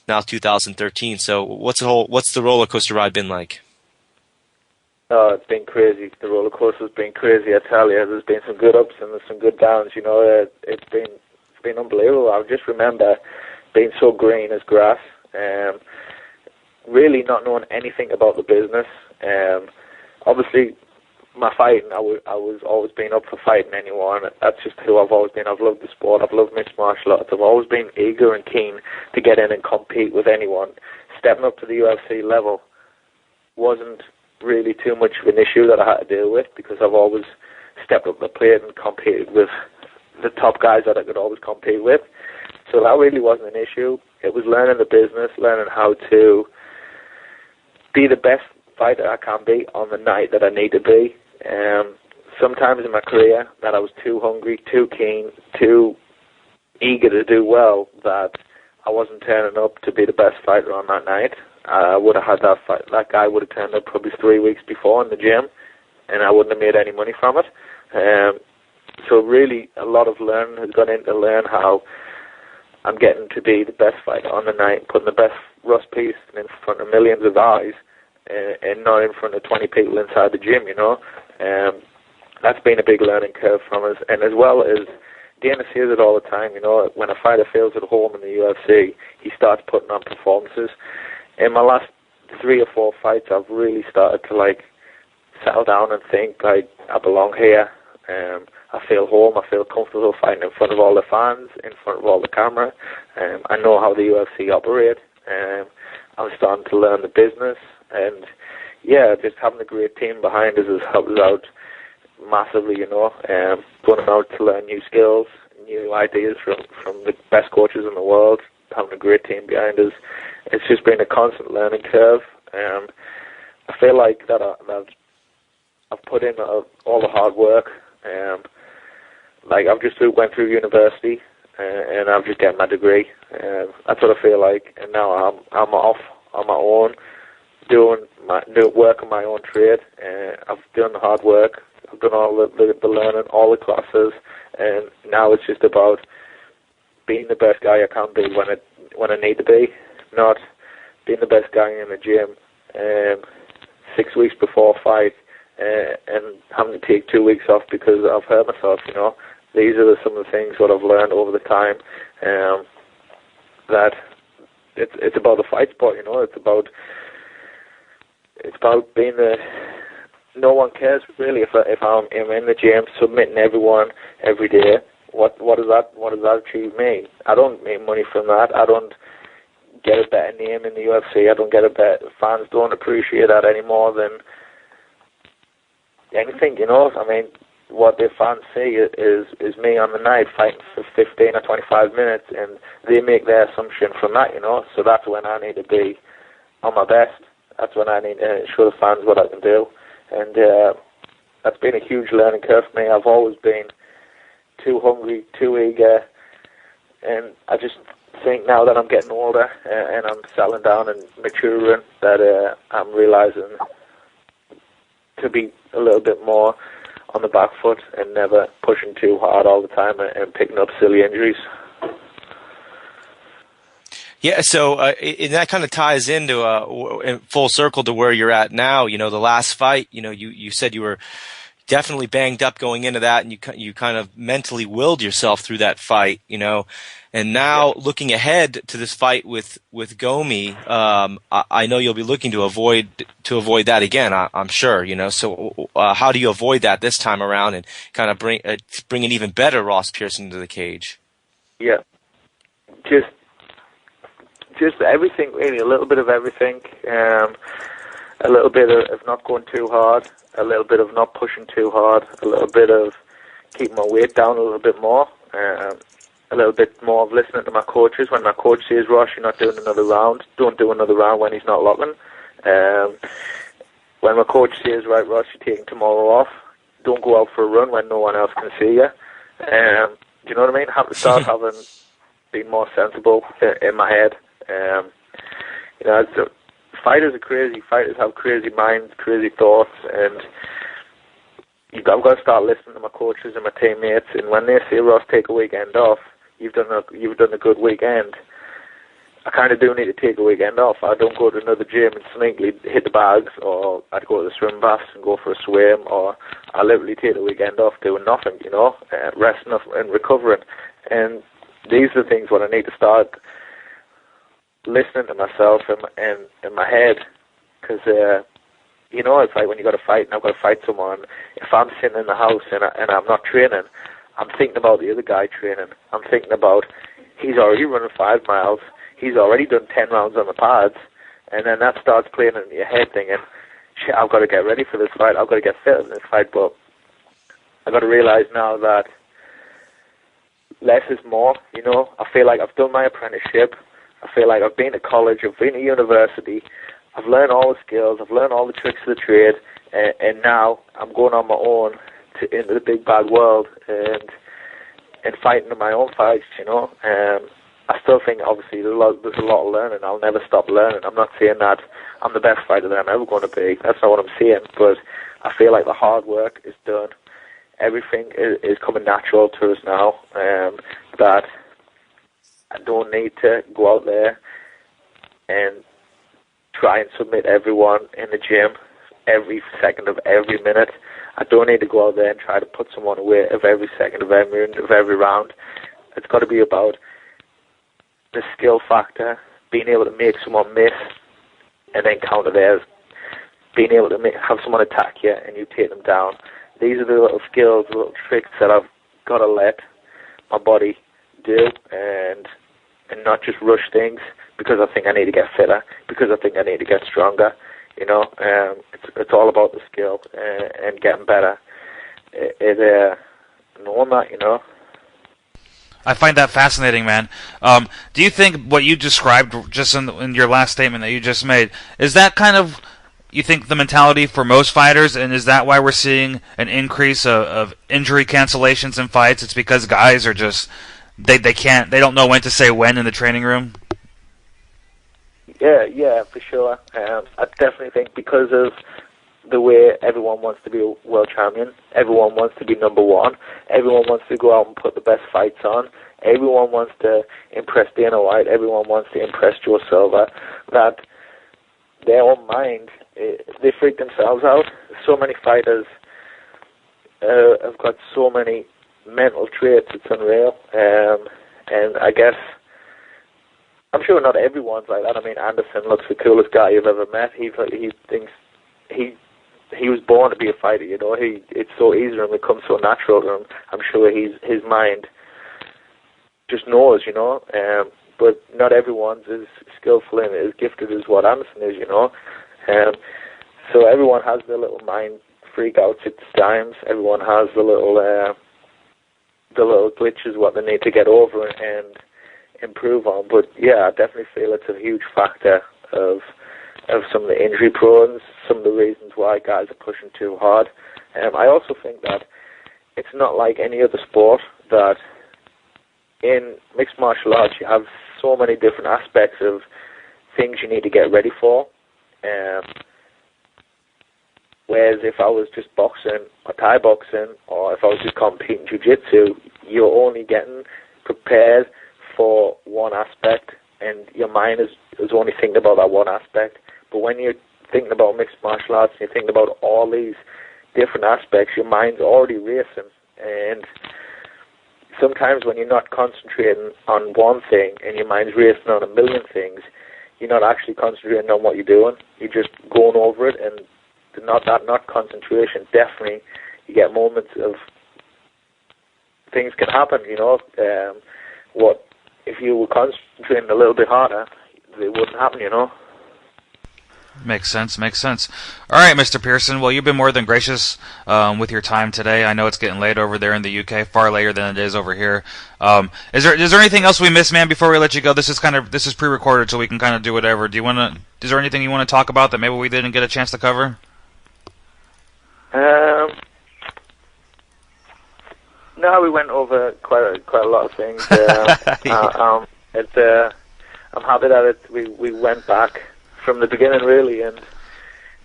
now 2013. So what's the roller coaster ride been like? Oh, it's been crazy. The roller coaster's been crazy. I tell you, there's been some good ups and there's some good downs. It's been unbelievable. I just remember being so green as grass, really not knowing anything about the business. Obviously, my fighting, I was always been up for fighting anyone. That's just who I've always been. I've loved the sport. I've loved mixed martial arts. I've always been eager and keen to get in and compete with anyone. Stepping up to the UFC level wasn't really too much of an issue that I had to deal with, because I've always stepped up the plate and competed with the top guys that I could always compete with. So that really wasn't an issue. It was learning the business, learning how to be the best fighter I can be on the night that I need to be. Sometimes in my career that I was too hungry, too keen, too eager to do well, that I wasn't turning up to be the best fighter on that night. I would have had that fight. That guy would have turned up probably 3 weeks before in the gym, and I wouldn't have made any money from it. So really, a lot of learning has gone into learn how I'm getting to be the best fighter on the night, putting the best Russ piece in front of millions of eyes, and not in front of 20 people inside the gym. That's been a big learning curve from us, and as well as Dana says it all the time. When a fighter fails at home in the UFC, he starts putting on performances. In my last 3 or 4 fights, I've really started to settle down and think I belong here. I feel home. I feel comfortable fighting in front of all the fans, in front of all the camera. I know how the UFC operate. I'm starting to learn the business, and yeah, just having a great team behind us has helped us out massively. Going out to learn new skills, new ideas from the best coaches in the world. Having a great team behind us. It's just been a constant learning curve. I feel like that I've put in all the hard work. I've just went through university, and I've just got my degree. That's what I feel like. And now I'm off on my own, doing work on my own trade. I've done the hard work. I've done all the learning, all the classes, and now it's just about being the best guy I can be when I need to be, not being the best guy in the gym 6 weeks before a fight and having to take 2 weeks off because I've hurt myself. These are some of the things what I've learned over the time, that it's about the fight sport. It's about being the. No one cares really if I'm in the gym submitting everyone every day. What does that achieve me? I don't make money from that. I don't get a better name in the UFC. I don't get a better. Fans don't appreciate that any more than anything. I mean, what the fans see is me on the night fighting for 15 or 25 minutes, and they make their assumption from that. So that's when I need to be on my best. That's when I need to show the fans what I can do. And that's been a huge learning curve for me. I've always been too hungry, too eager, and I just think now that I'm getting older and I'm settling down and maturing that I'm realising to be a little bit more on the back foot and never pushing too hard all the time and picking up silly injuries. Yeah, so and that kind of ties into in full circle to where you're at now. The last fight, you said you were definitely banged up going into that, and you kind of mentally willed yourself through that fight, And now looking ahead to this fight with Gomi, I know you'll be looking to avoid that again. I'm sure, So how do you avoid that this time around and kind of bring an even better Ross Pearson into the cage? Yeah, just everything, really, a little bit of everything. A little bit of not going too hard, a little bit of not pushing too hard, a little bit of keeping my weight down a little bit more, a little bit more of listening to my coaches. When my coach says, Ross, you're not doing another round, don't do another round when he's not locking. When my coach says, right, Ross, you're taking tomorrow off, don't go out for a run when no one else can see you. Do you know what I mean? Have to start being more sensible in my head. Fighters are crazy. Fighters have crazy minds, crazy thoughts, and I've got to start listening to my coaches and my teammates. And when they say, Ross, take a weekend off, you've done a good weekend. I kind of do need to take a weekend off. I don't go to another gym and sneakily hit the bags, or I'd go to the swim baths and go for a swim, or I literally take the weekend off doing nothing, resting and recovering. And these are the things what I need to start listening to myself and in my head, because it's like when you got to fight and I've got to fight someone. If I'm sitting in the house and I'm not training, I'm thinking about the other guy training. I'm thinking about he's already running 5 miles. He's already done 10 rounds on the pads, and then that starts playing in your head, thinking, shit, I've got to get ready for this fight. I've got to get fit in this fight. But I've got to realize now that less is more. I feel like I've done my apprenticeship. I feel like I've been to college, I've been to university, I've learned all the skills, I've learned all the tricks of the trade, and now I'm going on my own into the big bad world and fighting in my own fights, I still think, obviously, there's a lot of learning. I'll never stop learning. I'm not saying that I'm the best fighter that I'm ever going to be. That's not what I'm saying, but I feel like the hard work is done. Everything is coming natural to us now, that I don't need to go out there and try and submit everyone in the gym every second of every minute. I don't need to go out there and try to put someone away of every second of every round. It's got to be about the skill factor, being able to make someone miss and then counter theirs, being able to have someone attack you and you take them down. These are the little skills, the little tricks that I've got to let my body do and not just rush things because I think I need to get fitter, because I think I need to get stronger. It's all about the skill and getting better. Knowing that, I find that fascinating, man. Do you think what you described just in your last statement that you just made, is that kind of, you think, the mentality for most fighters, and is that why we're seeing an increase of injury cancellations in fights? It's because guys are just, they don't know when to say when in the training room? Yeah, for sure. I definitely think because of the way everyone wants to be a world champion. Everyone wants to be number one. Everyone wants to go out and put the best fights on. Everyone wants to impress Dana White. Everyone wants to impress Joe Silva. That their own mind, they freak themselves out. So many fighters have got so many mental traits, it's unreal. And I guess, I'm sure not everyone's like that. I mean, Anderson looks the coolest guy you've ever met. He thinks he was born to be a fighter, you know. It's so easy to him, it comes so natural to him. I'm sure his mind just knows, you know. But not everyone's as skillful and as gifted as what Anderson is, you know. So everyone has their little mind freak outs at times. Everyone has the little glitches what they need to get over and improve on. But yeah, I definitely feel it's a huge factor of some of the injury prones, some of the reasons why guys are pushing too hard. I also think that it's not like any other sport that in mixed martial arts you have so many different aspects of things you need to get ready for. Whereas if I was just boxing or Thai boxing, or if I was just competing jiu-jitsu, you're only getting prepared for one aspect, and your mind is only thinking about that one aspect. But when you're thinking about mixed martial arts and you're thinking about all these different aspects, your mind's already racing. And sometimes when you're not concentrating on one thing and your mind's racing on a million things, you're not actually concentrating on what you're doing. You're just going over it, and not concentration. Definitely, you get moments of things can happen, you know. What if you were concentrating a little bit harder, it wouldn't happen, you know. Makes sense. All right, Mr. Pearson. Well, you've been more than gracious with your time today. I know it's getting late over there in the UK, far later than it is over here. Is there anything else we missed, man? Before we let you go, this is pre-recorded, so we can kind of do whatever. Is there anything you want to talk about that maybe we didn't get a chance to cover? No, we went over quite a lot of things. I'm happy that we went back from the beginning, really, and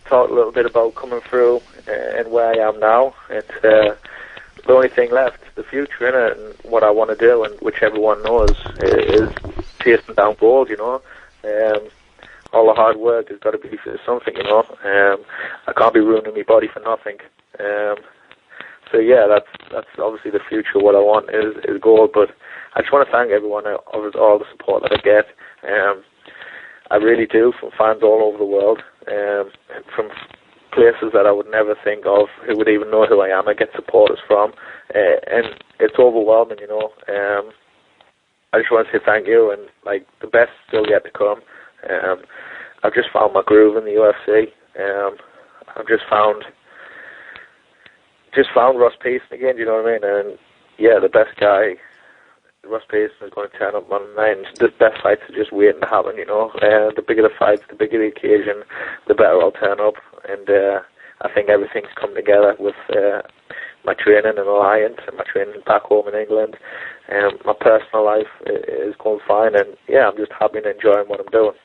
talked a little bit about coming through and where I am now. It's the only thing left, the future, innit, and what I want to do, and which everyone knows is chasing down gold, you know. All the hard work has got to be for something, you know. I can't be ruining my body for nothing. So yeah, that's obviously the future. What I want is gold, but I just want to thank everyone for all the support that I get. I really do, from fans all over the world, from places that I would never think of, who would even know who I am. I get supporters from, and it's overwhelming, you know. I just want to say thank you, and like the best still yet to come. I've just found my groove in the UFC. I've just found Ross Pearson again. You know what I mean? And yeah, the best guy. Ross Pearson is going to turn up on the night, and the best fights are just waiting to happen, you know. The bigger the fights, the bigger the occasion, the better I'll turn up. And I think everything's come together with my training in Alliance and my training back home in England. My personal life is going fine, and yeah, I'm just happy and enjoying what I'm doing.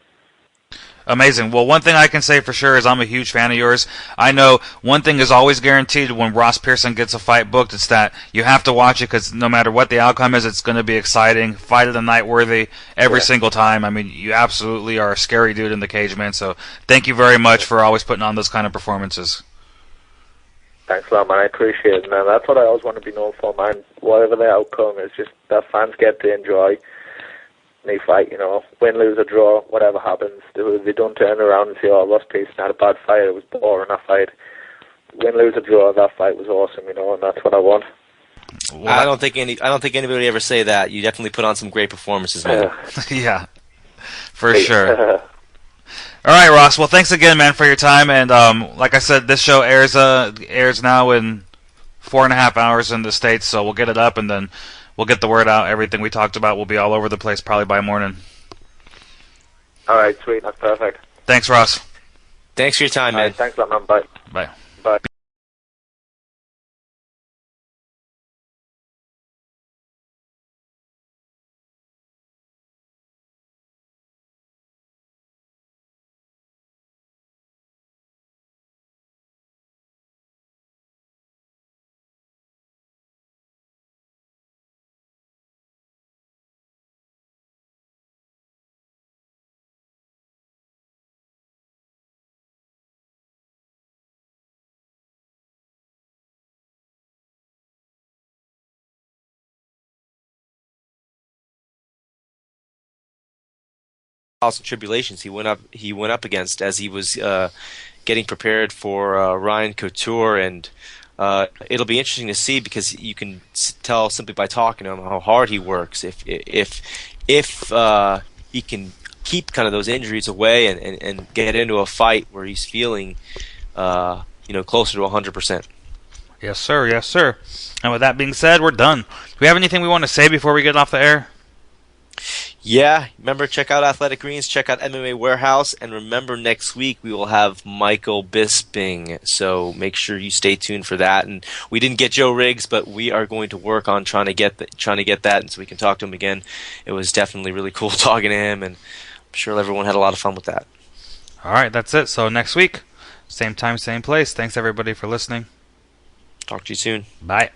Amazing. Well, one thing I can say for sure is I'm a huge fan of yours. I know one thing is always guaranteed when Ross Pearson gets a fight booked. It's that you have to watch it because no matter what the outcome is, it's going to be exciting. Fight of the night worthy every single time. I mean, you absolutely are a scary dude in the cage, man. So thank you very much for always putting on those kind of performances. Thanks a lot, man. I appreciate it, man. That's what I always want to be known for, man. Whatever the outcome is, just that fans get to enjoy me fight, you know, win, lose, or draw, whatever happens. They don't turn around and say, oh, Ross Pearson had a bad fight, it was boring, that fight. Win, lose, or draw, that fight was awesome, you know, and that's what I want. Well, I don't think anybody would ever say that. You definitely put on some great performances, man. Yeah, for sure. All right, Ross. Well, thanks again, man, for your time. And like I said, this show airs now in 4.5 hours in the States, so we'll get it up and then we'll get the word out. Everything we talked about will be all over the place probably by morning. All right, sweet. That's perfect. Thanks, Ross. Thanks for your time, man. Right, thanks a lot, man. Bye. Bye. Bye. and tribulations he went up against as he was getting prepared for Ryan Couture, and it'll be interesting to see because you can tell simply by talking to him how hard he works. If he can keep kind of those injuries away and get into a fight where he's feeling closer to 100%. Yes, sir. Yes, sir. And with that being said, we're done. Do we have anything we want to say before we get off the air? Yeah, remember, check out Athletic Greens, check out MMA Warehouse, and remember next week we will have Michael Bisping, so make sure you stay tuned for that. And we didn't get Joe Riggs, but we are going to work on trying to get that, and so we can talk to him again. It was definitely really cool talking to him, and I'm sure everyone had a lot of fun with that. All right, that's it. So next week, same time, same place. Thanks everybody for listening. Talk to you soon. Bye.